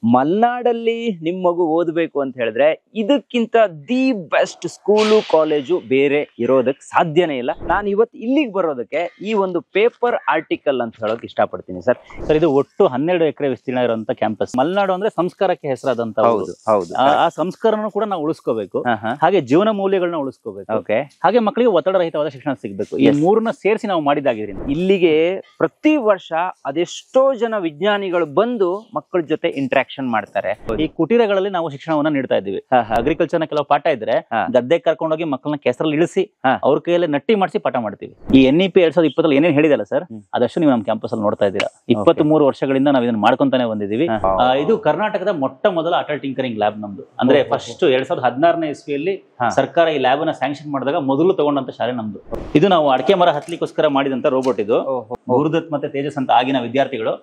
ಮಲ್ನಾಡಲ್ಲಿ ನಿಮ್ಮ ಮಗು ಓದಬೇಕು ಅಂತ ಹೇಳಿದ್ರೆ ಇದಕ್ಕಿಂತ ದಿ ಬೆಸ್ಟ್ ಸ್ಕೂಲು ಕಾಲೇಜು ಬೇರೆ ಇರೋದಕ್ಕೆ ಸಾಧ್ಯನೇ ಇಲ್ಲ. ನಾನು ಇವತ್ತು ಇಲ್ಲಿಗೆ ಬರೋದಕ್ಕೆ ಈ ಒಂದು ಪೇಪರ್ ಆರ್ಟಿಕಲ್ ಅಂತ ಹೇಳೋಕೆ ಇಷ್ಟಪಡ್ತೀನಿ ಸರ್. ಇದು ಒಟ್ಟು 12 ಎಕರೆ ವಿಸ್ತೀರ್ಣ ಇರುವಂತ ಕ್ಯಾಂಪಸ್. ಮಲೆನಾಡು ಅಂದ್ರೆ ಸಂಸ್ಕಾರಕ್ಕೆ ಹೆಸರಾದಂತ. ಹೌದು. ಆ ಸಂಸ್ಕಾರನ ಕೂಡ ನಾವು ಉಳಿಸ್ಕೋಬೇಕು, ಹಾಗೆ ಜೀವನ ಮೌಲ್ಯಗಳನ್ನ ಉಳಿಸ್ಕೋಬೇಕು, ಹಾಗೆ ಮಕ್ಕಳಿಗೆ ಒತ್ತಡ ರಹಿತವಾದ ಶಿಕ್ಷಣ ಸಿಗಬೇಕು. ಈ ಮೂರನ್ನ ಸೇರಿಸಿ ನಾವು ಮಾಡಿದಾಗಿದ್ರಿಂದ ಇಲ್ಲಿಗೆ ಪ್ರತಿ ವರ್ಷ ಅದೆಷ್ಟೋ ಜನ ವಿಜ್ಞಾನಿಗಳು ಬಂದು ಮಕ್ಕಳ ಜೊತೆ ಇಂಟ್ರಾಕ್ಷನ್ ಮಾಡ್ತಾರೆ. ಈ ಕುಟೀರಗಳಲ್ಲಿ ನಾವು ಶಿಕ್ಷಣವನ್ನ ನೀಡ್ತಾ ಇದ್ದೀವಿ. ಅಗ್ರಿಕಲ್ಚರ್ ನ ಕೆಲವು ಪಾಠ ಇದ್ರೆ ಗದ್ದೆ ಕರ್ಕೊಂಡೋಗಿ ಮಕ್ಕಳನ್ನ ಕೆಸರಲ್ಲಿ ಇಳಿಸಿ ಅವ್ರ ಕೈಯಲ್ಲಿ ನಟ್ಟಿ ಮಾಡಿಸಿ ಪಾಠ ಮಾಡ್ತೀವಿ. ಈ NEP 2020 ಏನೇನ್ ಹೇಳಿದಲ್ಲ ಸರ್, ಅದಷ್ಟು ನೀವು ನಮ್ಮ ಕ್ಯಾಂಪಸ್ ಅಲ್ಲಿ ನೋಡ್ತಾ ಇದ್ದೀರಾ. 23 ವರ್ಷಗಳಿಂದ ನಾವು ಇದನ್ನ ಮಾಡ್ಕೊಂತಾನೆ ಬಂದಿದ್ದೀವಿ. ಇದು ಕರ್ನಾಟಕದ ಮೊಟ್ಟ ಮೊದಲ ಅಟಲ್ ಟಿಂಕರಿಂಗ್ ಲ್ಯಾಬ್ ನಮ್ದು. ಅಂದ್ರೆ ಫಸ್ಟ್ 2016ನೇ ಇಸ್ವಿಯಲ್ಲಿ ಸರ್ಕಾರ ಈ ಲ್ಯಾಬ್ ನ ಸ್ಯಾಂಕ್ಷನ್ ಮಾಡಿದಾಗ ಮೊದಲು ತಗೊಂಡಂತ ಶಾಲೆ ನಮ್ದು. ಇದು ನಾವು ಅಡಿಕೆ ಮರ ಹತ್ಲಿಕ್ಕೋಸ್ಕರ ಮಾಡಿದಂತ ರೋಬೋಟ್. ಇದು ಗುರುದತ್ ಮತ್ತೆ ತೇಜಸ್ ಅಂತ ಆಗಿನ ವಿದ್ಯಾರ್ಥಿಗಳು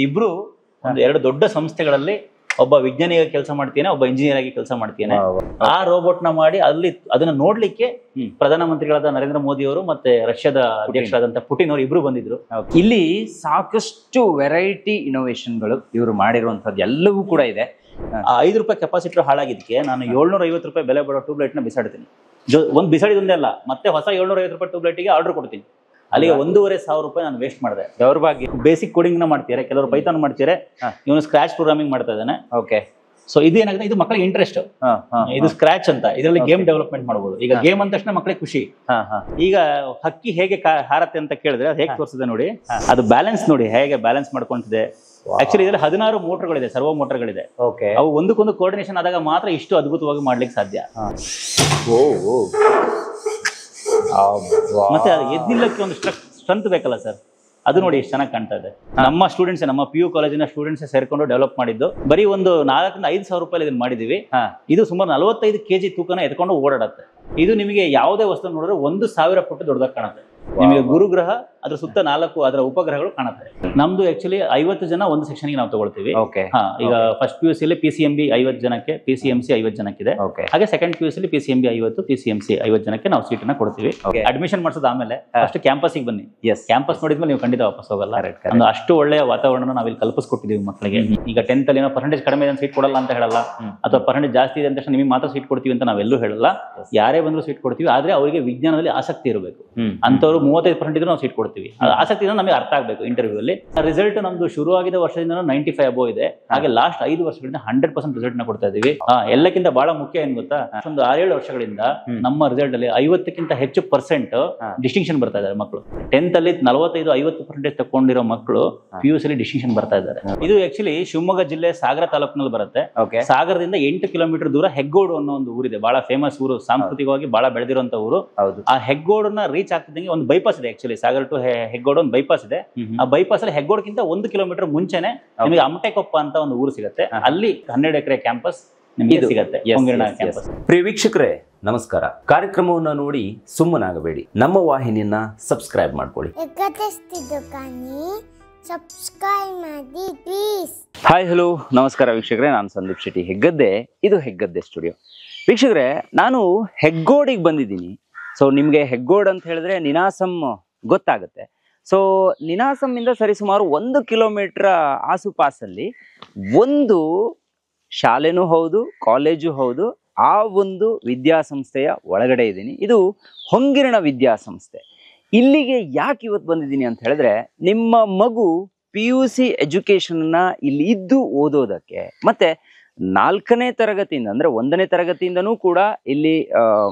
ಇಬ್ರು ಒಂದು 2 ದೊಡ್ಡ ಸಂಸ್ಥೆಗಳಲ್ಲಿ ಒಬ್ಬ ವಿಜ್ಞಾನಿಯಾಗಿ ಕೆಲಸ ಮಾಡ್ತೇನೆ, ಒಬ್ಬ ಇಂಜಿನಿಯರ್ ಆಗಿ ಕೆಲಸ ಮಾಡ್ತೇನೆ. ಆ ರೋಬೋಟ್ ನ ಮಾಡಿ ಅಲ್ಲಿ ಅದನ್ನ ನೋಡ್ಲಿಕ್ಕೆ ಪ್ರಧಾನಮಂತ್ರಿಗಳಾದ ನರೇಂದ್ರ ಮೋದಿ ಅವರು ಮತ್ತೆ ರಷ್ಯಾದ ಅಧ್ಯಕ್ಷರಾದಂತಹ ಪುಟಿನ್ ಅವರು ಇಬ್ರು ಬಂದಿದ್ರು. ಇಲ್ಲಿ ಸಾಕಷ್ಟು ವೆರೈಟಿ ಇನೋವೇಷನ್ಗಳು ಇವರು ಮಾಡಿರುವಂತದ್ದು ಎಲ್ಲವೂ ಕೂಡ ಇದೆ. 5 ರೂಪಾಯಿ ಕೆಪಾಸಿಟರ್ ಹಾಳಾಗಿದ್ದಕ್ಕೆ ನಾನು 750 ರೂಪಾಯಿ ಬೆಲೆ ಬರೋ ಟ್ಯೂಬ್ಲೈಟ್ ನ ಬಿಸಾಡ್ತೀನಿ. ಒಂದು ಬಿಸಾಡಿದೊಂದೇ ಅಲ್ಲ, ಮತ್ತೆ ಹೊಸ 750 ರೂಪಾಯಿ ಟ್ಯೂಬ್ಲೈಟ್ಗೆ ಆರ್ಡರ್ ಕೊಡ್ತೀನಿ. ಅಲ್ಲಿಗೆ 1,500 ರೂಪಾಯಿ ನಾನು ವೇಸ್ಟ್ ಮಾಡಿದೆ. ದೌರ್ಭಾಗ್ಯ. ಬೇಸಿಕ್ ಕೋಡಿಂಗ್ ನ ಮಾಡ್ತಾರೆ, ಕೆಲವರು ಪೈಥಾನ್ ಮಾಡ್ತಾರೆ, ಇವನು ಸ್ಕ್ರಾಚ್ ಪ್ರೋಗ್ರಾಮಿಂಗ್ ಮಾಡ್ತಾ ಇದ್ದಾನೆ. ಸೊ ಇದೇನಾಗುತ್ತೆ, ಇದು ಮಕ್ಕಳಿಗೆ ಇಂಟ್ರೆಸ್ಟ್. ಇದು ಸ್ಕ್ರಾಚ್ ಅಂತ, ಇದರಲ್ಲಿ ಗೇಮ್ ಡೆವಲಪ್ಮೆಂಟ್ ಮಾಡಬಹುದು. ಈಗ ಗೇಮ್ ಅಂದ ತಕ್ಷಣ ಮಕ್ಕಳಿಗೆ ಖುಷಿ. ಈಗ ಹಕ್ಕಿ ಹೇಗೆ ಹಾರತ್ತೆ ಅಂತ ಕೇಳಿದ್ರೆ ಅದು ಹೇಗೆ ತೋರಿಸಿದೆ ನೋಡಿ, ಅದು ಬ್ಯಾಲೆನ್ಸ್ ನೋಡಿ ಹೇಗೆ ಬ್ಯಾಲೆನ್ಸ್ ಮಾಡ್ಕೊಂತಿದೆ. ಆಕ್ಚುಲಿ ಇದರಲ್ಲಿ 16 ಮೋಟರ್ಗಳಿದೆ, ಸರ್ವೋ ಮೋಟರ್ಗಳಿದೆ. ಅವು ಒಂದಕ್ಕೊಂದು ಕೋಆರ್ಡಿನೇಷನ್ ಆದಾಗ ಮಾತ್ರ ಇಷ್ಟು ಅದ್ಭುತವಾಗಿ ಮಾಡ್ಲಿಕ್ಕೆ ಸಾಧ್ಯ. ಮತ್ತೆ ಅದು ಎದ್ದಿಲ್ಲಕ್ಕೆ ಒಂದು ಸ್ಟ್ರೆಂತ್ ಬೇಕಲ್ಲ ಸರ್, ಅದು ನೋಡಿ ಎಷ್ಟು ಚೆನ್ನಾಗಿ ಕಾಣ್ತಾ ಇದೆ. ನಮ್ಮ ಸ್ಟೂಡೆಂಟ್ಸ್, ನಮ್ಮ PU ಕಾಲೇಜಿನ ಸ್ಟೂಡೆಂಟ್ಸ್ ಸೇರ್ಕೊಂಡು ಡೆವಲಪ್ ಮಾಡಿದ್ದು. ಬರೀ ಒಂದು 4,000-5,000 ರೂಪಾಯಿ ಇದನ್ನ ಮಾಡಿದೀವಿ. ಇದು ಸುಮಾರು 45 kg ತೂಕನ ಎತ್ಕೊಂಡು ಓಡಾಡುತ್ತೆ. ಇದು ನಿಮಗೆ ಯಾವುದೇ ವಸ್ತು ನೋಡಿದ್ರೆ 1,000 ಪಟ್ಟು ದೊಡ್ಡದಾಗಿ ಕಾಣುತ್ತೆ. ನಿಮಗೆ ಗುರುಗ್ರಹ ಅದ್ರ ಸುತ್ತ 4 ಅದರ ಉಪಗ್ರಹಗಳು ಕಾಣುತ್ತೆ. ನಮ್ದು ಆಕ್ಚುಲಿ 50 ಜನ ಒಂದು ಸೆಕ್ಷನ್ಗೆ ನಾವು ತಗೊಳ್ತೀವಿ. ಈಗ ಫಸ್ಟ್ PUC ಅಲ್ಲಿ PCMB 50 ಜನಕ್ಕೆ, PCMC 50 ಜನಕ್ಕಿದೆ. ಹಾಗೆ ಸೆಕೆಂಡ್ PUC ಅಲ್ಲಿ PCMB 50, PCMC 50 ಜನಕ್ಕೆ ನಾವು ಸೀಟನ್ನ ಕೊಡ್ತೀವಿ. ಅಡ್ಮಿಷನ್ ಮಾಡಿಸೋದು ಆಮೇಲೆ ಫಸ್ಟ್ ಕ್ಯಾಂಪಸ್ಗೆ ಬನ್ನಿ. ಕ್ಯಾಂಪಸ್ ನೋಡಿದ್ಮೇಲೆ ನೀವು ಖಂಡಿತ ವಾಪಸ್ ಹೋಗಲ್ಲ. ಅಷ್ಟು ಒಳ್ಳೆಯ ವಾತಾವರಣ ನಾವಿಲ್ಲಿ ಕಲ್ಪಿಸ್ಕೊಟ್ಟಿದ್ದೀವಿ ಮಕ್ಕಳಿಗೆ. ಈಗ 10th ಅಲ್ಲಿ ಏನೋ ಪರ್ಸೆಂಟೇಜ್ ಕಡಿಮೆ ಇದೆ ಸೀಟ್ ಕೊಡಲ್ಲ ಅಂತ ಹೇಳಲ್ಲ, ಅಥವಾ ಪರ್ಸೆಂಟೇಜ್ ಜಾಸ್ತಿ ಇದೆ ಅಂತ ನಿಮಗೆ ಮಾತ್ರ ಸೀಟ್ ಕೊಡ್ತೀವಿ ಅಂತ ನಾವೆಲ್ಲೂ ಹೇಳಲ್ಲ. ಯಾರೇ ಬಂದ್ರು ಸೀಟ್ ಕೊಡ್ತೀವಿ, ಆದ್ರೆ ಅವರಿಗೆ ವಿಜ್ಞಾನದಲ್ಲಿ ಆಸಕ್ತಿ ಇರಬೇಕು. ಅಂತವ್ರು 35% ಇದ್ರು ನಾವು ಸೀಟ್ ಕೊಡ್ತೀವಿ. ಆಸಕ್ತಿ ನಮಗೆ ಅರ್ಥ ಆಗಬೇಕು. ಇಂಟರ್ವ್ಯೂ ಅಲ್ಲಿ ರಿಸಲ್ಟ್ ನಮ್ದು ಶುರು ಆಗಿದ ವರ್ಷದಿಂದ 95 ಅಬೋ ಇದೆ. ಹಾಗೆ ಲಾಸ್ಟ್ 5 ವರ್ಷಗಳಿಂದ 100% ರಿಸಲ್ಟ್ ನ ಕೊಡ್ತಾ ಇದೀವಿ. ಎಲ್ಲಕ್ಕಿಂತ ಬಹಳ ಮುಖ್ಯ ಏನ್ ಗೊತ್ತಾ, ಒಂದು 6-7 ವರ್ಷಗಳಿಂದ ನಮ್ಮ ರಿಸಲ್ಟ್ ಅಲ್ಲಿ 50ಕ್ಕಿಂತ ಹೆಚ್ಚು % ಡಿಸ್ಟಿಂಕ್ಷನ್ ಬರ್ತಾ ಇದ್ದಾರೆ ಮಕ್ಕಳು. 10th ಅಲ್ಲಿ 45-50% ತಗೊಂಡಿರೋ ಮಕ್ಕಳು PUC ಅಲ್ಲಿ ಡಿಸ್ಟಿಂಕ್ಷನ್ ಬರ್ತಾ ಇದ್ದಾರೆ. ಇದು ಆಕ್ಚುಲಿ ಶಿವಮೊಗ್ಗ ಜಿಲ್ಲೆ ಸಾಗರ ತಾಲೂಕಿನಲ್ಲಿ ಬರುತ್ತೆ. ಸಾಗರದಿಂದ 8 ಕಿಲೋಮೀಟರ್ ದೂರ ಹೆಗ್ಗೋಡು ಅನ್ನೋ ಒಂದು ಊರಿದೆ, ಬಹಳ ಫೇಮಸ್ ಊರು, ಸಾಂಸ್ಕೃತಿಕವಾಗಿ ಬಹಳ ಬೆಳೆದಿರುವಂತ ಊರು. ಆ ಹೆಗ್ಗೋಡನ್ನ ರೀಚ್ ಆಗ್ತಿದ್ದಂಗೆ ಒಂದು ಬೈಪಾಸ್ ಇದೆ. ಆಕ್ಚುಲಿ ಸಾಗರ ಟು ಹೆಗ್ಗೋಡು ಒಂದು ಬೈಪಾಸ್ ಇದೆ. ಆ ಬೈಪಾಸ್ ಅಲ್ಲಿ ಹೆಗ್ಗೋಡ್ಕಿಂತ 1 ಕಿಲೋಮೀಟರ್ ಮುಂಚೆನೆ ನಿಮಗೆ ಅಮಟೆಕೊಪ್ಪ ಅಂತ ಒಂದು ಊರು ಸಿಗುತ್ತೆ. ಅಲ್ಲಿ 12 ಎಕರೆ ಕ್ಯಾಂಪಸ್ ನಿಮಗೆ ಸಿಗುತ್ತೆ. ಪ್ರಿಯ ವೀಕ್ಷಕರೇ ನಮಸ್ಕಾರ. ಕಾರ್ಯಕ್ರಮವನ್ನು ನೋಡಿ ಸುಮ್ಮನಾಗಬೇಡಿ, ನಮ್ಮ ವಾಹಿನಿಯನ್ನ ಸಬ್ಸ್ಕ್ರೈಬ್ ಮಾಡ್ಕೊಳ್ಳಿ. ಹಾಯ್ ಹಲೋ ನಮಸ್ಕಾರ ವೀಕ್ಷಕರೇ, ನಾನು ಸಂದೀಪ್ ಶೆಟ್ಟಿ ಹೆಗ್ಗದ್ದೆ. ಇದು ಹೆಗ್ಗದ್ದೆ ಸ್ಟುಡಿಯೋ. ವೀಕ್ಷಕರೇ, ನಾನು ಹೆಗ್ಗೋಡಿಗೆ ಬಂದಿದ್ದೀನಿ. ಸೊ ನಿಮ್ಗೆ ಹೆಗ್ಗೋಡ್ ಅಂತ ಹೇಳಿದ್ರೆ ನಿನಾಸಂ ಗೊತ್ತಾಗುತ್ತೆ. ಸೊ ನಿನಾಸಂ ಇಂದ ಸರಿಸುಮಾರು 1 ಕಿಲೋಮೀಟರ್ ಆಸುಪಾಸಲ್ಲಿ ಒಂದು ಶಾಲೆನೂ ಹೌದು, ಕಾಲೇಜು ಹೌದು, ಆ ಒಂದು ವಿದ್ಯಾಸಂಸ್ಥೆಯ ಒಳಗಡೆ ಇದ್ದೀನಿ. ಇದು ಹೊಂಗಿರಣ ವಿದ್ಯಾಸಂಸ್ಥೆ. ಇಲ್ಲಿಗೆ ಯಾಕೆ ಇವತ್ತು ಬಂದಿದ್ದೀನಿ ಅಂತ ಹೇಳಿದ್ರೆ, ನಿಮ್ಮ ಮಗು PUC ಎಜುಕೇಶನ್ನ ಇಲ್ಲಿ ಇದ್ದು ಓದೋದಕ್ಕೆ, ಮತ್ತೆ 4ನೇ ತರಗತಿಯಿಂದ ಅಂದ್ರೆ 1ನೇ ತರಗತಿಯಿಂದನೂ ಕೂಡ ಇಲ್ಲಿ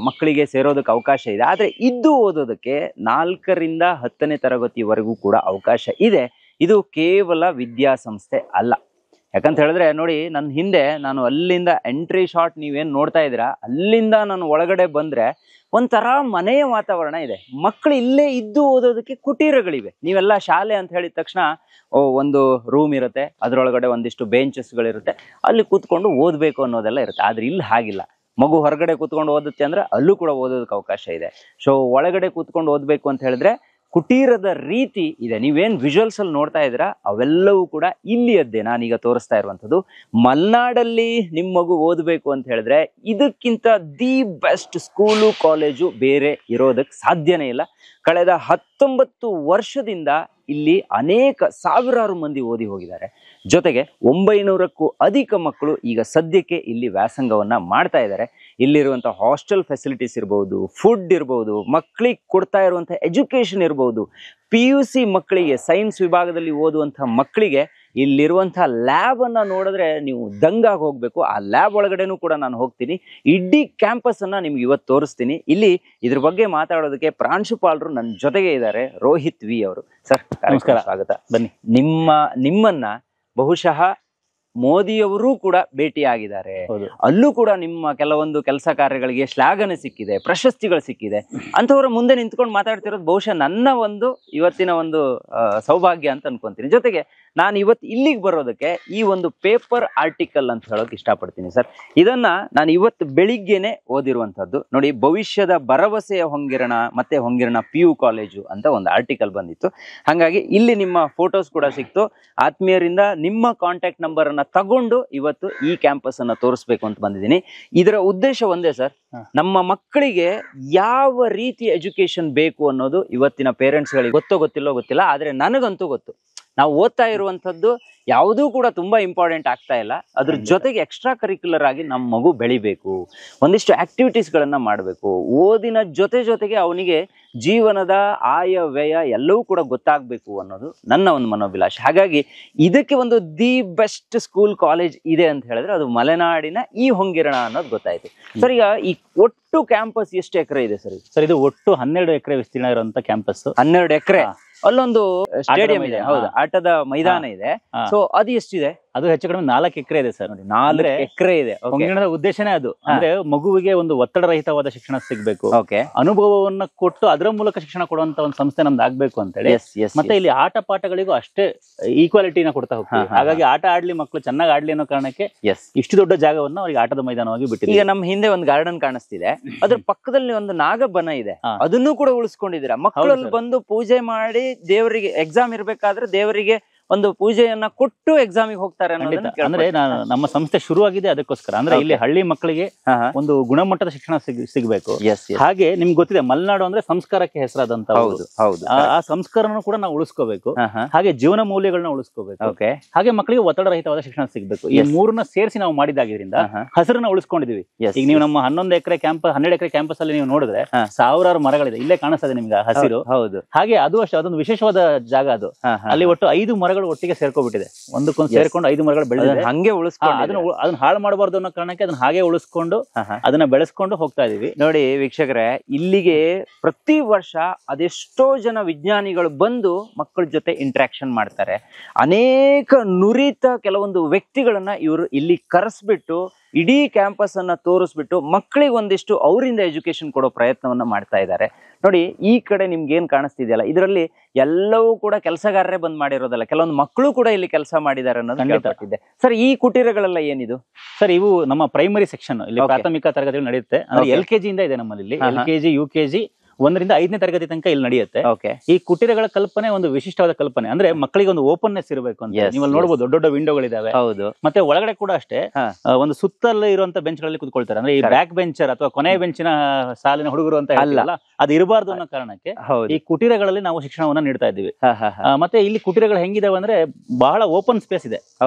ಮಕ್ಕಳಿಗೆ ಸೇರೋದಕ್ಕೆ ಅವಕಾಶ ಇದೆ. ಆದ್ರೆ ಇದ್ದು ಓದೋದಕ್ಕೆ 4ರಿಂದ 10ನೇ ತರಗತಿವರೆಗೂ ಕೂಡ ಅವಕಾಶ ಇದೆ. ಇದು ಕೇವಲ ವಿದ್ಯಾಸಂಸ್ಥೆ ಅಲ್ಲ. ಯಾಕಂತ ಹೇಳಿದ್ರೆ ನೋಡಿ, ನನ್ನ ಹಿಂದೆ ನಾನು ಅಲ್ಲಿಂದ ಎಂಟ್ರಿ ಶಾಟ್ ನೀವೇನು ನೋಡ್ತಾ ಇದ್ದೀರಾ, ಅಲ್ಲಿಂದ ನಾನು ಒಳಗಡೆ ಬಂದ್ರೆ ಒಂಥರ ಮನೆಯ ವಾತಾವರಣ ಇದೆ. ಮಕ್ಕಳು ಇಲ್ಲೇ ಇದ್ದು ಓದೋದಕ್ಕೆ ಕುಟೀರಗಳಿವೆ. ನೀವೆಲ್ಲ ಶಾಲೆ ಅಂತ ಹೇಳಿದ ತಕ್ಷಣ ಒಂದು ರೂಮ್ ಇರುತ್ತೆ, ಅದರೊಳಗಡೆ ಒಂದಿಷ್ಟು ಬೆಂಚಸ್ಗಳಿರುತ್ತೆ, ಅಲ್ಲಿ ಕೂತ್ಕೊಂಡು ಓದಬೇಕು ಅನ್ನೋದೆಲ್ಲ ಇರುತ್ತೆ. ಆದ್ರೆ ಇಲ್ಲಿ ಹಾಗಿಲ್ಲ. ಮಗು ಹೊರಗಡೆ ಕೂತ್ಕೊಂಡು ಓದುತ್ತೆ ಅಂದ್ರೆ ಅಲ್ಲೂ ಕೂಡ ಓದೋದಕ್ಕೆ ಅವಕಾಶ ಇದೆ. ಸೊ ಒಳಗಡೆ ಕೂತ್ಕೊಂಡು ಓದಬೇಕು ಅಂತ ಹೇಳಿದ್ರೆ ಕುಟೀರದ ರೀತಿ ಇದೆ. ನೀವೇನ್ ವಿಜುವಲ್ಸ್ ಅಲ್ಲಿ ನೋಡ್ತಾ ಇದ್ದೀರಾ ಅವೆಲ್ಲವೂ ಕೂಡ ಇಲ್ಲಿಯದ್ದೇ ನಾನೀಗ ತೋರಿಸ್ತಾ ಇರುವಂಥದ್ದು. ಮಲ್ನಾಡಲ್ಲಿ ನಿಮ್ಮ ಮಗು ಓದಬೇಕು ಅಂತ ಹೇಳಿದ್ರೆ ಇದಕ್ಕಿಂತ ದಿ ಬೆಸ್ಟ್ ಸ್ಕೂಲು ಕಾಲೇಜು ಬೇರೆ ಇರೋದಕ್ಕೆ ಸಾಧ್ಯನೇ ಇಲ್ಲ. ಕಳೆದ 19 ವರ್ಷದಿಂದ ಇಲ್ಲಿ ಅನೇಕ ಸಾವಿರಾರು ಮಂದಿ ಓದಿ ಹೋಗಿದ್ದಾರೆ. ಜೊತೆಗೆ 900ಕ್ಕೂ ಅಧಿಕ ಮಕ್ಕಳು ಈಗ ಸದ್ಯಕ್ಕೆ ಇಲ್ಲಿ ವ್ಯಾಸಂಗವನ್ನ ಮಾಡ್ತಾ ಇದ್ದಾರೆ. ಇಲ್ಲಿರುವಂಥ ಹಾಸ್ಟೆಲ್ ಫೆಸಿಲಿಟೀಸ್ ಇರ್ಬೋದು, ಫುಡ್ ಇರ್ಬೋದು, ಮಕ್ಕಳಿಗೆ ಕೊಡ್ತಾ ಇರುವಂಥ ಎಜುಕೇಶನ್ ಇರ್ಬೋದು, PUC ಮಕ್ಕಳಿಗೆ ಸೈನ್ಸ್ ವಿಭಾಗದಲ್ಲಿ ಓದುವಂಥ ಮಕ್ಕಳಿಗೆ ಇಲ್ಲಿರುವಂಥ ಲ್ಯಾಬ್ ಅನ್ನ ನೋಡಿದ್ರೆ ನೀವು ದಂಗಾಗಿ ಹೋಗ್ಬೇಕು. ಆ ಲ್ಯಾಬ್ ಒಳಗಡೆನೂ ಕೂಡ ನಾನು ಹೋಗ್ತೀನಿ. ಇಡೀ ಕ್ಯಾಂಪಸ್ ಅನ್ನ ನಿಮ್ಗೆ ಇವತ್ತು ತೋರಿಸ್ತೀನಿ. ಇಲ್ಲಿ ಇದ್ರ ಬಗ್ಗೆ ಮಾತಾಡೋದಕ್ಕೆ ಪ್ರಾಂಶುಪಾಲರು ನನ್ನ ಜೊತೆಗೆ ಇದ್ದಾರೆ, ರೋಹಿತ್ ವಿ ಅವರು. ಸರ್ ನಮಸ್ಕಾರ, ಸ್ವಾಗತ. ಬನ್ನಿ. ನಿಮ್ಮನ್ನ ಬಹುಶಃ ಮೋದಿಯವರೂ ಕೂಡ ಭೇಟಿಯಾಗಿದ್ದಾರೆ. ಅಲ್ಲೂ ಕೂಡ ನಿಮ್ಮ ಕೆಲವೊಂದು ಕೆಲಸ ಕಾರ್ಯಗಳಿಗೆ ಶ್ಲಾಘನೆ ಸಿಕ್ಕಿದೆ, ಪ್ರಶಸ್ತಿಗಳು ಸಿಕ್ಕಿದೆ. ಅಂಥವ್ರ ಮುಂದೆ ನಿಂತ್ಕೊಂಡು ಮಾತಾಡ್ತಿರೋದು ಬಹುಶಃ ನನ್ನ ಒಂದು ಇವತ್ತಿನ ಒಂದು ಸೌಭಾಗ್ಯ ಅಂತ ಅನ್ಕೊಂತೀನಿ. ಜೊತೆಗೆ ನಾನು ಇವತ್ತು ಇಲ್ಲಿಗೆ ಬರೋದಕ್ಕೆ ಈ ಒಂದು ಪೇಪರ್ ಆರ್ಟಿಕಲ್ ಅಂತ ಹೇಳೋಕೆ ಇಷ್ಟಪಡ್ತೀನಿ ಸರ್. ಇದನ್ನ ನಾನು ಇವತ್ತು ಬೆಳಿಗ್ಗೆನೆ ಓದಿರುವಂತದ್ದು. ನೋಡಿ, ಭವಿಷ್ಯದ ಭರವಸೆಯ ಹೊಂಗಿರಣ ಮತ್ತೆ ಹೊಂಗಿರಣ PU ಕಾಲೇಜು ಅಂತ ಒಂದು ಆರ್ಟಿಕಲ್ ಬಂದಿತ್ತು. ಹಾಗಾಗಿ ಇಲ್ಲಿ ನಿಮ್ಮ ಫೋಟೋಸ್ ಕೂಡ ಸಿಕ್ತು. ಆತ್ಮೀಯರಿಂದ ನಿಮ್ಮ ಕಾಂಟ್ಯಾಕ್ಟ್ ನಂಬರ್ ಅನ್ನ ತಗೊಂಡು ಇವತ್ತು ಈ ಕ್ಯಾಂಪಸ್ ಅನ್ನ ತೋರಿಸ್ಬೇಕು ಅಂತ ಬಂದಿದ್ದೀನಿ. ಇದರ ಉದ್ದೇಶ ಒಂದೇ ಸರ್, ನಮ್ಮ ಮಕ್ಕಳಿಗೆ ಯಾವ ರೀತಿ ಎಜುಕೇಶನ್ ಬೇಕು ಅನ್ನೋದು ಇವತ್ತಿನ ಪೇರೆಂಟ್ಸ್ ಗಳಿಗೆ ಗೊತ್ತಿಲ್ಲ, ಆದ್ರೆ ನನಗಂತೂ ಗೊತ್ತು. ನಾವು ಓದ್ತಾ ಇರುವಂತದ್ದು ಯಾವುದೂ ಕೂಡ ತುಂಬಾ ಇಂಪಾರ್ಟೆಂಟ್ ಆಗ್ತಾ ಇಲ್ಲ. ಅದ್ರ ಜೊತೆಗೆ ಎಕ್ಸ್ಟ್ರಾ ಕರಿಕ್ಯುಲರ್ ಆಗಿ ನಮ್ಮ ಮಗು ಬೆಳಿಬೇಕು, ಒಂದಿಷ್ಟು ಆಕ್ಟಿವಿಟೀಸ್ ಗಳನ್ನ ಮಾಡಬೇಕು. ಓದಿನ ಜೊತೆಗೆ ಅವನಿಗೆ ಜೀವನದ ಆಯ ವ್ಯಯ ಎಲ್ಲವೂ ಕೂಡ ಗೊತ್ತಾಗಬೇಕು ಅನ್ನೋದು ನನ್ನ ಒಂದು ಮನೋಭಿಲಾಷೆ. ಹಾಗಾಗಿ ಇದಕ್ಕೆ ಒಂದು ದಿ ಬೆಸ್ಟ್ ಸ್ಕೂಲ್ ಕಾಲೇಜ್ ಇದೆ ಅಂತ ಹೇಳಿದ್ರೆ ಅದು ಮಲೆನಾಡಿನ ಈ ಹೊಂಗಿರಣ ಅನ್ನೋದು ಗೊತ್ತಾಯ್ತು. ಸರ್, ಈಗ ಈ ಒಟ್ಟು ಕ್ಯಾಂಪಸ್ ಎಷ್ಟು ಎಕರೆ ಇದೆ ಸರ್? ಸರ್, ಇದು ಒಟ್ಟು 12 ಎಕರೆ ವಿಸ್ತೀರ್ಣ ಇರುವಂತ ಕ್ಯಾಂಪಸ್. 12 ಎಕರೆ. ಅಲ್ಲೊಂದು ಸ್ಟೇಡಿಯಂ ಇದೆ, ಹೌದು, ಆಟದ ಮೈದಾನ ಇದೆ. ಸೊ ಅದು ಎಷ್ಟಿದೆ? ಅದು ಹೆಚ್ಚು ಕಡಿಮೆ 4 ಎಕರೆ ಇದೆ ಸರ್. 4 ಎಕರೆ ಇದೆ. ಹೊಂಗಿರಣದ ಉದ್ದೇಶನೇ ಅದು. ಅಂದ್ರೆ ಮಗುವಿಗೆ ಒಂದು ಒತ್ತಡ ರಹಿತವಾದ ಶಿಕ್ಷಣ ಸಿಗ್ಬೇಕು, ಅನುಭವವನ್ನ ಕೊಟ್ಟು ಅದರ ಮೂಲಕ ಶಿಕ್ಷಣ ಕೊಡುವಂತ ಒಂದು ಸಂಸ್ಥೆ ನಮ್ದು ಆಗ್ಬೇಕು ಅಂತ ಹೇಳಿ. ಮತ್ತೆ ಇಲ್ಲಿ ಆಟ ಪಾಠಗಳಿಗೂ ಅಷ್ಟೇ ಈಕ್ವಾಲಿಟಿನ ಕೊಡ್ತಾ ಹೋಗ್ತೀವಿ. ಹಾಗಾಗಿ ಆಟ ಆಡ್ಲಿ, ಮಕ್ಕಳು ಚೆನ್ನಾಗಿ ಆಡ್ಲಿ ಅನ್ನೋ ಕಾರಣಕ್ಕೆ ಇಷ್ಟು ದೊಡ್ಡ ಜಾಗವನ್ನು ಅವ್ರಿಗೆ ಆಟದ ಮೈದಾನವಾಗಿ ಬಿಟ್ಟಿದೆ. ಈಗ ನಮ್ಮ ಹಿಂದೆ ಒಂದು ಗಾರ್ಡನ್ ಕಾಣಿಸ್ತಿದೆ, ಅದ್ರ ಪಕ್ಕದಲ್ಲಿ ಒಂದು ನಾಗಬನ ಇದೆ, ಅದನ್ನು ಕೂಡ ಉಳಿಸ್ಕೊಂಡಿದ್ದೀರಾ. ಮಕ್ಕಳಲ್ಲಿ ಬಂದು ಪೂಜೆ ಮಾಡಿ ದೇವರಿಗೆ ಎಕ್ಸಾಮ್ ಇರ್ಬೇಕಾದ್ರೆ ದೇವರಿಗೆ ಒಂದು ಪೂಜೆಯನ್ನ ಕೊಟ್ಟು ಎಕ್ಸಾಮಿಗೆ ಹೋಗ್ತಾರೆ. ಅಂದ್ರೆ ನಮ್ಮ ಸಂಸ್ಥೆ ಶುರುವಾಗಿದೆ ಅದಕ್ಕೋಸ್ಕರ. ಅಂದ್ರೆ ಇಲ್ಲಿ ಹಳ್ಳಿ ಮಕ್ಕಳಿಗೆ ಒಂದು ಗುಣಮಟ್ಟದ ಶಿಕ್ಷಣ ಸಿಗಬೇಕು. ಹಾಗೆ ನಿಮ್ಗೆ ಗೊತ್ತಿದೆ, ಮಲೆನಾಡು ಅಂದ್ರೆ ಸಂಸ್ಕಾರಕ್ಕೆ ಹೆಸರಾದಂತ. ಆ ಸಂಸ್ಕಾರನ ಕೂಡ ನಾವು ಉಳಿಸ್ಕೋಬೇಕು. ಹಾಗೆ ಜೀವನ ಮೌಲ್ಯಗಳನ್ನ ಉಳಿಸ್ಕೋಬೇಕು. ಹಾಗೆ ಮಕ್ಕಳಿಗೆ ಒತ್ತಡ ರಹಿತವಾದ ಶಿಕ್ಷಣ ಸಿಗ್ಬೇಕು. ಈ ಮೂರನ್ನ ಸೇರಿಸಿ ನಾವು ಮಾಡಿದಾಗಿದ್ರಿಂದ ಹಸಿರನ್ನ ಉಳಿಸ್ಕೊಂಡಿದೀವಿ. ಈಗ ನೀವು ನಮ್ಮ 11 ಎಕರೆ ಕ್ಯಾಂಪಸ್ 12 ಎಕರೆ ಕ್ಯಾಂಪಸ್ ಅಲ್ಲಿ ನೀವು ನೋಡಿದ್ರೆ ಸಾವಿರಾರು ಮರಗಳಿದೆ. ಇಲ್ಲೇ ಕಾಣಿಸ್ತದೆ ನಿಮ್ಗೆ ಹಸಿರು. ಹಾಗೆ ಅದು ಅಷ್ಟೇ, ಅದೊಂದು ವಿಶೇಷವಾದ ಜಾಗ ಅದು. ಅಲ್ಲಿ ಒಟ್ಟು 5 ಮರಗಳು ಒಟ್ಟಿಗೆ ಸೇರ್ಕೊಂಡ್ಬಿಟ್ಟಿದೆ. ಒಂದಕ್ಕೊಂದು ಸೇರ್ಕೊಂಡು 5 ಮರಗಳು ಬೆಳೆದಿದೆ. ಹಂಗೆ ಉಳಿಸ್ಕೊಂಡು ಅದನ್ನ ಹಾಳು ಮಾಡಬಾರ್ದು ಅನ್ನೋ ಕಾರಣಕ್ಕೆ ಅದನ್ನ ಹಾಗೆ ಉಳಿಸ್ಕೊಂಡು ಅದನ್ನ ಬೆಳೆಸ್ಕೊಂಡು ಹೋಗ್ತಾ ಇದೀವಿ. ನೋಡಿ ವೀಕ್ಷಕರೇ, ಇಲ್ಲಿಗೆ ಪ್ರತಿ ವರ್ಷ ಅದೆಷ್ಟೋ ಜನ ವಿಜ್ಞಾನಿಗಳು ಬಂದು ಮಕ್ಕಳ ಜೊತೆ ಇಂಟ್ರಾಕ್ಷನ್ ಮಾಡ್ತಾರೆ. ಅನೇಕ ನುರಿತ ಕೆಲವೊಂದು ವ್ಯಕ್ತಿಗಳನ್ನ ಇವರು ಇಲ್ಲಿ ಕರೆಸ್ಬಿಟ್ಟು ಇಡೀ ಕ್ಯಾಂಪಸ್ ಅನ್ನ ತೋರಿಸ್ಬಿಟ್ಟು ಮಕ್ಕಳಿಗೆ ಒಂದಿಷ್ಟು ಅವರಿಂದ ಎಜುಕೇಶನ್ ಕೊಡೋ ಪ್ರಯತ್ನವನ್ನ ಮಾಡ್ತಾ ಇದ್ದಾರೆ. ನೋಡಿ, ಈ ಕಡೆ ನಿಮ್ಗೆ ಏನ್ ಕಾಣಿಸ್ತಿದೆಯಲ್ಲ, ಇದರಲ್ಲಿ ಎಲ್ಲವೂ ಕೂಡ ಕೆಲಸಗಾರರೇ ಬಂದ್ ಮಾಡಿರೋದಲ್ಲ, ಕೆಲವೊಂದು ಮಕ್ಕಳು ಕೂಡ ಇಲ್ಲಿ ಕೆಲಸ ಮಾಡಿದ್ದಾರೆ ಅನ್ನೋದು ಕೇಳ್ಪಟ್ಟಿದ್ದೆ. ಸರ್, ಈ ಕುಟೀರಗಳೆಲ್ಲ ಏನಿದು? ಸರ್, ಇವು ನಮ್ಮ ಪ್ರೈಮರಿ ಸೆಕ್ಷನ್. ಇಲ್ಲಿ ಪ್ರಾಥಮಿಕ ತರಗತಿಗಳು ನಡೆಯುತ್ತೆ. ಅಂದ್ರೆ LKG ಇಂದ ಇದೆ ನಮ್ಮಲ್ಲಿ. LKG, UKG 1 ರಿಂದ 5ನೇ ತರಗತಿ ತನಕ ಇಲ್ಲಿ ನಡೆಯುತ್ತೆ. ಈ ಕುಟೀರಗಳ ಕಲ್ಪನೆ ಒಂದು ವಿಶಿಷ್ಟವಾದ ಕಲ್ಪನೆ. ಅಂದ್ರೆ ಮಕ್ಕಳಿಗೆ ಒಂದು ಓಪನ್ನೆಸ್ ಇರಬೇಕು ಅಂತ. ನೀವು ನೋಡಬಹುದು, ದೊಡ್ಡ ದೊಡ್ಡ ವಿಂಡೋಗಳಿದಾವೆ. ಮತ್ತೆ ಒಳಗಡೆ ಕೂಡ ಅಷ್ಟೇ ಒಂದು ಸುತ್ತಲೇ ಇರುವಂತ ಬೆಂಚ್ ಗಳಲ್ಲಿ ಕುತ್ಕೊಳ್ತಾರೆ. ಅಂದ್ರೆ ಈ ಬ್ಯಾಕ್ ಬೆಂಚರ್ ಅಥವಾ ಕೊನೆಯ ಬೆಂಚಿನ ಸಾಲಿನ ಹುಡುಗರು ಅಂತ ಹೇಳಲ್ಲ, ಅದು ಇರಬಾರ್ದು ಅನ್ನೋ ಕಾರಣಕ್ಕೆ ಈ ಕುಟೀರಗಳಲ್ಲಿ ನಾವು ಶಿಕ್ಷಣವನ್ನ ನೀಡ್ತಾ ಇದ್ದೀವಿ. ಮತ್ತೆ ಇಲ್ಲಿ ಕುಟೀರಗಳು ಹೆಂಗಿದಾವೆ ಅಂದ್ರೆ ಬಹಳ ಓಪನ್ ಸ್ಪೇಸ್ ಇದೆ.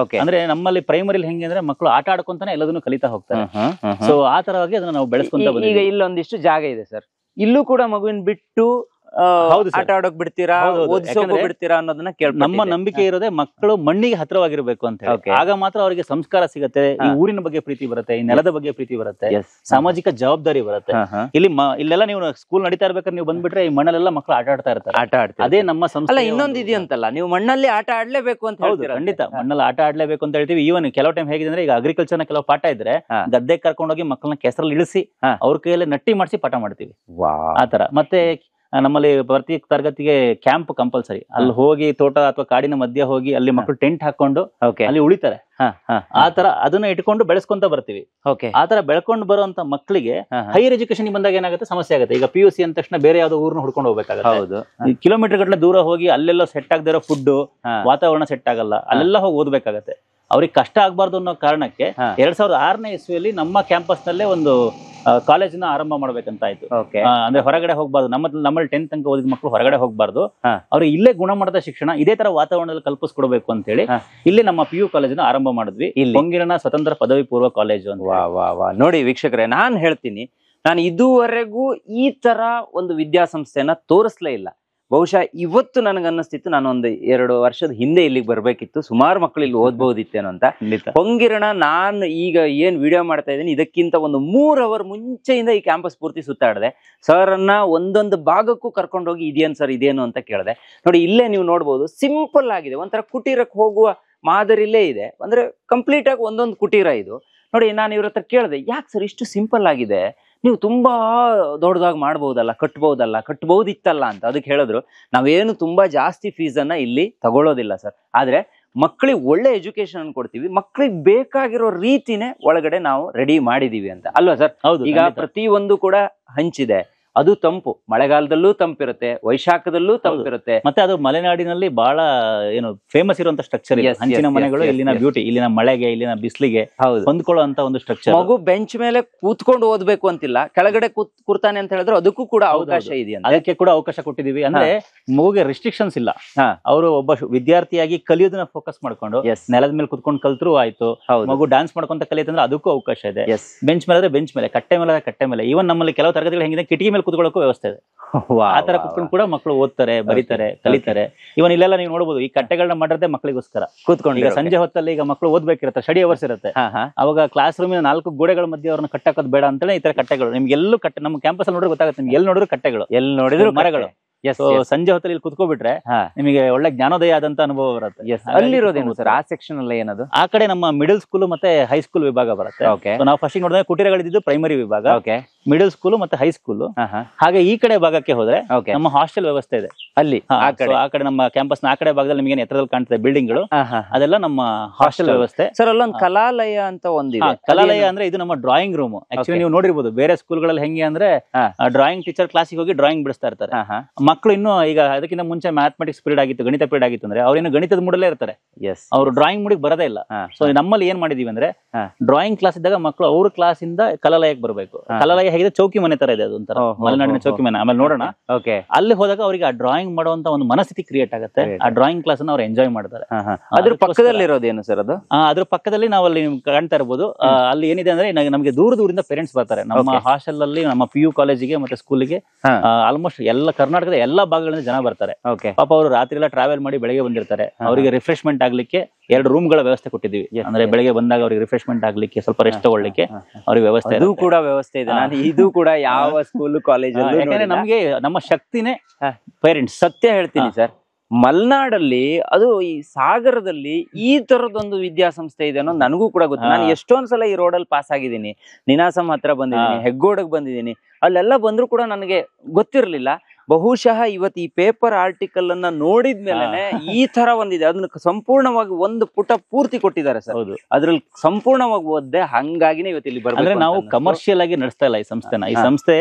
ಅಂದ್ರೆ ನಮ್ಮಲ್ಲಿ ಪ್ರೈಮರಿ ಹೆಂಗೆ ಅಂದ್ರೆ ಮಕ್ಕಳು ಆಟ ಆಡ್ಕೊಂತಾನೆ ಎಲ್ಲದನ್ನು ಕಲಿತಾ ಹೋಗ್ತಾರೆ. ಸೊ ಆ ತರವಾಗಿ ಅದನ್ನ ನಾವು ಬೆಳೆಸ್ಕೊಂತ ಬಂದಿದ್ದೀವಿ. ಈಗ ಇಲ್ಲೊಂದಿಷ್ಟು ಜಾಗ ಇದೆ ಸರ್, ಇಲ್ಲೂ ಕೂಡ ಮಗುವಿನ ಬಿಟ್ಟು ಆಟ ಆಡೋಕ್ ಬಿಡ್ತೀರಾ, ಓದಿಸೋಕ್ ಬಿಡ್ತೀರಾ ಅನ್ನೋದನ್ನ ಕೇಳ್ತೀವಿ. ನಮ್ಮ ನಂಬಿಕೆ ಇರೋದೇ ಮಕ್ಕಳು ಮಣ್ಣಿಗೆ ಹತ್ರವಾಗಿರ್ಬೇಕು ಅಂತ ಹೇಳಿ. ಆಗ ಮಾತ್ರ ಅವರಿಗೆ ಸಂಸ್ಕಾರ ಸಿಗುತ್ತೆ, ಈ ಊರಿನ ಬಗ್ಗೆ ಪ್ರೀತಿ ಬರುತ್ತೆ, ಈ ನೆಲದ ಬಗ್ಗೆ ಪ್ರೀತಿ ಬರುತ್ತೆ, ಸಾಮಾಜಿಕ ಜವಾಬ್ದಾರಿ ಬರುತ್ತೆ. ಇಲ್ಲೆಲ್ಲ ನೀವು ಸ್ಕೂಲ್ ನಡೀತಾ ಇರ್ಬೇಕಾದ್ರೆ ನೀವು ಬಂದ್ಬಿಟ್ರೆ ಈ ಮಣ್ಣಲ್ಲೆಲ್ಲ ಮಕ್ಕಳು ಆಟ ಆಡ್ತಾ ಇರ್ತಾರೆ. ಅದೇ ನಮ್ಮ ಸಂಸ್ಥೆ. ಇನ್ನೊಂದು ಇದೆಯಂತಲ್ಲ, ನೀವು ಮಣ್ಣಲ್ಲಿ ಆಟ ಆಡ್ಲೇಬೇಕು ಅಂತ. ಹೌದು, ಖಂಡಿತ ಮಣ್ಣಲ್ಲಿ ಆಟ ಆಡ್ಲೇಬೇಕು ಅಂತ ಹೇಳ್ತೀವಿ. ಈವನ್ ಕೆಲವು ಟೈಮ್ ಹೇಗಿದೆ ಅಂದ್ರೆ, ಈಗ ಅಗ್ರಿಕಲ್ಚರ್ ನ ಕೆಲವು ಪಾಠ ಇದ್ರೆ ಗದ್ದೆ ಕರ್ಕೊಂಡೋಗಿ ಮಕ್ಕಳನ್ನ ಕೆಸರಲ್ಲಿ ಇಳಿಸಿ ಅವ್ರ ಕೈಯಲ್ಲಿ ನಟ್ಟಿ ಮಾಡಿಸಿ ಪಾಠ ಮಾಡ್ತೀವಿ. ಆತರ. ಮತ್ತೆ ನಮ್ಮಲ್ಲಿ ಪ್ರತಿ ತರಗತಿಗೆ ಕ್ಯಾಂಪ್ ಕಂಪಲ್ಸರಿ. ಅಲ್ಲಿ ಹೋಗಿ ತೋಟ ಅಥವಾ ಕಾಡಿನ ಮಧ್ಯೆ ಹೋಗಿ ಅಲ್ಲಿ ಮಕ್ಕಳು ಟೆಂಟ್ ಹಾಕೊಂಡು ಅಲ್ಲಿ ಉಳಿತಾರೆ. ಆತರ ಅದನ್ನ ಇಟ್ಕೊಂಡು ಬೆಳೆಸ್ಕೊಂತ ಬರ್ತೀವಿ. ಆತರ ಬೆಳ್ಕೊಂಡು ಬರುವಂತ ಮಕ್ಕಳಿಗೆ ಹೈಯರ್ ಎಜುಕೇಶನ್ ಬಂದಾಗ ಏನಾಗುತ್ತೆ, ಸಮಸ್ಯೆ ಆಗುತ್ತೆ. ಈಗ PUC ಅಂದ ತಕ್ಷಣ ಬೇರೆ ಯಾವ್ದೋ ಊರ್ನ ಹುಡ್ಕೊಂಡು ಹೋಗ್ಬೇಕಾಗುತ್ತೆ. ಕಿಲೋಮೀಟರ್ ಗಟ್ಟಲೆ ದೂರ ಹೋಗಿ ಅಲ್ಲೆಲ್ಲ ಸೆಟ್ ಆಗದಿರೋ ಫುಡ್, ವಾತಾವರಣ ಸೆಟ್ ಆಗಲ್ಲ, ಅಲ್ಲೆಲ್ಲ ಹೋಗಿ ಓದ್ಬೇಕಾಗತ್ತೆ. ಅವ್ರಿಗೆ ಕಷ್ಟ ಆಗ್ಬಾರ್ದು ಅನ್ನೋ ಕಾರಣಕ್ಕೆ 2006ನೇ ಇಸ್ವಿಯಲ್ಲಿ ನಮ್ಮ ಕ್ಯಾಂಪಸ್ ನಲ್ಲೇ ಒಂದು ಕಾಲೇಜನ್ನ ಆರಂಭ ಮಾಡ್ಬೇಕಂತ ಆಯ್ತು. ಓಕೆ. ಅಂದ್ರೆ ಹೊರಗಡೆ ಹೋಗ್ಬಾರ್ದು, ನಮ್ಮಲ್ಲಿ 10th ತನಕ ಓದಿದ ಮಕ್ಕಳು ಹೊರಗಡೆ ಹೋಗ್ಬಾರ್ದು, ಹಾ. ಅವ್ರಿಗೆ ಇಲ್ಲೇ ಗುಣಮಟ್ಟದ ಶಿಕ್ಷಣ ಇದೇ ತರ ವಾತಾವರಣದಲ್ಲಿ ಕಲ್ಪಿಸ್ಕೊಡ್ಬೇಕು ಅಂತ ಹೇಳಿ ಇಲ್ಲಿ ನಮ್ಮ PU ಕಾಲೇಜನ್ನ ಆರಂಭ ಮಾಡಿದ್ವಿ. ಇಲ್ಲಿ ಹೊಂಗಿರನ ಸ್ವತಂತ್ರ ಪದವಿ ಪೂರ್ವ ಕಾಲೇಜು ಅಂತ. ವಾ. ನೋಡಿ ವೀಕ್ಷಕರೇ, ನಾನ್ ಹೇಳ್ತೀನಿ, ನಾನು ಇದುವರೆಗೂ ಈ ತರ ಒಂದು ವಿದ್ಯಾಸಂಸ್ಥೆನ ತೋರಿಸ್ಲೇ ಇಲ್ಲ. ಬಹುಶಃ ಇವತ್ತು ನನಗನ್ನಿಸ್ತಿತ್ತು ನಾನು ಒಂದು 2 ವರ್ಷದ ಹಿಂದೆ ಇಲ್ಲಿಗೆ ಬರ್ಬೇಕಿತ್ತು, ಸುಮಾರು ಮಕ್ಕಳು ಇಲ್ಲಿ ಓದ್ಬಹುದಿತ್ತೇನೋ ಅಂತ. ಹೊಂಗಿರಣ ನಾನು ಈಗ ಏನ್ ವಿಡಿಯೋ ಮಾಡ್ತಾ ಇದ್ದೀನಿ ಇದಕ್ಕಿಂತ ಒಂದು 3 ಅವರ್ ಮುಂಚೆಯಿಂದ ಈ ಕ್ಯಾಂಪಸ್ ಪೂರ್ತಿ ಸುತ್ತಾಡಿದೆ. ಸರ್ ಅನ್ನ ಒಂದೊಂದು ಭಾಗಕ್ಕೂ ಕರ್ಕೊಂಡೋಗಿ ಇದೇನು ಸರ್ ಇದೇನು ಅಂತ ಕೇಳಿದೆ. ನೋಡಿ ಇಲ್ಲೇ ನೀವು ನೋಡ್ಬೋದು, ಸಿಂಪಲ್ ಆಗಿದೆ, ಒಂಥರ ಕುಟೀರಕ್ಕೆ ಹೋಗುವ ಮಾದರಿಲೇ ಇದೆ. ಅಂದ್ರೆ ಕಂಪ್ಲೀಟ್ ಆಗಿ ಒಂದೊಂದು ಕುಟೀರ ಇದು. ನೋಡಿ ನಾನು ಇವ್ರ ಹತ್ರ ಕೇಳಿದೆ, ಯಾಕೆ ಸರ್ ಇಷ್ಟು ಸಿಂಪಲ್ ಆಗಿದೆ, ನೀವು ತುಂಬಾ ದೊಡ್ಡದಾಗಿ ಮಾಡ್ಬೋದಲ್ಲ, ಕಟ್ಬಹುದಿತ್ತಲ್ಲ ಅಂತ. ಅದಕ್ಕೆ ಹೇಳಿದ್ರು, ನಾವೇನು ತುಂಬಾ ಜಾಸ್ತಿ ಫೀಸನ್ನ ಇಲ್ಲಿ ತಗೊಳ್ಳೋದಿಲ್ಲ ಸರ್, ಆದ್ರೆ ಮಕ್ಕಳಿಗೆ ಒಳ್ಳೆ ಎಜುಕೇಶನ್ ಅನ್ನು ಕೊಡ್ತೀವಿ, ಮಕ್ಕಳಿಗೆ ಬೇಕಾಗಿರೋ ರೀತಿನೇ ಒಳಗಡೆ ನಾವು ರೆಡಿ ಮಾಡಿದೀವಿ ಅಂತ ಅಲ್ವಾ ಸರ್? ಹೌದು. ಈಗ ಪ್ರತಿಯೊಂದು ಕೂಡ ಹಂಚಿದೆ, ಅದು ತಂಪು, ಮಳೆಗಾಲದಲ್ಲೂ ತಂಪಿರುತ್ತೆ, ವೈಶಾಖದಲ್ಲೂ ತಂಪಿರುತ್ತೆ. ಮತ್ತೆ ಅದು ಮಲೆನಾಡಿನಲ್ಲಿ ಬಹಳ ಏನು ಫೇಮಸ್ ಇರುವಂತ ಸ್ಟ್ರಕ್ಚರ್ ಇದೆ. ಹಂಚಿನ ಮನೆಗಳು ಇಲ್ಲಿನ ಬ್ಯೂಟಿ, ಇಲ್ಲಿನ ಮಳೆಗೆ, ಇಲ್ಲಿನ ಬಿಸಿಲಿಗೆ ಹೊಂದ್ಕೊಳ್ಳೋ ಅಂತ ಒಂದು ಸ್ಟ್ರಕ್ಚರ್. ಮಗು ಬೆಂಚ್ ಮೇಲೆ ಕೂತ್ಕೊಂಡು ಓದ್ಬೇಕು ಅಂತಿಲ್ಲ, ಕೆಳಗಡೆ ಕೂರ್ತಾನೆ ಅಂತ ಹೇಳಿದ್ರೆ ಅದಕ್ಕೂ ಕೂಡ ಅವಕಾಶ ಇದೆಯಾ? ಅದಕ್ಕೆ ಕೂಡ ಅವಕಾಶ ಕೊಟ್ಟಿದೀವಿ. ಅಂದ್ರೆ ಮಗುಗೆ ರೆಸ್ಟ್ರಿಕ್ಷನ್ಸ್ ಇಲ್ಲ. ಅವರು ಒಬ್ಬ ವಿದ್ಯಾರ್ಥಿಯಾಗಿ ಕಲಿಯೋದನ್ನ ಫೋಕಸ್ ಮಾಡ್ಕೊಂಡು ನೆಲದ ಮೇಲೆ ಕುತ್ಕೊಂಡು ಕಲ್ತ್ರು ಆಯ್ತು. ಮಗು ಡ್ಯಾನ್ಸ್ ಮಾಡ್ಕೊಂತ ಕಲಿಯುತ್ತಂದ್ರೆ ಅದಕ್ಕೂ ಅವಕಾಶ ಇದೆ. ಬೆಂಚ್ ಮೇಲೆ ಬೆಂಚ್ ಮೇಲೆ, ಕಟ್ಟೆ ಮೇಲೆ. ಈವನ್ ನಮ್ಮಲ್ಲಿ ಕೆಲವು ತರಗತಿಗಳು ಹೆಂಗಿದೆ, ಕಿಟಕಿ ಮೇಲೆ ಕುತ್ಕೊಳ್ಳೋಕ್ಕೂ ವ್ಯವಸ್ಥೆ ಇದೆ. ಆ ತರ ಕುತ್ಕೊಂಡು ಕೂಡ ಮಕ್ಕಳು ಓದ್ತಾರೆ, ಬರೀತಾರೆ, ಕಲಿತಾರೆ. ಇವನ್ ಇಲ್ಲೆಲ್ಲ ನೀವು ನೋಡಬಹುದು, ಈ ಕಟ್ಟೆಗಳನ್ನ ಮಾಡಿರದೆ ಮಕ್ಕಳಿಗೋಸ್ಕರ ಕೂತ್ಕೊಂಡು. ಈಗ ಸಂಜೆ ಹೊತ್ತಲ್ಲಿ ಈಗ ಮಕ್ಕಳು ಓದ್ಬೇಕಿರುತ್ತೆ, ಸ್ಟಡಿ ಅವರ್ಸ್ ಇರುತ್ತೆ, ಅವಾಗ ಕ್ಲಾಸ್ ರೂಮಿನ 4 ಗೋಡೆಗಳ ಮಧ್ಯೆ ಅವ್ರನ್ನ ಕಟ್ಟಕೋದ್ ಬೇಡ ಅಂತೇಳಿ ಈ ತರ ಕಟ್ಟೆಗಳು ನಿಮ್ಗೆಲ್ಲೂ ನಮ್ಮ ಕ್ಯಾಂಪಸ್ ಅಲ್ಲಿ ನೋಡಿದ್ರೆ ಗೊತ್ತಾಗುತ್ತೆ, ನಿಮ್ಗೆ ಎಲ್ಲಿ ನೋಡಿದ್ರು ಕಟ್ಟೆಗಳು, ಎಲ್ಲಿ ನೋಡಿದ್ರು ಮರಗಳು. ಸಂಜೆ ಹೊತ್ತಲ್ಲಿ ಇಲ್ಲಿ ಕುತ್ಕೋಬಿಟ್ರೆ ನಿಮಗೆ ಒಳ್ಳೆ ಜ್ಞಾನೋದಯ ಆದಂತ ಅನುಭವ ಬರುತ್ತೆ. ಅಲ್ಲಿರೋದೇನು ಸರ್ ಆ ಸೆಕ್ಷನ್ ಅಲ್ಲಿ ಏನದು? ಆ ಕಡೆ ನಮ್ಮ ಮಿಡಲ್ ಸ್ಕೂಲ್ ಮತ್ತೆ ಹೈಸ್ಕೂಲ್ ವಿಭಾಗ ಬರುತ್ತೆ. ನಾವು ಫಸ್ಟ್ ನೋಡಿದ್ರೆ ಕುಟೀರಗಳಿದ್ದು ಪ್ರೈಮರಿ ವಿಭಾಗ, ಮಿಡಲ್ ಸ್ಕೂಲ್ ಮತ್ತೆ ಹೈಸ್ಕೂಲ್. ಹಾಗೆ ಈ ಕಡೆ ಭಾಗಕ್ಕೆ ಹೋದ್ರೆ ನಮ್ಮ ಹಾಸ್ಟೆಲ್ ವ್ಯವಸ್ಥೆ ಇದೆ ಅಲ್ಲಿ. ಆ ಕಡೆ ನಮ್ಮ ಕ್ಯಾಂಪಸ್ ನ ಆ ಕಡೆ ಭಾಗದಲ್ಲಿ ನಿಮಗೆ ಎತ್ತರದಲ್ಲಿ ಕಾಣ್ತದೆ ಬಿಲ್ಡಿಂಗ್ ಗಳು, ಅದೆಲ್ಲ ನಮ್ಮ ಹಾಸ್ಟೆಲ್ ವ್ಯವಸ್ಥೆ. ಸರ್ ಅಲ್ಲೊಂದು ಕಲಾಲಯ ಅಂತ ಒಂದಿದೆ. ಕಲಾಲಯ ಅಂದ್ರೆ ಇದು ನಮ್ಮ ಡ್ರಾಯಿಂಗ್ ರೂಮ್. ಆಕ್ಚುಲಿ ನೀವು ನೋಡಿರ್ಬೋದು ಬೇರೆ ಸ್ಕೂಲ್ಗಳಲ್ಲಿ ಹೆಂಗೆ ಅಂದ್ರೆ ಡ್ರಾಯಿಂಗ್ ಟೀಚರ್ ಕ್ಲಾಸಿಗೆ ಹೋಗಿ ಡ್ರಾಯಿಂಗ್ ಬಿಡಿಸ್ತಾ ಇರ್ತಾರೆ. ಮಕ್ಕಳು ಇನ್ನು ಈಗ ಅದಕ್ಕಿಂತ ಮುಂಚೆ ಮ್ಯಾಥಮೆಟಿಕ್ಸ್ ಪೀರಿಯಡ್ ಆಗಿತ್ತು, ಗಣಿತ ಪೀರಿಯಡ್ ಆಗಿತ್ತು ಅಂದ್ರೆ ಅವ್ರೇನು ಗಣಿತದ ಮೂಡಲ್ಲೇ ಇರ್ತಾರೆ, ಅವ್ರು ಡ್ರಾಯಿಂಗ್ ಮೂಡಿಗೆ ಬರೋದೇ ಇಲ್ಲ. ಸೊ ನಮ್ಮಲ್ಲಿ ಏನ್ ಮಾಡಿದೀವಿ ಅಂದ್ರೆ ಡ್ರಾಯಿಂಗ್ ಕ್ಲಾಸ್ ಇದ್ದಾಗ ಮಕ್ಕಳು ಅವ್ರ ಕ್ಲಾಸ್ ಇಂದ ಕಲಾಲಯಕ್ಕೆ ಬರಬೇಕು. ಕಲಾಲಯ ಹೇಗಿದೆ, ಚೌಕಿ ಮನೆ ತರ ಇದೆ, ಅದೊಂಥರ ಮಲೆನಾಡಿನ ಚೌಕಿ ಮನೆ. ಆಮೇಲೆ ನೋಡೋಣ, ಅಲ್ಲಿ ಹೋದಾಗ ಅವರಿಗೆ ಆ ಡ್ರಾಯಿಂಗ್ ಮಾಡುವಂತ ಒಂದು ಮನಸ್ಥಿತಿ ಕ್ರಿಯೇಟ್ ಆಗುತ್ತೆ. ಆ ಡ್ರಾಯಿಂಗ್ ಕ್ಲಾಸ್ ಅನ್ನ ಅವ್ರು ಎಂಜಾಯ್ ಮಾಡ್ತಾರೆ. ಅದ್ರ ಪಕ್ಕದಲ್ಲಿ ಇರೋದೇನು ಸರ್ ಅದು? ಅದ್ರ ಪಕ್ಕದಲ್ಲಿ ನಾವು ಅಲ್ಲಿ ಕಾಣ್ತಾ ಇರಬಹುದು. ಅಲ್ಲಿ ಏನಿದೆ ಅಂದ್ರೆ ನಮಗೆ ದೂರದಿಂದ ಪೇರೆಂಟ್ಸ್ ಬರ್ತಾರೆ ನಮ್ಮ ಹಾಸ್ಟೆಲ್ ಅಲ್ಲಿ, ನಮ್ಮ PU ಕಾಲೇಜಿಗೆ ಮತ್ತೆ ಸ್ಕೂಲ್ಗೆ. ಆಲ್ಮೋಸ್ಟ್ ಎಲ್ಲ ಕರ್ನಾಟಕದ ಎಲ್ಲಾ ಭಾಗಗಳಿಂದ ಜನ ಬರ್ತಾರೆ. ಪಾಪ ಅವರು ರಾತ್ರಿ ಎಲ್ಲ ಟ್ರಾವೆಲ್ ಮಾಡಿ ಬೆಳಗ್ಗೆ ಬಂದಿರ್ತಾರೆ. ಅವರಿಗೆ ರಿಫ್ರೆಶ್ಮೆಂಟ್ ಆಗ್ಲಿಕ್ಕೆ 2 ರೂಮ್ಗಳ ವ್ಯವಸ್ಥೆ ಕೊಟ್ಟಿದ್ದೀವಿ. ಅಂದ್ರೆ ಬೆಳಗ್ಗೆ ಬಂದಾಗ ಅವ್ರಿಗೆ ರಿಫ್ರೆಶ್ಮೆಂಟ್ ಆಗ್ಲಿಕ್ಕೆ, ಸ್ವಲ್ಪ ರೆಸ್ಟ್ ತಗೊಳ್ಳಿಕ್ಕೆ ಅವ್ರಿಗೆ ವ್ಯವಸ್ಥೆ, ಅದು ಕೂಡ ವ್ಯವಸ್ಥೆ ಇದೆ. ನಾನು ಇದು ಕೂಡ ಯಾವ ಸ್ಕೂಲ್ ಕಾಲೇಜಲ್ಲಿ, ಯಾಕಂದ್ರೆ ನಮ್ಗೆ ನಮ್ಮ ಶಕ್ತಿನೇ ಪೇರೆಂಟ್ಸ್. ಸತ್ಯ ಹೇಳ್ತೀನಿ ಸರ್, ಮಲ್ನಾಡಲ್ಲಿ ಅದು ಈ ಸಾಗರದಲ್ಲಿ ಈ ತರದೊಂದು ವಿದ್ಯಾಸಂಸ್ಥೆ ಇದೆ ಅನ್ನೋದು ನನಗೂ ಕೂಡ ಗೊತ್ತು. ನಾನು ಎಷ್ಟೊಂದ್ಸಲ ಈ ರೋಡಲ್ಲಿ ಪಾಸ್ ಆಗಿದ್ದೀನಿ, ನಿನಾಸಂ ಹತ್ರ ಬಂದಿದ್ದೀನಿ, ಹೆಗ್ಗೋಡಗ್ ಬಂದಿದ್ದೀನಿ, ಅಲ್ಲೆಲ್ಲ ಬಂದ್ರು ಕೂಡ ನನಗೆ ಗೊತ್ತಿರ್ಲಿಲ್ಲ. ಬಹುಶಃ ಇವತ್ತು ಈ ಪೇಪರ್ ಆರ್ಟಿಕಲ್ ಅನ್ನ ನೋಡಿದ್ಮೇಲೆ ಈ ತರ ಒಂದಿದೆ, ಅದನ್ನ ಸಂಪೂರ್ಣವಾಗಿ ಒಂದು ಪುಟ ಪೂರ್ತಿ ಕೊಟ್ಟಿದ್ದಾರೆ ಸರ್. ಅದ್ರಲ್ಲಿ ಸಂಪೂರ್ಣವಾಗಿ ಓದ್ದೆ, ಹಂಗಾಗಿನೇ ಇವತ್ತು ಇಲ್ಲಿ ಅಂದ್ರೆ ನಾವು ಕಮರ್ಷಿಯಲ್ ಆಗಿ ನಡೆಸ್ತಾ ಇಲ್ಲ ಈ ಸಂಸ್ಥೆನ. ಈ ಸಂಸ್ಥೆ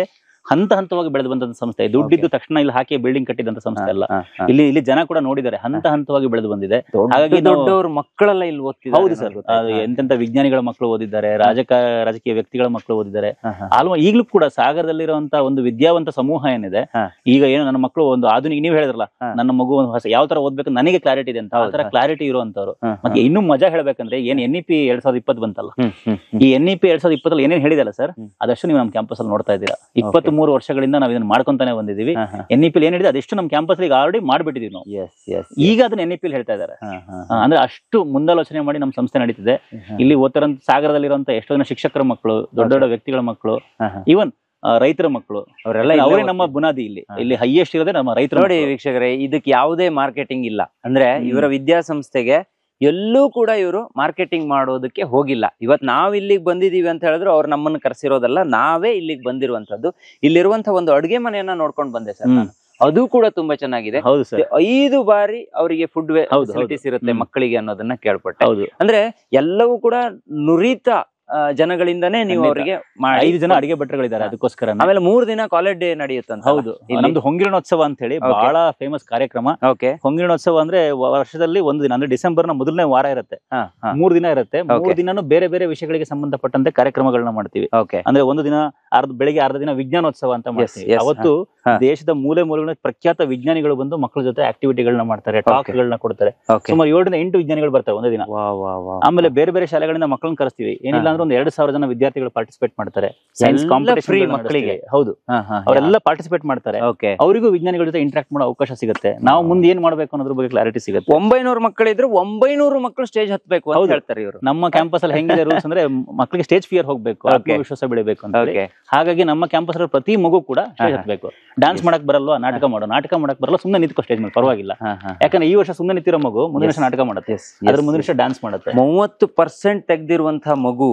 ಹಂತ ಹಂತವಾಗಿ ಬೆಳೆದು ಬಂದಂತ ಸಂಸ್ಥೆ. ದುಡ್ಡಿದ್ದು ತಕ್ಷಣ ಇಲ್ಲಿ ಹಾಕಿ ಬಿಲ್ಡಿಂಗ್ ಕಟ್ಟಿದಂತ ಸಂಸ್ಥೆ ಅಲ್ಲ. ಇಲ್ಲಿ ಜನ ಕೂಡ ನೋಡಿದ್ದಾರೆ, ಹಂತ ಹಂತವಾಗಿ ಬೆಳೆದು ಬಂದಿದೆ. ಹಾಗಾಗಿ ದೊಡ್ಡವ್ರ ಮಕ್ಕಳೆಲ್ಲ ಇಲ್ಲಿ ಓದ್ತಿದ್ದಾರೆ. ಹೌದು ಸರ್, ಎಂತೆಂತ ವಿಜ್ಞಾನಿಗಳ ಮಕ್ಕಳು ಓದಿದ್ದಾರೆ, ರಾಜಕೀಯ ವ್ಯಕ್ತಿಗಳ ಮಕ್ಕಳು ಓದಿದ್ದಾರೆ. ಈಗಲೂ ಕೂಡ ಸಾಗರದಲ್ಲಿರುವಂತ ಒಂದು ವಿದ್ಯಾವಂತ ಸಮೂಹ ಏನಿದೆ. ಈಗ ಏನು ನನ್ನ ಮಕ್ಕಳು ಒಂದು ಆಧುನಿಕ, ನೀವು ಹೇಳಿದ್ರಲ್ಲ ನನ್ನ ಮಗು ಹೊಸ ಯಾವ ತರ ಓದ್ಬೇಕು ನನಗೆ ಕ್ಲಾರಿಟಿ ಇದೆ ಅಂತ, ಆ ತರ ಕ್ಲಾರಿಟಿ ಇರುವಂತವ್ರು. ಮತ್ತೆ ಇನ್ನೂ ಮಜಾ ಹೇಳ್ಬೇಕಂದ್ರೆ ಏನ್ NEP 2020 ಬಂತಲ್ಲ, ಈ NEP 2020 ಏನೇನ್ ಹೇಳಿದಲ್ಲ ಸರ್, ಅದಷ್ಟು ನೀವು ನಮ್ಮ ಕ್ಯಾಂಪಸ್ ಅಲ್ಲಿ ನೋಡ್ತಾ ಇದ್ದೀರಾ. 23 ವರ್ಷಗಳಿಂದ ನಾವು ಇದನ್ನ ಮಾಡ್ಕೊಂತಾನೆ ಬಂದಿದೀವಿ. NEP ಏನ್ ಹೇಳಿದೆ ಅದೆಷ್ಟು ನಮ್ಮ ಕ್ಯಾಂಪಸ್ ಆಲ್ರೆಡಿ ಮಾಡ್ಬಿಟ್ಟಿದೀವಿ ನಾವು. ಈಗ ಅದನ್ನ NEP ಹೇಳ್ತಾ ಇದಾರೆ. ಅಂದ್ರೆ ಅಷ್ಟು ಮುಂದಾಲೋಚನೆ ಮಾಡಿ ನಮ್ಮ ಸಂಸ್ಥೆ ನಡೀತಿದೆ. ಇಲ್ಲಿ ಓದ್ತಾರಂತ ಸಾಗರದಲ್ಲಿರುವಂತ ಎಷ್ಟೋ ಜನ ಶಿಕ್ಷಕರ ಮಕ್ಕಳು, ದೊಡ್ಡ ದೊಡ್ಡ ವ್ಯಕ್ತಿಗಳ ಮಕ್ಕಳು, ಈವನ್ ರೈತರ ಮಕ್ಕಳು, ಅವರೆಲ್ಲ ಅವರೇ ನಮ್ಮ ಬುನಾದಿ. ಇಲ್ಲಿ ಹೈಯೆಸ್ಟ್ ಇರೋದೇ ನಮ್ಮ ರೈತರು. ನೋಡಿ ವೀಕ್ಷಕರೇ, ಇದಕ್ಕೆ ಯಾವುದೇ ಮಾರ್ಕೆಟಿಂಗ್ ಇಲ್ಲ. ಅಂದ್ರೆ ಇವರ ವಿದ್ಯಾಸಂಸ್ಥೆಗೆ ಎಲ್ಲೂ ಕೂಡ ಇವರು ಮಾರ್ಕೆಟಿಂಗ್ ಮಾಡೋದಕ್ಕೆ ಹೋಗಿಲ್ಲ. ಇವತ್ತು ನಾವ್ ಇಲ್ಲಿಗೆ ಬಂದಿದೀವಿ ಅಂತ ಹೇಳಿದ್ರು ಅವ್ರು ನಮ್ಮನ್ನು ಕರೆಸಿರೋದಲ್ಲ, ನಾವೇ ಇಲ್ಲಿಗೆ ಬಂದಿರುವಂತದ್ದು. ಇಲ್ಲಿರುವಂತ ಒಂದು ಅಡುಗೆ ಮನೆಯನ್ನ ನೋಡ್ಕೊಂಡು ಬಂದೆ ಸರ್. ಅದು ಕೂಡ ತುಂಬಾ ಚೆನ್ನಾಗಿದೆ. 5 ಬಾರಿ ಅವರಿಗೆ ಫುಡ್ ಫೆಸಿಲಿಟೀಸ್ ಇರುತ್ತೆ ಮಕ್ಕಳಿಗೆ ಅನ್ನೋದನ್ನ ಕೇಳ್ಪಟ್ಟೆ. ಅಂದ್ರೆ ಎಲ್ಲವೂ ಕೂಡ ನುರಿತ ಜನಗಳಿಂದಾನೇ ನೀವು ಖಂಡಿತ. ಅವರಿಗೆ ಮಾಡಿ 5 ಜನ ಅಡಿಗೆ ಭಟ್ರುಗಳಿದ್ದಾರೆ ಅದಕ್ಕೋಸ್ಕರ. ಆಮೇಲೆ 3 ದಿನ ಕಾಲೇಜ್ ಡೇ ನಡೆಯುತ್ತಂತ. ಹೌದು, ನಮ್ದು ಹೊಂಗಿರಣೋತ್ಸವ ಅಂತ ಹೇಳಿ ಬಹಳ ಫೇಮಸ್ ಕಾರ್ಯಕ್ರಮ. ಓಕೆ. ಹೊಂಗಿರಣೋತ್ಸವ ಅಂದ್ರೆ ವರ್ಷದಲ್ಲಿ ಒಂದು ದಿನ, ಅಂದ್ರೆ ಡಿಸೆಂಬರ್ ನ ಮೊದಲನೇ ವಾರ ಇರುತ್ತೆ, 3 ದಿನ ಇರುತ್ತೆ. 3 ದಿನನೂ ಬೇರೆ ಬೇರೆ ವಿಷಯಗಳಿಗೆ ಸಂಬಂಧಪಟ್ಟಂತೆ ಕಾರ್ಯಕ್ರಮಗಳನ್ನ ಮಾಡ್ತೀವಿ. ಓಕೆ. ಅಂದ್ರೆ ಒಂದು ದಿನ ಬೆಳಿಗ್ಗೆ ಅರ್ಧ ದಿನ ವಿಜ್ಞಾನೋತ್ಸವ ಅಂತ ಮಾಡ್ತೀವಿ. ಅವತ್ತು ದೇಶದ ಮೂಲೆ ಮೂಲೆಗಳ ಪ್ರಖ್ಯಾತ ವಿಜ್ಞಾನಿಗಳು ಬಂದು ಮಕ್ಕಳ ಜೊತೆ ಆಕ್ಟಿವಿಟಿಗಳನ್ನ ಮಾಡ್ತಾರೆ, ಟಾಕ್ ಗಳನ್ನ ಕೊಡ್ತಾರೆ. ಸುಮಾರು 7 ರಿಂದ 8 ವಿಜ್ಞಾನಿಗಳು ಬರ್ತಾರೆ ಒಂದೇ ದಿನ. ಆಮೇಲೆ ಬೇರೆ ಬೇರೆ ಶಾಲೆಗಳಿಂದ ಮಕ್ಕಳನ್ನ ಕರೆಸ್ತೀವಿ. ಏನಿಲ್ಲ ಅಂದ್ರೆ ಒಂದು 2,000 ಜನ ವಿದ್ಯಾರ್ಥಿಗಳು ಪಾರ್ಟಿಸಿಪೇಟ್ ಮಾಡ್ತಾರೆ. ಸೈನ್ಸ್ ಕಾಂಪಿಟೇಷನ್ ಮಕ್ಕಳಿಗೆ. ಹೌದು, ಅವರೆಲ್ಲ ಪಾರ್ಟಿಸಿಪೇಟ್ ಮಾಡ್ತಾರೆ. ಅವರಿಗೂ ವಿಜ್ಞಾನಿಗಳ ಜೊತೆ ಇಂಟ್ರಾಕ್ಟ್ ಮಾಡೋ ಅವಕಾಶ ಸಿಗುತ್ತೆ. ನಾವು ಮುಂದೆ ಏನ್ ಮಾಡ್ಬೇಕು ಅನ್ನೋದ್ರ ಬಗ್ಗೆ ಕ್ಲಾರಿಟಿ ಸಿಗುತ್ತೆ. 900 ಮಕ್ಕಳಿದ್ರು 900 ಮಕ್ಕಳು ಸ್ಟೇಜ್ ಹತ್ಬೇಕು ಅಂತ ಹೇಳ್ತಾರೆ ಇವರು. ನಮ್ಮ ಕ್ಯಾಂಪಸ್ ಅಲ್ಲಿ ಹೆಂಗಿದೆ ರೂಲ್ಸ್ ಅಂದ್ರೆ ಮಕ್ಕಳಿಗೆ ಸ್ಟೇಜ್ ಫಿಯರ್ ಹೋಗ್ಬೇಕು, ಆತ್ಮವಿಶ್ವಾಸ ಬೆಳಿಬೇಕು ಅಂತ. ಹಾಗಾಗಿ ನಮ್ಮ ಕ್ಯಾಂಪಸ್ ಅಲ್ಲಿ ಪ್ರತಿ ಮಗು ಕೂಡ ಸ್ಟೇಜ್ ಹತ್ಬೇಕು. ಡ್ಯಾನ್ಸ್ ಮಾಡಕ್ ಬರಲ್ವಾ, ನಾಟಕ ಮಾಡಕ್ ಬರಲ್ಲ, ಸುಮ್ಮನೆ ನಿಂತ್ಕೋ ಸ್ಟೇಜ್ ಮೇಲೆ, ಪರವಾಗಿಲ್ಲ. ಯಾಕಂದ್ರೆ ಈ ವರ್ಷ ಸುಮ್ಮನೆ ನಿಂತಿರೋ ಮಗು ಮುಂದಿನ ವರ್ಷ ನಾಟಕ ಮಾಡುತ್ತೆ, ಅದ್ರ ಮುಂದಿನ ವರ್ಷ ಡ್ಯಾನ್ಸ್ ಮಾಡುತ್ತೆ. 30% ತೆಗ್ದಿರುವಂತಹ ಮಗು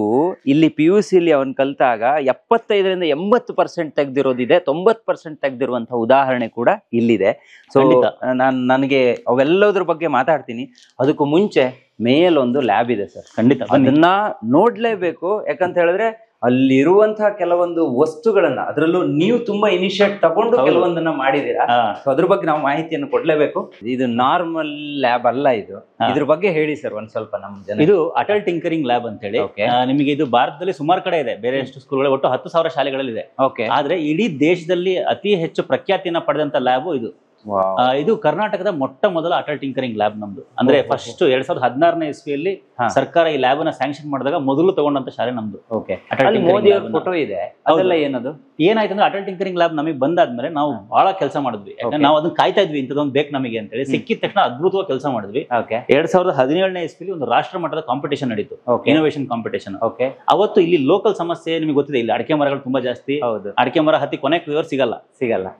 ಇಲ್ಲಿ PUC ಅಲ್ಲಿ ಅವನ್ ಕಲ್ತಾಗ 75 ರಿಂದ 80% ತೆಗ್ದಿರೋದಿದೆ, 90% ತೆಗ್ದಿರುವಂತಹ ಉದಾಹರಣೆ ಕೂಡ ಇಲ್ಲಿದೆ. ಸೊ ನನಗೆ ಅವೆಲ್ಲದ್ರ ಬಗ್ಗೆ ಮಾತಾಡ್ತೀನಿ. ಅದಕ್ಕೂ ಮುಂಚೆ ಮೇಲೊಂದು ಲ್ಯಾಬ್ ಇದೆ ಸರ್, ಖಂಡಿತ ಅದನ್ನ ನೋಡ್ಲೇಬೇಕು. ಯಾಕಂತ ಹೇಳಿದ್ರೆ ಅಲ್ಲಿರುವಂತಹ ಕೆಲವೊಂದು ವಸ್ತುಗಳನ್ನ, ಅದರಲ್ಲೂ ನೀವು ತುಂಬಾ ಇನಿಷಿಯೇಟ್ ತಗೊಂಡು ಕೆಲವೊಂದನ್ನ ಮಾಡಿದೀರಾ. ಅದ್ರ ಬಗ್ಗೆ ನಾವು ಮಾಹಿತಿಯನ್ನು ಕೊಡ್ಲೇಬೇಕು. ಇದು ನಾರ್ಮಲ್ ಲ್ಯಾಬ್ ಅಲ್ಲ, ಇದ್ರ ಬಗ್ಗೆ ಹೇಳಿ ಸರ್ ಒಂದ್ ಸ್ವಲ್ಪ ನಮ್ ಜನ. ಇದು ಅಟಲ್ ಟಿಂಕರಿಂಗ್ ಲ್ಯಾಬ್ ಅಂತ ಹೇಳಿ. ನಿಮಗೆ ಇದು ಭಾರತದಲ್ಲಿ ಸುಮಾರು ಕಡೆ ಇದೆ, ಬೇರೆ ಎಷ್ಟು ಸ್ಕೂಲ್ಗಳು, ಒಟ್ಟು 10,000 ಶಾಲೆಗಳಲ್ಲಿ ಇದೆ. ಆದ್ರೆ ಇಡೀ ದೇಶದಲ್ಲಿ ಅತಿ ಹೆಚ್ಚು ಪ್ರಖ್ಯಾತಿಯನ್ನ ಪಡೆದಂತ ಲ್ಯಾಬ್ ಇದು. ಇದು ಕರ್ನಾಟಕದ ಮೊಟ್ಟ ಮೊದಲ ಅಟಲ್ ಟಿಂಕರಿಂಗ್ ಲ್ಯಾಬ್ ನಮ್ದು. ಅಂದ್ರೆ ಫಸ್ಟ್ 2016ನೇ ಇಸ್ವಿಯಲ್ಲಿ ಸರ್ಕಾರ ಈ ಲ್ಯಾಬ್ ನ ಸ್ಯಾಂಕ್ಷನ್ ಮಾಡಿದಾಗ ಮೊದಲು ತಗೊಂಡಂತ ಶಾಲೆ ನಮ್ದು. ಮೋದಿ ಅವ್ರ ಫೋಟೋ ಇದೆ, ಅದೆಲ್ಲ ಏನದು? ಏನಾಯ್ತು ಅಂದ್ರೆ ಅಟಲ್ ಟಿಂಕರಿಂಗ್ ಲ್ಯಾಬ್ ನಮಗೆ ಬಂದಾದ್ಮೇಲೆ ನಾವು ಬಹಳ ಕೆಲಸ ಮಾಡಿದ್ವಿ. ಯಾಕಂದ್ರೆ ನಾವು ಅದನ್ನ ಕಾಯ್ತಾ ಇದ್ವಿ, ಇಂಥದೊಂದು ಬೇಕು ನಮಗೆ ಅಂತ ಹೇಳಿ. ಸಿಕ್ಕಿದ ತಕ್ಷಣ ಅದ್ಭುತವಾಗಿ ಕೆಲಸ ಮಾಡಿದ್ವಿ. 2017ನೇ ಇಸ್ವಿಲಿ ಒಂದು ರಾಷ್ಟ್ರ ಮಟ್ಟದ ಕಾಂಪಿಟೇಷನ್ ನಡೀತು, ಇನೋವೇಷನ್ ಕಾಂಪಿಟೇಷನ್. ಅವತ್ತು ಇಲ್ಲಿ ಲೋಕಲ್ ಸಮಸ್ಯೆ ನಿಮಗೆ ಗೊತ್ತಿದೆ, ಇಲ್ಲಿ ಅಡಿಕೆ ಮರಗಳು ತುಂಬಾ ಜಾಸ್ತಿ. ಅಡಿಕೆ ಮರ ಹತ್ತಿ ಕೊನೆ ಕ್ಯೂರ್ ಸಿಗಲ್ಲ.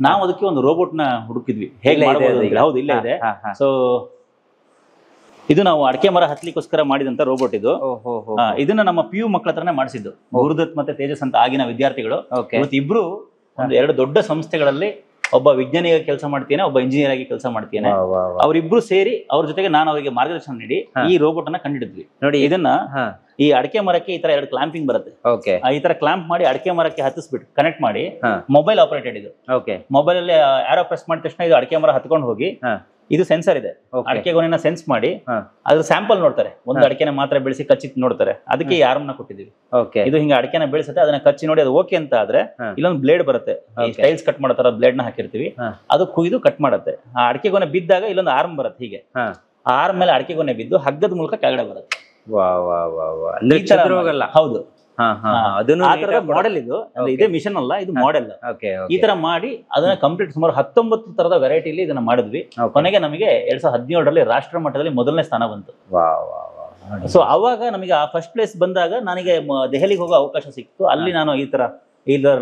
ನಾವು ಅದಕ್ಕೆ ಒಂದು ರೋಬೋಟ್ ನ ಹುಡುಕಿದ್ವಿ, ಹೇಗೆ ಮಾಡಬಹುದು. ಹೌದು, ಇಲ್ಲೇ ಇದೆ. ಸೊ ಇದು ನಾವು ಅಡಿಕೆ ಮರ ಹತ್ಲಿಕ್ಕೋಸ್ಕರ ಮಾಡಿದಂತ ರೋಬೋಟ್ ಇದು. ಇದನ್ನ ನಮ್ಮ PU ಮಕ್ಕಳ ಹತ್ರನೇ ಮಾಡಿಸಿದ್ದು, ಗುರುದತ್ ಮತ್ತೆ ತೇಜಸ್ ಅಂತ ಆಗಿನ ವಿದ್ಯಾರ್ಥಿಗಳು. ಇಬ್ರು ಒಂದು 2 ದೊಡ್ಡ ಸಂಸ್ಥೆಗಳಲ್ಲಿ, ಒಬ್ಬ ವಿಜ್ಞಾನಿಯಾಗಿ ಕೆಲಸ ಮಾಡ್ತೇನೆ, ಒಬ್ಬ ಇಂಜಿನಿಯರ್ ಆಗಿ ಕೆಲಸ ಮಾಡ್ತೇನೆ. ಅವರಿಬ್ರು ಸೇರಿ ಅವ್ರ ಜೊತೆಗೆ ನಾನು ಅವರಿಗೆ ಮಾರ್ಗದರ್ಶನ ನೀಡಿ ಈ ರೋಬೋಟ್ ಅನ್ನ ಕಂಡಿಡಿದ್ವಿ. ನೋಡಿ, ಇದನ್ನ ಈ ಅಡಿಕೆ ಮರಕ್ಕೆ ಈ ತರ 2 ಕ್ಲಾಂಪಿಂಗ್ ಬರುತ್ತೆ. ಈ ತರ ಕ್ಲಾಂಪ್ ಮಾಡಿ ಅಡಿಕೆ ಮರಕ್ಕೆ ಹತ್ತಿಸ್ಬಿಟ್ಟು ಕನೆಕ್ಟ್ ಮಾಡಿ, ಮೊಬೈಲ್ ಆಪರೇಟೆಡ್ ಇದು. ಮೊಬೈಲ್ ಅಲ್ಲಿ ಆರೋ ಪ್ರೆಸ್ ಮಾಡಿದ ತಕ್ಷಣ ಇದು ಅಡಿಕೆ ಮರ ಹತ್ಕೊಂಡು ಹೋಗಿ, ಇದು ಸೆನ್ಸರ್ ಇದೆ, ಅಡಿಕೆ ಗೊನೆನ ಸೆನ್ಸ್ ಮಾಡಿ ಅದ್ರ ಸ್ಯಾಂಪಲ್ ನೋಡ್ತಾರೆ. ಒಂದು ಅಡಿಕೆನ ಮಾತ್ರ ಬೆಳೆಸಿ ಕಚ್ಚಿ ನೋಡ್ತಾರೆ. ಅದಕ್ಕೆ ಈ ಆರ್ಮ್ ನ ಕೊಟ್ಟಿದ್ದೀವಿ. ಇದು ಹಿಂಗೆ ಅಡಿಕೆನ ಬೆಳೆಸುತ್ತೆ, ಅದನ್ನ ಕಚ್ಚಿ ನೋಡಿ ಅದು ಓಕೆ ಅಂತ ಆದ್ರೆ ಇಲ್ಲೊಂದು ಬ್ಲೇಡ್ ಬರುತ್ತೆ, ಸ್ಟೈಲ್ಸ್ ಕಟ್ ಮಾಡೋ ತರ ಬ್ಲೇಡ್ ನ ಹಾಕಿರ್ತೀವಿ. ಅದು ಕುಯ್ದು ಕಟ್ ಮಾಡುತ್ತೆ. ಆ ಅಡಿಕೆ ಗೊನೆ ಬಿದ್ದಾಗ ಇಲ್ಲೊಂದು ಆರ್ಮ್ ಬರುತ್ತೆ, ಹೀಗೆ ಆ ಆರ್ಮ್ ಮೇಲೆ ಅಡಿಕೆ ಗೊನೆ ಬಿದ್ದು ಹಗ್ಗದ ಮೂಲಕ ಕೆಳಗಡೆ ಬರುತ್ತೆ. ಹೌದು, ಮಾಡೆಲ್ ಇದು. ಇದೇ ಮಿಷನ್ ಅಲ್ಲ, ಇದು ಮಾಡೆಲ್. ಈ ತರ ಮಾಡಿ ಅದನ್ನ ಕಂಪ್ಲೀಟ್ ಸುಮಾರು 19 ತರದ ವೆರೈಟಿಲಿ ಇದನ್ನ ಮಾಡಿದ್ವಿ. ಕೊನೆಗೆ ನಮಗೆ 2017ರಲ್ಲಿ ರಾಷ್ಟ್ರ ಮಟ್ಟದಲ್ಲಿ ಮೊದಲನೇ ಸ್ಥಾನ ಬಂತು. ಸೊ ಅವಾಗ ನಮಗೆ ಆ ಫಸ್ಟ್ ಪ್ಲೇಸ್ ಬಂದಾಗ ನನಗೆ ದೆಹಲಿಗೆ ಹೋಗೋ ಅವಕಾಶ ಸಿಕ್ತು. ಅಲ್ಲಿ ನಾನು ಈ ತರ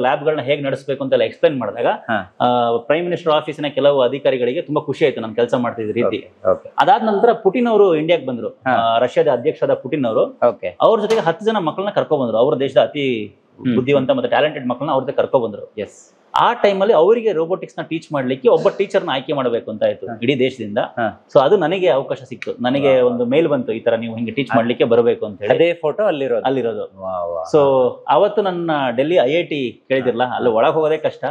ಲ್ಯಾಬ್ ಗಳನ್ನ ಹೇಗೆ ನಡೆಸಬೇಕು ಅಂತೆಲ್ಲ ಎಕ್ಸ್ಪ್ಲೈನ್ ಮಾಡಿದಾಗ ಪ್ರೈಮ್ ಮಿನಿಸ್ಟರ್ ಆಫೀಸಿನ ಕೆಲವು ಅಧಿಕಾರಿಗಳಿಗೆ ತುಂಬಾ ಖುಷಿ ಆಯ್ತು ನಾನು ಕೆಲಸ ಮಾಡ್ತಿದ್ದ ರೀತಿ. ಅದಾದ ನಂತರ ಪುಟಿನ್ ಅವರು ಇಂಡಿಯಾಗೆ ಬಂದ್ರು, ರಷ್ಯಾದ ಅಧ್ಯಕ್ಷರಾದ ಪುಟಿನ್ ಅವರು. ಅವ್ರ ಜೊತೆಗೆ 10 ಜನ ಮಕ್ಕಳನ್ನ ಕರ್ಕೊ ಬಂದ್ರು, ಅವ್ರ ದೇಶದ ಅತಿ ಬುದ್ಧಿವಂತ ಮತ್ತೆ ಟ್ಯಾಲೆಂಟೆಡ್ ಮಕ್ಕಳನ್ನ ಅವ್ರ ಜೊತೆ ಕರ್ಕೊ ಬಂದ್ರು. ಆ ಟೈಮಲ್ಲಿ ಅವರಿಗೆ ರೋಬೋಟಿಕ್ಸ್ ನ ಟೀಚ್ ಮಾಡ್ಲಿಕ್ಕೆ ಒಬ್ಬ ಟೀಚರ್ನ ಆಯ್ಕೆ ಮಾಡಬೇಕು ಅಂತ ಆಯ್ತು ಇಡೀ ದೇಶದಿಂದ. ಸೊ ಅದು ನನಗೆ ಅವಕಾಶ ಸಿಕ್ತು. ನನಗೆ ಒಂದು ಮೇಲ್ ಬಂತು, ಈ ತರ ನೀವು ಹಿಂಗೆ ಟೀಚ್ ಮಾಡ್ಲಿಕ್ಕೆ ಬರಬೇಕು ಅಂತ ಹೇಳಿ. ಅದೇ ಫೋಟೋ ಅಲ್ಲಿರೋದು. ಸೊ ಅವತ್ತು ನನ್ನ ಡೆಲ್ಲಿ IIT ಕೇಳಿದಿರಲ್ಲ, ಅಲ್ಲಿ ಒಳಗೆ ಹೋಗೋದೇ ಕಷ್ಟ.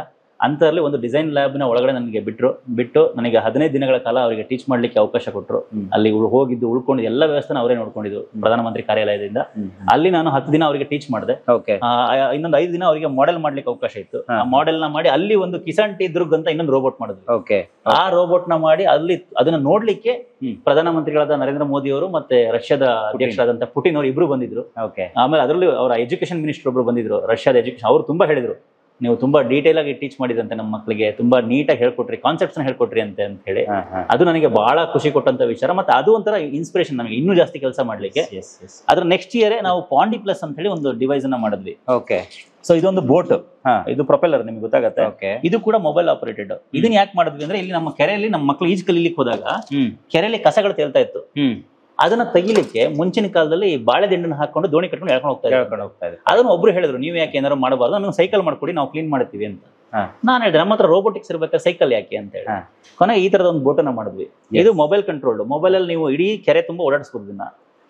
ಅಂತರಲ್ಲಿ ಒಂದು ಡಿಸೈನ್ ಲ್ಯಾಬ್ ನ ಒಳಗಡೆ ನನಗೆ ಬಿಟ್ಟು ನನಗೆ 15 ದಿನಗಳ ಕಾಲ ಅವರಿಗೆ ಟೀಚ್ ಮಾಡ್ಲಿಕ್ಕೆ ಅವಕಾಶ ಕೊಟ್ಟರು. ಅಲ್ಲಿ ಹೋಗಿದ್ದು ಉಳ್ಕೊಂಡು ಎಲ್ಲ ವ್ಯವಸ್ಥೆನ ಅವರೇ ನೋಡ್ಕೊಂಡಿದ್ದು ಪ್ರಧಾನಮಂತ್ರಿ ಕಾರ್ಯಾಲಯದಿಂದ. ಅಲ್ಲಿ ನಾನು 10 ದಿನ ಅವರಿಗೆ ಟೀಚ್ ಮಾಡಿದೆ. ಇನ್ನೊಂದು 5 ದಿನ ಅವರಿಗೆ ಮಾಡೆಲ್ ಮಾಡ್ಲಿಕ್ಕೆ ಅವಕಾಶ ಇತ್ತು. ಆ ಮಾಡೆಲ್ ನ ಮಾಡಿ ಅಲ್ಲಿ ಒಂದು ಕಿಸಾನ್ ಟಿ ದುರ್ಗ್ ಅಂತ ಇನ್ನೊಂದು ರೋಬೋಟ್ ಮಾಡಿದ್ವಿ. ಆ ರೋಬೋಟ್ ನ ಮಾಡಿ ಅಲ್ಲಿ ಅದನ್ನ ನೋಡ್ಲಿಕ್ಕೆ ಪ್ರಧಾನಮಂತ್ರಿಗಳಾದ ನರೇಂದ್ರ ಮೋದಿ ಅವರು ಮತ್ತೆ ರಷ್ಯಾದ ಅಧ್ಯಕ್ಷರಾದಂತಹ ಪುಟಿನ್ ಅವರು ಇಬ್ರು ಬಂದಿದ್ರು. ಆಮೇಲೆ ಅದರಲ್ಲಿ ಅವರ ಎಜುಕೇಶನ್ ಮಿನಿಸ್ಟರ್ ಒಬ್ರು ಬಂದಿದ್ರು, ರಷ್ಯಾದ ಎಜುಕೇಶನ್. ಅವರು ತುಂಬಾ ಹೇಳಿದ್ರು, ನೀವು ತುಂಬಾ ಡೀಟೇಲ್ ಆಗಿ ಟೀಚ್ ಮಾಡಿದಂತೆ ನಮ್ಮ ಮಕ್ಕಳಿಗೆ, ತುಂಬಾ ನೀಟಾಗಿ ಹೇಳ್ಕೊಟ್ರಿ, ಕಾನ್ಸೆಪ್ಟ್ಸ್ ಹೇಳ್ಕೊಟ್ರಿ ಅಂತ ಹೇಳಿ. ಅದು ನನಗೆ ಬಹಳ ಖುಷಿ ಕೊಟ್ಟಂತ ವಿಚಾರ. ಮತ್ತೆ ಅದು ಒಂಥರ ಇನ್ಸ್ಪಿರೇಷನ್ ನಮಗೆ ಇನ್ನೂ ಜಾಸ್ತಿ ಕೆಲಸ ಮಾಡ್ಲಿಕ್ಕೆ. ಅದ್ರ ನೆಕ್ಸ್ಟ್ ಇಯರ್ ನಾವು ಪಾಂಡಿ ಪ್ಲಸ್ ಅಂತ ಹೇಳಿ ಒಂದು ಡಿವೈಸ್ ಅನ್ನ ಮಾಡಿದ್ವಿ. ಸೊ ಇದೊಂದು ಬೋಟ್, ಇದು ಪ್ರೊಪೆಲ್ಲರ್, ನಿಮ್ಗೆ ಗೊತ್ತಾಗತ್ತೆ. ಇದು ಕೂಡ ಮೊಬೈಲ್ ಆಪರೇಟೆಡ್. ಇದನ್ನ ಯಾಕೆ ಮಾಡಿದ್ವಿ ಅಂದ್ರೆ, ಇಲ್ಲಿ ನಮ್ಮ ಕೆರೆಯಲ್ಲಿ ನಮ್ಮ ಮಕ್ಕಳು ಈಜು ಕಲೀಲಿಕ್ಕೆ ಹೋದಾಗ ಕೆರೆಯಲ್ಲಿ ಕಸಗಳು ತೇಲ್ತಾ ಇತ್ತು. ಅದನ್ನ ತೆಗಿಲಿಕ್ಕೆ ಮುಂಚಿನ ಕಾಲದಲ್ಲಿ ಬಾಳೆ ದಿಂಡನ್ನ ಹಾಕೊಂಡು ದೋಣಿ ಕಟ್ಕೊಂಡು ಹೇಳ್ಕೊಂಡು ಹೋಗ್ತಾ ಇದ್ರು. ಅದನ್ನ ಒಬ್ರು ಹೇಳಿದ್ರು, ನೀವು ಯಾಕೆ ಏನಾದ್ರು ಮಾಡಬಾರ್ದು, ನಮ್ಗೆ ಸೈಕಲ್ ಮಾಡ್ಕೊಡಿ, ನಾವು ಕ್ಲೀನ್ ಮಾಡ್ತೀವಿ ಅಂತ. ನಾನು ಹೇಳಿದೆ, ನಮ್ಮ ಹತ್ರ ರೋಬೋಟಿಕ್ಸ್ ಇರ್ಬೇಕಾದ್ರೆ ಸೈಕಲ್ ಯಾಕೆ ಅಂತ ಹೇಳಿ. ಕೊನೆಗೆ ಈ ತರದ ಒಂದು ಬೋಟನ್ನ ಮಾಡಿದ್ವಿ. ಇದು ಮೊಬೈಲ್ ಕಂಟ್ರೋಲ್ಡ್. ಮೊಬೈಲ್ ಅಲ್ಲಿ ನೀವು ಇಡೀ ಕೆರೆ ತುಂಬಾ ಓಡಾಡಿಸ್ಬೋದು.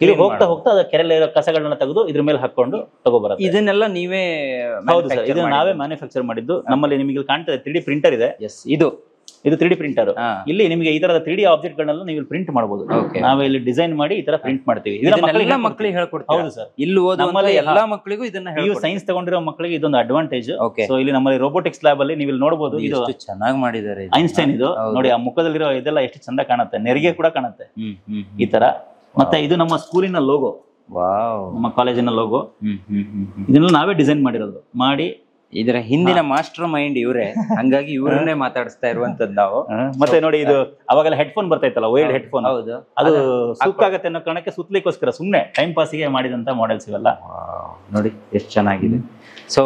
ಇಲ್ಲಿ ಹೋಗ್ತಾ ಹೋಗ್ತಾ ಅದ ಕೆರೆಯಲ್ಲಿ ಇರೋ ಕಸಗಳನ್ನ ತೆಗೆದು ಇದ್ರ ಮೇಲೆ ಹಾಕೊಂಡು ತಗೋಬರುತ್ತೆ. ಇದನ್ನೆಲ್ಲ ನೀವೇ ಹೌದು ಸರ್, ಇದನ್ನ ನಾವೇ ಮ್ಯಾನುಫ್ಯಾಕ್ಚರ್ ಮಾಡಿದ್ದು. ನಮ್ಮಲ್ಲಿ ನಿಮಗೆ ಕಾಣ್ತದೆ 3D ಪ್ರಿಂಟರ್ ಇದೆ. ಇದು 3D ಪ್ರಿಂಟರ್. ಇಲ್ಲಿ ನಿಮಗೆ ಈ ತರದ 3D ಆಬ್ಜೆಕ್ಟ್ ಗಳನ್ನ ನೀವು ಪ್ರಿಂಟ್ ಮಾಡಬಹುದು. ನಾವೇ ಇಲ್ಲಿ ಡಿಸೈನ್ ಮಾಡಿ ಈ ತರ ಪ್ರಿಂಟ್ ಮಾಡ್ತೀವಿ. ಇದನ್ನ ಮಕ್ಕಳಿಗೆ ಹೇಳ್ಕೊಡ್ತೀವಿ. ಹೌದು ಸರ್, ಇಲ್ಲಿ ನಮ್ಮಲ್ಲಿ ಎಲ್ಲಾ ಮಕ್ಕಳಿಗೂ ಇದನ್ನ ನೀವು ಸೈನ್ಸ್ ತಗೊಂಡಿರೋ ಮಕ್ಕಳಿಗೆ ಇದೊಂದು ಅಡ್ವಾಂಟೇಜ್. ಸೊ ಇಲ್ಲಿ ನಮ್ಮಲ್ಲಿ ರೋಬೋಟಿಕ್ಸ್ ಲ್ಯಾಬ್ ಅಲ್ಲಿ ನೀವು ಇಲ್ಲಿ ನೋಡಬಹುದು. ಇದು ಚೆನ್ನಾಗಿ ಮಾಡಿದ್ದಾರೆ. ಐನ್ಸ್ಟೈನ್ ಇದು ನೋಡಿ, ಆ ಮುಖದಲ್ಲಿರೋ ಇದೆಲ್ಲ ಎಷ್ಟು ಚಂದ ಕಾಣುತ್ತೆ, ನೆರಿಗೆ ಕೂಡ ಕಾಣುತ್ತೆ ಈ ತರ. ಮತ್ತೆ ಇದು ನಮ್ಮ ಸ್ಕೂಲಿನ ಲೋಗೋ, ನಮ್ಮ ಕಾಲೇಜಿನ ಲೋಗೋ. ಇದನ್ನ ನಾವೇ ಡಿಸೈನ್ ಮಾಡಿರೋದು. ಮಾಡಿ ಇದರ ಹಿಂದಿನ ಮಾಸ್ಟರ್ ಮೈಂಡ್ ಇವರೇ, ಹಂಗಾಗಿ ಇವರನ್ನೇ ಮಾತಾಡಿಸ್ತಾ ಇರುವಂತದ್ದು ನಾವು. ಮತ್ತೆ ನೋಡಿ, ಇದು ಅವಾಗೆಲ್ಲ ಹೆಡ್ಫೋನ್ ಬರ್ತಾ ಇತ್ತಲ್ಲ, ವೈರ್ಡ್ ಹೆಡ್ಫೋನ್. ಹೌದು, ಅದು ಸುಕ್ಕಾಗತ್ತೆ ಅನ್ನೋ ಕಾರಣಕ್ಕೆ ಸುತ್ತಲಿಕ್ಕೋಸ್ಕರ ಸುಮ್ಮನೆ ಟೈಮ್ ಪಾಸಿಗೆ ಮಾಡಿದಂತ ಮಾಡೆಲ್ಸ್ ಇವೆಲ್ಲ. ನೋಡಿ ಎಷ್ಟು ಚೆನ್ನಾಗಿದೆ. ಸೊ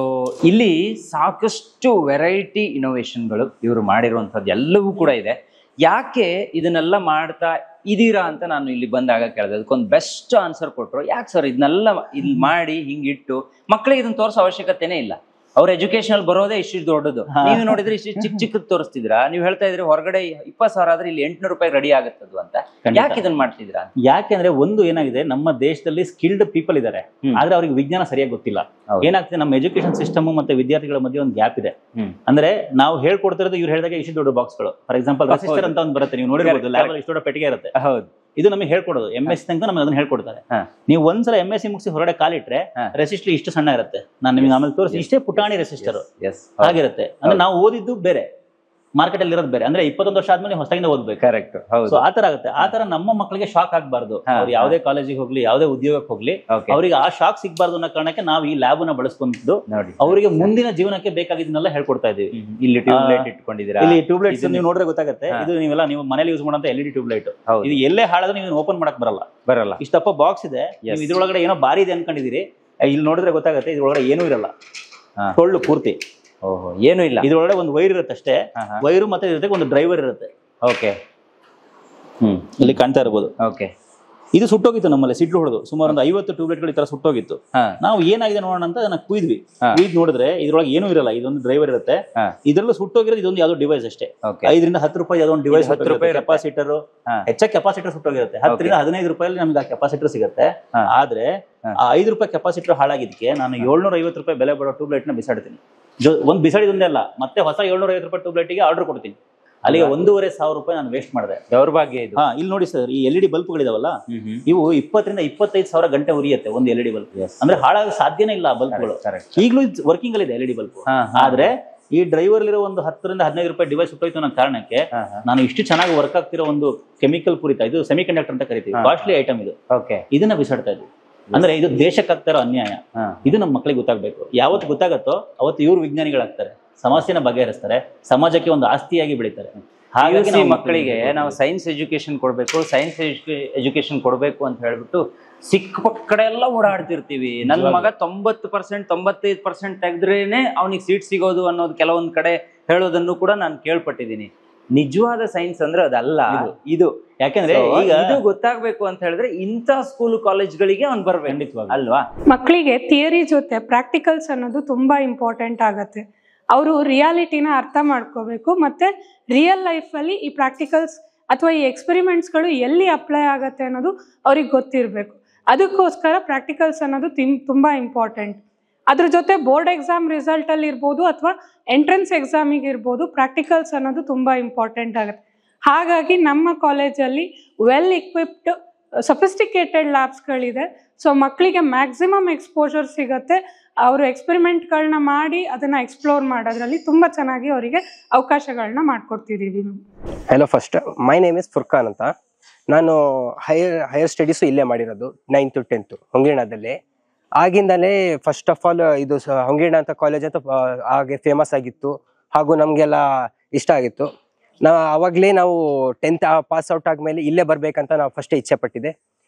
ಇಲ್ಲಿ ಸಾಕಷ್ಟು ವೆರೈಟಿ ಇನೋವೇಷನ್ಗಳು ಇವರು ಮಾಡಿರುವಂಥದ್ದು ಎಲ್ಲವೂ ಕೂಡ ಇದೆ. ಯಾಕೆ ಇದನ್ನೆಲ್ಲ ಮಾಡ್ತಾ ಇದೀರಾ ಅಂತ ನಾನು ಇಲ್ಲಿ ಬಂದಾಗ ಕೇಳಿದೆ. ಅದಕ್ಕೊಂದು ಬೆಸ್ಟ್ ಆನ್ಸರ್ ಕೊಟ್ಟರು. ಯಾಕೆ ಸರ್ ಇದನ್ನೆಲ್ಲ ಇಲ್ಲಿ ಮಾಡಿ ಹಿಂಗಿಟ್ಟು ಮಕ್ಕಳಿಗೆ ಇದನ್ನ ತೋರಿಸೋ ಅವಶ್ಯಕತೆನೇ ಇಲ್ಲ. ಅವ್ರ ಎಜುಕೇಶನ್ ಬರೋದೇ ಇಷ್ಟು ದೊಡ್ಡದು. ನೀವು ನೋಡಿದ್ರೆ ಇಷ್ಟು ಚಿಕ್ಕ ಚಿಕ್ಕದ್ ತೋರಿಸ್ತಿದ್ರಾ. ನೀವು ಹೇಳ್ತಾ ಇದ್ರಿ ಹೊರಗಡೆ 20,000 ಆದ್ರೆ ಇಲ್ಲಿ 800 ರೂಪಾಯಿ ರೆಡಿ ಆಗುತ್ತದು ಅಂತ. ಯಾಕೆ ಇದನ್ನ ಮಾಡ್ತಿದ್ರಾ? ಯಾಕೆಂದ್ರೆ ಒಂದು ಏನಾಗಿದೆ, ನಮ್ಮ ದೇಶದಲ್ಲಿ ಸ್ಕಿಲ್ಡ್ ಪೀಪಲ್ ಇದಾರೆ, ಆದ್ರೆ ಅವ್ರಿಗೆ ವಿಜ್ಞಾನ ಸರಿಯಾಗಿ ಗೊತ್ತಿಲ್ಲ. ಏನಾಗ್ತದೆ, ನಮ್ಮ ಎಜುಕೇಶನ್ ಸಿಸ್ಟಮ್ ಮತ್ತೆ ವಿದ್ಯಾರ್ಥಿಗಳ ಮಧ್ಯೆ ಒಂದು ಗ್ಯಾಪ್ ಇದೆ. ಅಂದ್ರೆ ನಾವು ಹೇಳ್ಕೊಡ್ತಿರೋದು ಇವ್ರು ಹೇಳಿದಾಗ ಇಷ್ಟು ದೊಡ್ಡ ಬಾಕ್ಸ್ಗಳು. ಫಾರ್ ಎಕ್ಸಾಂಪಲ್ ರೆಸಿಸ್ಟರ್ ಅಂತ ಒಂದು ಬರುತ್ತೆ, ನೀವು ನೋಡಿರ್ಬೋದು, ಲ್ಯಾಬ್ ಅಲ್ಲಿ ಇಷ್ಟು ದೊಡ್ಡ ಪೆಟ್ಟಿಗೆ ಇರುತ್ತೆ. ಹೌದು, ಇದು ನಮಗೆ ಹೇಳ್ಕೊಡೋದು. MS ತನಕ ನಮಗೆ ಅದನ್ನ ಹೇಳ್ಕೊಡ್ತಾರೆ. ನೀವು ಒಂದ್ಸಲ MSc ಮುಗಿಸಿ ಹೊರಗಡೆ ಕಾಲಿಟ್ರೆ ರೆಸಿಸ್ಟರ್ ಇಷ್ಟು ಸಣ್ಣ ಇರುತ್ತೆ. ನಾನು ನಿಮಗೆ ಆಮೇಲೆ ತೋರಿಸಿ, ಇಷ್ಟೇ ಪುಟಾಣಿ ರೆಸಿಸ್ಟರ್ ಆಗಿರುತ್ತೆ. ಅಂದ್ರೆ ನಾವು ಓದಿದ್ದು ಬೇರೆ, ಮಾರ್ಕೆಟ್ ಅಲ್ಲಿ ಇರೋದು ಬೇರೆ. ಅಂದ್ರೆ 21 ವರ್ಷ ಆದ್ಮೇಲೆ ಹೊಸದಾಗಿಂದ ಓದ್ಬೇಕು. ಕರೆಕ್ಟ್. ಸೊ ಆತರ ಆಗುತ್ತೆ. ಆತರ ನಮ್ಮ ಮಕ್ಕಳಿಗೆ ಶಾಕ್ ಆಗ್ಬಾರ್ದು. ಅವ್ರು ಯಾವುದೇ ಕಾಲೇಜಿಗೆ ಹೋಗ್ಲಿ, ಯಾವುದೇ ಉದ್ಯೋಗಕ್ಕೆ ಹೋಗ್ಲಿ, ಅವರಿಗೆ ಆ ಶಾಕ್ ಸಿಗ್ಬಾರ್ದು ಅನ್ನೋ ಕಾರಣಕ್ಕೆ ನಾವು ಈ ಲ್ಯಾಬ್ ನ ಬಳಸ್ಕೊಂಡು ಅವರಿಗೆ ಮುಂದಿನ ಜೀವನಕ್ಕೆ ಬೇಕಾಗಿದ್ದನ್ನೆಲ್ಲ ಹೇಳ್ಕೊಡ್ತಾ ಇದೀವಿ. ಇಲ್ಲಿ ಟ್ಯೂಬ್ಲೈಟ್ ಇಟ್ಕೊಂಡಿದ್ದೀರಾ. ಇಲ್ಲಿ ಟ್ಯೂಬ್ಲೈಟ್ಸ್ ನೀವು ನೋಡಿದ್ರೆ ಗೊತ್ತಾಗುತ್ತೆ. ಇದು ನೀವೆಲ್ಲ ನೀವು ಮನೇಲಿ ಯೂಸ್ ಮಾಡೋಂತ LED ಟ್ಯೂಬ್ಲೈಟ್. ಇದು ಎಲ್ಲೇ ಹಾಳಾದ್ರೂ ನೀವು ಓಪನ್ ಮಾಡಕ್ ಬರಲ್ಲ. ಇಷ್ಟಪ್ಪ ಬಾಕ್ಸ್ ಇದೆ, ನೀವು ಇದ್ರೊಳಗಡೆ ಏನೋ ಬಾರಿ ಇದೆ ಅನ್ಕೊಂಡಿದೀರಿ. ಇಲ್ಲಿ ನೋಡಿದ್ರೆ ಗೊತ್ತಾಗುತ್ತೆ, ಇದ್ರೊಳಗಡೆ ಏನೂ ಇರಲ್ಲ, ಟೊಳ್ಳು ಪೂರ್ತಿ. ಏನು ಇಲ್ಲ. ಇದ್ರೊಳಗಡೆ ಒಂದು ವೈರ್ ಇರುತ್ತೆ ಅಷ್ಟೇ. ವೈರು ಮತ್ತೆ ಜೊತೆಗೆ ಒಂದು ಡ್ರೈವರ್ ಇರುತ್ತೆ. ಓಕೆ, ಇಲ್ಲಿ ಕಾಣ್ತಾ ಇರಬಹುದು. ಓಕೆ, ಇದು ಸುಟ್ಟೋಗಿತ್ತು ನಮ್ಮಲ್ಲಿ, ಸಿಡ್ಲು ಹೊಡೆದು ಸುಮಾರು ಒಂದು 50 ಟ್ಯೂಬ್ಲೈಟ್ಗಳು ಈ ತರ ಸುಟ್ಟೋಗಿತ್ತು. ನಾವು ಏನಾಗಿದೆ ನೋಡೋಣ ಅಂತ ಅದನ್ನ ಕುಯ್ದು ನೋಡಿದ್ರೆ ಇದ್ರೊಳಗೆ ಏನೂ ಇರಲ್ಲ. ಇದೊಂದು ಡ್ರೈವರ್ ಇರುತ್ತೆ. ಇದ್ರಲ್ಲೂ ಸುಟ್ಟೋಗಿರೋದು ಇದೊಂದು ಯಾವ್ದೋ ಡಿವೈಸ್ ಅಷ್ಟೇ. 5 ರಿಂದ 10 ರೂಪಾಯಿ ಯಾವ್ದೋ ಒಂದು ಡಿವೈಸ್, 10 ರೂಪಾಯಿ ಕೆಪಾಸಿಟರ್. ಹೆಚ್ಚಾಗಿ ಕೆಪಾಸಿಟರ್ ಸುಟ್ಟೋಗಿರುತ್ತೆ. 10 ರಿಂದ 15 ರೂಪಾಯಲ್ಲಿ ನಮ್ಗೆ ಆ ಕೆಪಾಸಿಟರ್ ಸಿಗುತ್ತೆ. ಆದ್ರೆ ಆ 5 ರೂಪಾಯಿ ಕೆಪಾಸಿಟರ್ ಹಾಳಾಗಿದ್ದಕ್ಕೆ ನಾನು 750 ರೂಪಾಯಿ ಬೆಲೆ ಬರೋ ಟ್ಯೂಬ್ಲೈಟ್ ನ ಬಿಸಾಡ್ತೀನಿ. ಒಂದು ಬಿಸಾಡಿದೊಂದೇ ಅಲ್ಲ, ಮತ್ತೆ ಹೊಸ 750 ರೂಪಾಯಿ ಟ್ಯೂಬ್ಲೈಟ್ಗೆ ಆರ್ಡರ್ ಕೊಡ್ತೀನಿ. ಅಲ್ಲಿಗೆ 1,500 ರೂಪಾಯಿ ನಾನು ವೇಸ್ಟ್ ಮಾಡಿದೆ. ದೌರ್ಭಾಗ್ಯ ಇದು. ಇಲ್ಲಿ ನೋಡಿ ಸರ್, ಈ LED ಬಲ್ಬ್ಗಳಿದಾವಲ್ಲ, ಇವು 20 ರಿಂದ 25,000 ಗಂಟೆ ಉರಿಯುತ್ತೆ ಒಂದು LED ಬಲ್ಬ್. ಅಂದ್ರೆ ಹಾಳಾಗ ಸಾಧ್ಯನೇ ಇಲ್ಲ ಆ ಬಲ್ಬ್ಗಳು. ಈಗಲೂ ವರ್ಕಿಂಗ್ ಅಲ್ಲಿ ಇದೆ LED ಬಲ್ಬ್. ಆದ್ರೆ ಈ ಡ್ರೈವರ್ ಇರೋ ಒಂದು 10 ರಿಂದ 15 ರೂಪಾಯಿ ಡಿವೈಸ್ ಸುಟ್ಟೋಯ್ತು ಅನ್ನೋ ಕಾರಣಕ್ಕೆ ನಾನು ಇಷ್ಟು ಚೆನ್ನಾಗಿ ವರ್ಕ್ ಆಗ್ತಿರೋ ಒಂದು ಕೆಮಿಕಲ್ ಪೂರಿತ, ಇದು ಸೆಮಿ ಕಂಡಕ್ಟರ್ ಅಂತ ಕರಿತೀವಿ, ಕಾಸ್ಟ್ಲಿ ಐಟಮ್ ಇದು. ಇದನ್ನ ಬಿಸಾಡ್ತಾ ಇದ್ವಿ. ಅಂದ್ರೆ ಇದು ದೇಶಕ್ಕೆ ಆಗ್ತಾರೋ ಅನ್ಯಾಯ. ಇದು ನಮ್ಮ ಮಕ್ಕಳಿಗೆ ಗೊತ್ತಾಗ್ಬೇಕು. ಯಾವತ್ತು ಗೊತ್ತಾಗತ್ತೋ ಅವತ್ತು ಇವ್ರು ವಿಜ್ಞಾನಿಗಳಾಗ್ತಾರೆ, ಸಮಸ್ಯೆನ ಬಗೆಹರಿಸ್ತಾರೆ, ಸಮಾಜಕ್ಕೆ ಒಂದು ಆಸ್ತಿಯಾಗಿ ಬೆಳೀತಾರೆ. ಹಾಗಾಗಿ ಮಕ್ಕಳಿಗೆ ನಾವು ಸೈನ್ಸ್ ಎಜುಕೇಶನ್ ಕೊಡ್ಬೇಕು, ಸೈನ್ಸ್ ಎಜುಕೇಶನ್ ಕೊಡ್ಬೇಕು ಅಂತ ಹೇಳ್ಬಿಟ್ಟು ಸಿಕ್ಕ ಕಡೆ ಎಲ್ಲ ಓಡಾಡ್ತಿರ್ತೀವಿ. ನನ್ನ ಮಗ 90%, 95% ತೆಗೆದ್ರೇನೆ ಅವನಿಗೆ ಸೀಟ್ ಸಿಗೋದು ಅನ್ನೋದು ಕೆಲವೊಂದ್ ಕಡೆ ಹೇಳೋದನ್ನು ಕೂಡ ನಾನು ಕೇಳ್ಪಟ್ಟಿದ್ದೀನಿ. ನಿಜವಾದ ಸೈನ್ಸ್ ಅಂದ್ರೆ ಅದಲ್ಲ ಇದು. ಯಾಕೆಂದ್ರೆ ಈಗ ಇದು ಗೊತ್ತಾಗ್ಬೇಕು ಅಂತ ಹೇಳಿದ್ರೆ ಇಂಥ ಸ್ಕೂಲ್ ಕಾಲೇಜ್ಗಳಿಗೆ ಅವ್ನು ಬರ್ಬೇಕು ಅಲ್ವಾ. ಮಕ್ಕಳಿಗೆ ಥಿಯರಿ ಜೊತೆ ಪ್ರಾಕ್ಟಿಕಲ್ಸ್ ಅನ್ನೋದು ತುಂಬಾ ಇಂಪಾರ್ಟೆಂಟ್ ಆಗತ್ತೆ. ಅವರು ರಿಯಾಲಿಟಿನ ಅರ್ಥ ಮಾಡ್ಕೋಬೇಕು. ಮತ್ತೆ ರಿಯಲ್ ಲೈಫಲ್ಲಿ ಈ ಪ್ರಾಕ್ಟಿಕಲ್ಸ್ ಅಥವಾ ಈ ಎಕ್ಸ್ಪೆರಿಮೆಂಟ್ಸ್ಗಳು ಎಲ್ಲಿ ಅಪ್ಲೈ ಆಗತ್ತೆ ಅನ್ನೋದು ಅವ್ರಿಗೆ ಗೊತ್ತಿರಬೇಕು. ಅದಕ್ಕೋಸ್ಕರ ಪ್ರಾಕ್ಟಿಕಲ್ಸ್ ಅನ್ನೋದು ತುಂಬಾ ಇಂಪಾರ್ಟೆಂಟ್. ಅದ್ರ ಜೊತೆ ಬೋರ್ಡ್ ಎಕ್ಸಾಮ್ ರಿಸಲ್ಟ್ ಅಲ್ಲಿ ಇರ್ಬೋದು ಅಥವಾ ಎಂಟ್ರೆನ್ಸ್ ಎಕ್ಸಾಮಿಗೆ ಇರ್ಬೋದು, ಪ್ರಾಕ್ಟಿಕಲ್ಸ್ ಅನ್ನೋದು ತುಂಬಾ ಇಂಪಾರ್ಟೆಂಟ್ ಆಗುತ್ತೆ. ಹಾಗಾಗಿ ನಮ್ಮ ಕಾಲೇಜಲ್ಲಿ ವೆಲ್ ಇಕ್ವಿಪ್ಡ್ ಸಫಿಸ್ಟಿಕೇಟೆಡ್ ಲ್ಯಾಬ್ಸ್ಗಳಿದೆ. ಸೊ ಮಕ್ಕಳಿಗೆ ಮ್ಯಾಕ್ಸಿಮಮ್ ಎಕ್ಸ್ಪೋಜರ್ ಸಿಗತ್ತೆ. ಅವರು ಎಕ್ಸ್ಪೆರಿಮೆಂಟ್ಗಳನ್ನ ಮಾಡಿ ಅದನ್ನ ಎಕ್ಸ್ಪ್ಲೋರ್ ಮಾಡೋದ್ರಲ್ಲಿ ತುಂಬಾ ಚೆನ್ನಾಗಿ ಅವರಿಗೆ ಅವಕಾಶಗಳನ್ನ ಮಾಡ್ಕೊಡ್ತಿದ್ದೀವಿ. Hello, first my name is Furkhan ಅಂತ. ನಾನು ಹೈಯರ್ ಸ್ಟಡೀಸು ಇಲ್ಲೇ ಮಾಡಿರೋದು, 9th to 10th ಹೊಂಗೇಣದಲ್ಲೇ. ಆಗಿಂದಲೇ ಫಸ್ಟ್ ಆಫ್ ಆಲ್ ಇದು ಹೊಂಗೇಣ ಅಂತ ಕಾಲೇಜ್ ಅಂತ ಹಾಗೆ ಫೇಮಸ್ ಆಗಿತ್ತು, ಹಾಗೂ ನಮಗೆಲ್ಲ ಇಷ್ಟ ಆಗಿತ್ತು. ಆವಾಗಲೇ ನಾವು 10th ಪಾಸ್ ಔಟ್ ಆದಮೇಲೆ ಇಲ್ಲೇ ಬರ್ಬೇಕಂತ ನಾವು ಫಸ್ಟೇ ಇಚ್ಛೆ ಪಟ್ಟಿದ್ದೆ.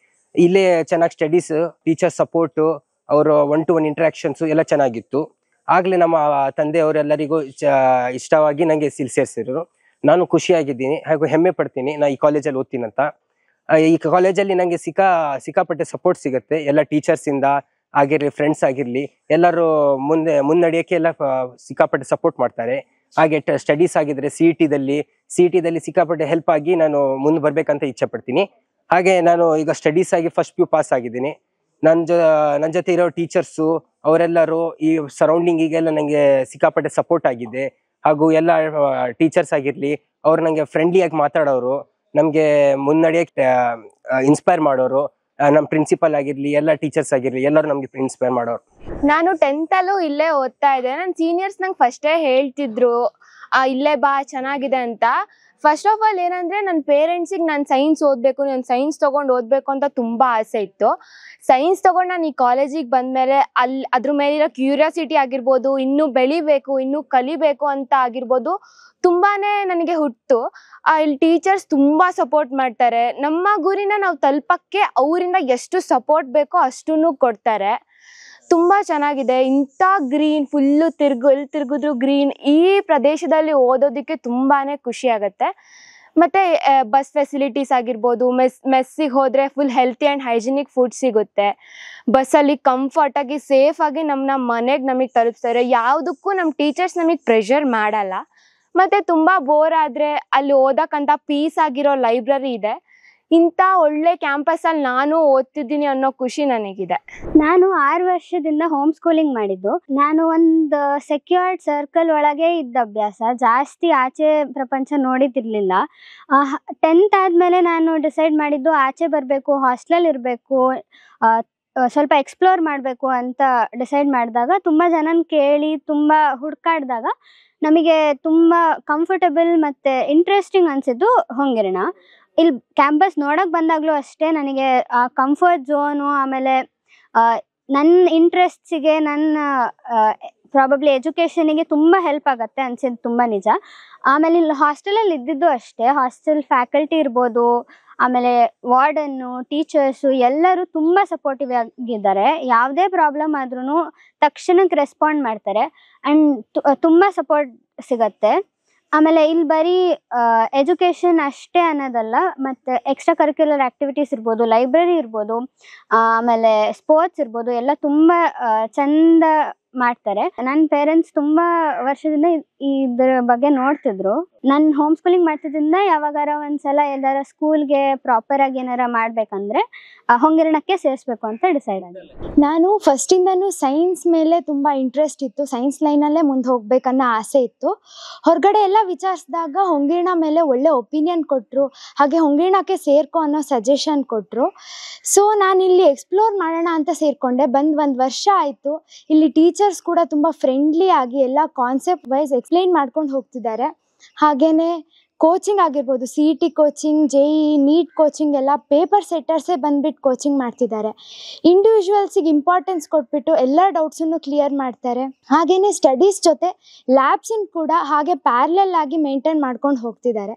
ಇಲ್ಲೇ ಚೆನ್ನಾಗಿ ಸ್ಟಡೀಸ್, ಟೀಚರ್ ಸಪೋರ್ಟು, ಅವರ 1-to-1 ಇಂಟ್ರಾಕ್ಷನ್ಸು ಎಲ್ಲ ಚೆನ್ನಾಗಿತ್ತು. ಆಗಲೇ ನಮ್ಮ ತಂದೆಯವರೆಲ್ಲರಿಗೂ ಇಷ್ಟವಾಗಿ ನನಗೆ ಸೇರಿಸಿದ್ರು. ನಾನು ಖುಷಿಯಾಗಿದ್ದೀನಿ ಹಾಗೂ ಹೆಮ್ಮೆ ಪಡ್ತೀನಿ ನಾನು ಈ ಕಾಲೇಜಲ್ಲಿ ಓದ್ತೀನಂತ. ಈ ಕಾಲೇಜಲ್ಲಿ ನನಗೆ ಸಿಕ್ಕಾಪಟ್ಟೆ ಸಪೋರ್ಟ್ ಸಿಗುತ್ತೆ, ಎಲ್ಲ ಟೀಚರ್ಸಿಂದ ಆಗಿರಲಿ, ಫ್ರೆಂಡ್ಸ್ ಆಗಿರಲಿ, ಎಲ್ಲರೂ ಮುನ್ನಡೆಯೋಕ್ಕೆ ಎಲ್ಲ ಸಿಕ್ಕಾಪಟ್ಟೆ ಸಪೋರ್ಟ್ ಮಾಡ್ತಾರೆ. ಹಾಗೆ ಸ್ಟಡೀಸ್ ಆಗಿದ್ರೆ ಸಿ ಇ ಟಿದಲ್ಲಿ ಸಿಕ್ಕಾಪಟ್ಟೆ ಹೆಲ್ಪ್ ಆಗಿ ನಾನು ಮುಂದೆ ಬರ್ಬೇಕಂತ ಇಚ್ಛೆ ಪಡ್ತೀನಿ. ಹಾಗೆ ನಾನು ಈಗ ಸ್ಟಡೀಸ್ ಆಗಿ ಫಸ್ಟ್ PU ಪಾಸ್ ಆಗಿದ್ದೀನಿ. ನನ್ನ ಜೊತೆ ಇರೋ ಟೀಚರ್ಸು ಅವರೆಲ್ಲರೂ ಈ ಸರೌಂಡಿಂಗಿಗೆಲ್ಲ ನನಗೆ ಸಿಕ್ಕಾಪಟ್ಟೆ ಸಪೋರ್ಟ್ ಆಗಿದೆ. ಹಾಗೂ ಎಲ್ಲ ಟೀಚರ್ಸ್ ಆಗಿರ್ಲಿ ಅವ್ರು ನಂಗೆ ಫ್ರೆಂಡ್ಲಿಯಾಗಿ ಮಾತಾಡೋರು, ನಮಗೆ ಮುನ್ನಡೆಯಕ್ಕೆ ಇನ್ಸ್ಪೈರ್ ಮಾಡೋರು. ನಮ್ಮ ಪ್ರಿನ್ಸಿಪಲ್ ಆಗಿರ್ಲಿ, ಎಲ್ಲ ಟೀಚರ್ಸ್ ಆಗಿರ್ಲಿ, ಎಲ್ಲರೂ ನಮ್ಗೆ ಇನ್ಸ್ಪೈರ್ ಮಾಡೋರು. ನಾನು 10th ಅಲ್ಲೂ ಇಲ್ಲೇ ಓದ್ತಾ ಇದ್ದೆ. ನನ್ನ ಸೀನಿಯರ್ಸ್ ನಂಗೆ ಫಸ್ಟೇ ಹೇಳ್ತಿದ್ರು ಇಲ್ಲೇ ಬಾ ಚೆನ್ನಾಗಿದೆ ಅಂತ. ಫಸ್ಟ್ ಆಫ್ ಆಲ್ ಏನಂದ್ರೆ ನನ್ನ ಪೇರೆಂಟ್ಸಿಗೆ ನಾನು ಸೈನ್ಸ್ ಓದಬೇಕು, ನಾನು ಸೈನ್ಸ್ ತೊಗೊಂಡು ಓದಬೇಕು ಅಂತ ತುಂಬ ಆಸೆ ಇತ್ತು. ಸೈನ್ಸ್ ತೊಗೊಂಡು ನಾನು ಈ ಕಾಲೇಜಿಗೆ ಬಂದಮೇಲೆ ಅದ್ರ ಮೇಲಿರೋ ಕ್ಯೂರಿಯಾಸಿಟಿ ಆಗಿರ್ಬೋದು, ಇನ್ನೂ ಬೆಳಿಬೇಕು, ಇನ್ನೂ ಕಲಿಬೇಕು ಅಂತ ಆಗಿರ್ಬೋದು, ತುಂಬಾ ನನಗೆ ಹುಟ್ಟು. ಇಲ್ಲಿ ಟೀಚರ್ಸ್ ತುಂಬ ಸಪೋರ್ಟ್ ಮಾಡ್ತಾರೆ. ನಮ್ಮ ಗುರಿನ ನಾವು ತಲುಪಕ್ಕೆ ಅವರಿಂದ ಎಷ್ಟು ಸಪೋರ್ಟ್ ಬೇಕೋ ಅಷ್ಟನ್ನು ಕೊಡ್ತಾರೆ. ತುಂಬ ಚೆನ್ನಾಗಿದೆ. ಇಂಥ ಗ್ರೀನ್ ಫುಲ್ಲು ಎಲ್ಲಿ ತಿರುಗಿದ್ರು ಗ್ರೀನ್. ಈ ಪ್ರದೇಶದಲ್ಲಿ ಓದೋದಕ್ಕೆ ತುಂಬಾ ಖುಷಿ ಆಗುತ್ತೆ. ಮತ್ತು ಬಸ್ ಫೆಸಿಲಿಟೀಸ್ ಆಗಿರ್ಬೋದು, ಮೆಸ್ಸಿಗೆ ಹೋದರೆ full healthy and hygienic food ಸಿಗುತ್ತೆ. ಬಸ್ಸಲ್ಲಿ ಕಂಫರ್ಟಾಗಿ ಸೇಫಾಗಿ ಮನೆಗೆ ನಮಗೆ ತಲುಪಿಸ್ತಾರೆ. ಯಾವುದಕ್ಕೂ ನಮ್ಮ ಟೀಚರ್ಸ್ ನಮಗೆ ಪ್ರೆಷರ್ ಮಾಡಲ್ಲ. ಮತ್ತು ತುಂಬ ಬೋರ್ ಆದರೆ ಅಲ್ಲಿ ಓದಕ್ಕಂತ ಪೀಸ್ ಆಗಿರೋ ಲೈಬ್ರರಿ ಇದೆ. ಇಂಥ ಒಳ್ಳೆ ಕ್ಯಾಂಪಸಲ್ಲಿ ನಾನು ಓದ್ತಿದ್ದೀನಿ ಅನ್ನೋ ಖುಷಿ ನನಗಿದೆ. ನಾನು 6 ವರ್ಷದಿಂದ ಹೋಮ್ ಸ್ಕೂಲಿಂಗ್ ಮಾಡಿದ್ದು. ನಾನು ಒಂದು ಸೆಕ್ಯೂರ್ಡ್ ಸರ್ಕಲ್ ಒಳಗೆ ಇದ್ದ ಅಭ್ಯಾಸ, ಜಾಸ್ತಿ ಆಚೆ ಪ್ರಪಂಚ ನೋಡಿದಿರಲಿಲ್ಲ. 10th ಆದಮೇಲೆ ನಾನು ಡಿಸೈಡ್ ಮಾಡಿದ್ದು ಆಚೆ ಬರಬೇಕು, ಹಾಸ್ಟೆಲಲ್ಲಿ ಇರಬೇಕು, ಸ್ವಲ್ಪ ಎಕ್ಸ್ಪ್ಲೋರ್ ಮಾಡಬೇಕು ಅಂತ ಡಿಸೈಡ್ ಮಾಡಿದಾಗ, ತುಂಬ ಜನನ ಕೇಳಿ ತುಂಬ ಹುಡುಕಾಡಿದಾಗ ನಮಗೆ ತುಂಬ ಕಂಫರ್ಟಬಲ್ ಮತ್ತು ಇಂಟ್ರೆಸ್ಟಿಂಗ್ ಅನಿಸಿದ್ದು ಹೊಂಗೆರಣ. ಇಲ್ಲಿ ಕ್ಯಾಂಪಸ್ ನೋಡೋಕೆ ಬಂದಾಗಲೂ ಅಷ್ಟೇ ನನಗೆ ಆ ಕಂಫರ್ಟ್ ಝೋನು, ಆಮೇಲೆ ನನ್ನ ಇಂಟ್ರೆಸ್ಟ್ಸಿಗೆ, ನನ್ನ ಪ್ರಾಬಬ್ಲಿ ಎಜುಕೇಷನಿಗೆ ತುಂಬ ಹೆಲ್ಪ್ ಆಗುತ್ತೆ ಅನ್ಸಿದ್ದು ತುಂಬ ನಿಜ. ಆಮೇಲೆ ಇಲ್ಲಿ ಹಾಸ್ಟೆಲಲ್ಲಿ ಇದ್ದಿದ್ದು ಅಷ್ಟೇ. ಹಾಸ್ಟೆಲ್ ಫ್ಯಾಕಲ್ಟಿ ಇರ್ಬೋದು, ಆಮೇಲೆ ವಾರ್ಡನ್ನು, ಟೀಚರ್ಸು ಎಲ್ಲರೂ ತುಂಬ ಸಪೋರ್ಟಿವ್ ಆಗಿದ್ದಾರೆ. ಯಾವುದೇ ಪ್ರಾಬ್ಲಮ್ ಆದ್ರೂ ತಕ್ಷಣಕ್ಕೆ ರೆಸ್ಪಾಂಡ್ ಮಾಡ್ತಾರೆ ಆ್ಯಂಡ್ ತುಂಬ ಸಪೋರ್ಟ್ ಸಿಗತ್ತೆ. ಆಮೇಲೆ ಇಲ್ಲಿ ಬರೀ ಎಜುಕೇಷನ್ ಅಷ್ಟೇ ಅನ್ನೋದಲ್ಲ, ಮತ್ತು ಎಕ್ಸ್ಟ್ರಾ ಕರಿಕ್ಯುಲರ್ ಆ್ಯಕ್ಟಿವಿಟೀಸ್ ಇರ್ಬೋದು, ಲೈಬ್ರರಿ ಇರ್ಬೋದು, ಆಮೇಲೆ ಸ್ಪೋರ್ಟ್ಸ್ ಇರ್ಬೋದು, ಎಲ್ಲ ತುಂಬ ಚಂದ ಮಾಡ್ತಾರೆ. ನನ್ನ ಪೇರೆಂಟ್ಸ್ ತುಂಬ ವರ್ಷದಿಂದ ಇದ್ರ ಬಗ್ಗೆ ನೋಡ್ತಿದ್ರು. ನಾನು ಹೋಮ್ ಸ್ಕೂಲಿಂಗ್ ಮಾಡ್ತಿದ್ದಿಂದ ಯಾವಾಗಾರ ಒಂದ್ಸಲ ಎಲ್ಲಾರ ಸ್ಕೂಲ್ಗೆ ಪ್ರಾಪರಾಗಿ ಏನಾರ ಮಾಡ್ಬೇಕಂದ್ರೆ ಹೊಂಗೆರಣಕ್ಕೆ ಸೇರಿಸ್ಬೇಕು ಅಂತ ಡಿಸೈಡ್ ಆಗಿದೆ. ನಾನು ಫಸ್ಟಿಂದನೂ ಸೈನ್ಸ್ ಮೇಲೆ ತುಂಬ ಇಂಟ್ರೆಸ್ಟ್ ಇತ್ತು. ಸೈನ್ಸ್ ಲೈನಲ್ಲೇ ಮುಂದೆ ಹೋಗ್ಬೇಕನ್ನೋ ಆಸೆ ಇತ್ತು. ಹೊರಗಡೆ ಎಲ್ಲ ವಿಚಾರಿಸಿದಾಗ ಹೊಂಗೀರ್ಣ ಮೇಲೆ ಒಳ್ಳೆ ಒಪಿನಿಯನ್ ಕೊಟ್ಟರು, ಹಾಗೆ ಹೊಂಗೀರ್ಣಕ್ಕೆ ಸೇರ್ಕೊ ಅನ್ನೋ ಸಜೆಷನ್ ಕೊಟ್ಟರು. ಸೊ ನಾನು ಇಲ್ಲಿ ಎಕ್ಸ್ಪ್ಲೋರ್ ಮಾಡೋಣ ಅಂತ ಸೇರಿಕೊಂಡೆ. ಬಂದು 1 ವರ್ಷ ಆಯಿತು. ಇಲ್ಲಿ ಟೀಚರ್ಸ್ ಕೂಡ ತುಂಬ ಫ್ರೆಂಡ್ಲಿ ಆಗಿ ಎಲ್ಲ ಕಾನ್ಸೆಪ್ಟ್ ವೈಸ್ ಎಕ್ಸ್ಪ್ಲೈನ್ ಮಾಡ್ಕೊಂಡು ಹೋಗ್ತಿದ್ದಾರೆ. ಹಾಗೇನೆ ಕೋಚಿಂಗ್ ಆಗಿರ್ಬೋದು, CET coaching, JEE, NEET coaching ಎಲ್ಲ ಪೇಪರ್ ಸೆಟ್ಟರ್ಸೇ ಬಂದ್ಬಿಟ್ಟು ಕೋಚಿಂಗ್ ಮಾಡ್ತಿದ್ದಾರೆ. ಇಂಡಿವಿಜುವಲ್ಸಿಗೆ ಇಂಪಾರ್ಟೆನ್ಸ್ ಕೊಟ್ಬಿಟ್ಟು ಎಲ್ಲ ಡೌಟ್ಸನ್ನು ಕ್ಲಿಯರ್ ಮಾಡ್ತಾರೆ. ಹಾಗೇನೆ ಸ್ಟಡೀಸ್ ಜೊತೆ ಲ್ಯಾಬ್ಸನ್ನು ಕೂಡ ಹಾಗೆ ಪ್ಯಾರಲಲ್ ಆಗಿ ಮೇಂಟೈನ್ ಮಾಡ್ಕೊಂಡು ಹೋಗ್ತಿದ್ದಾರೆ.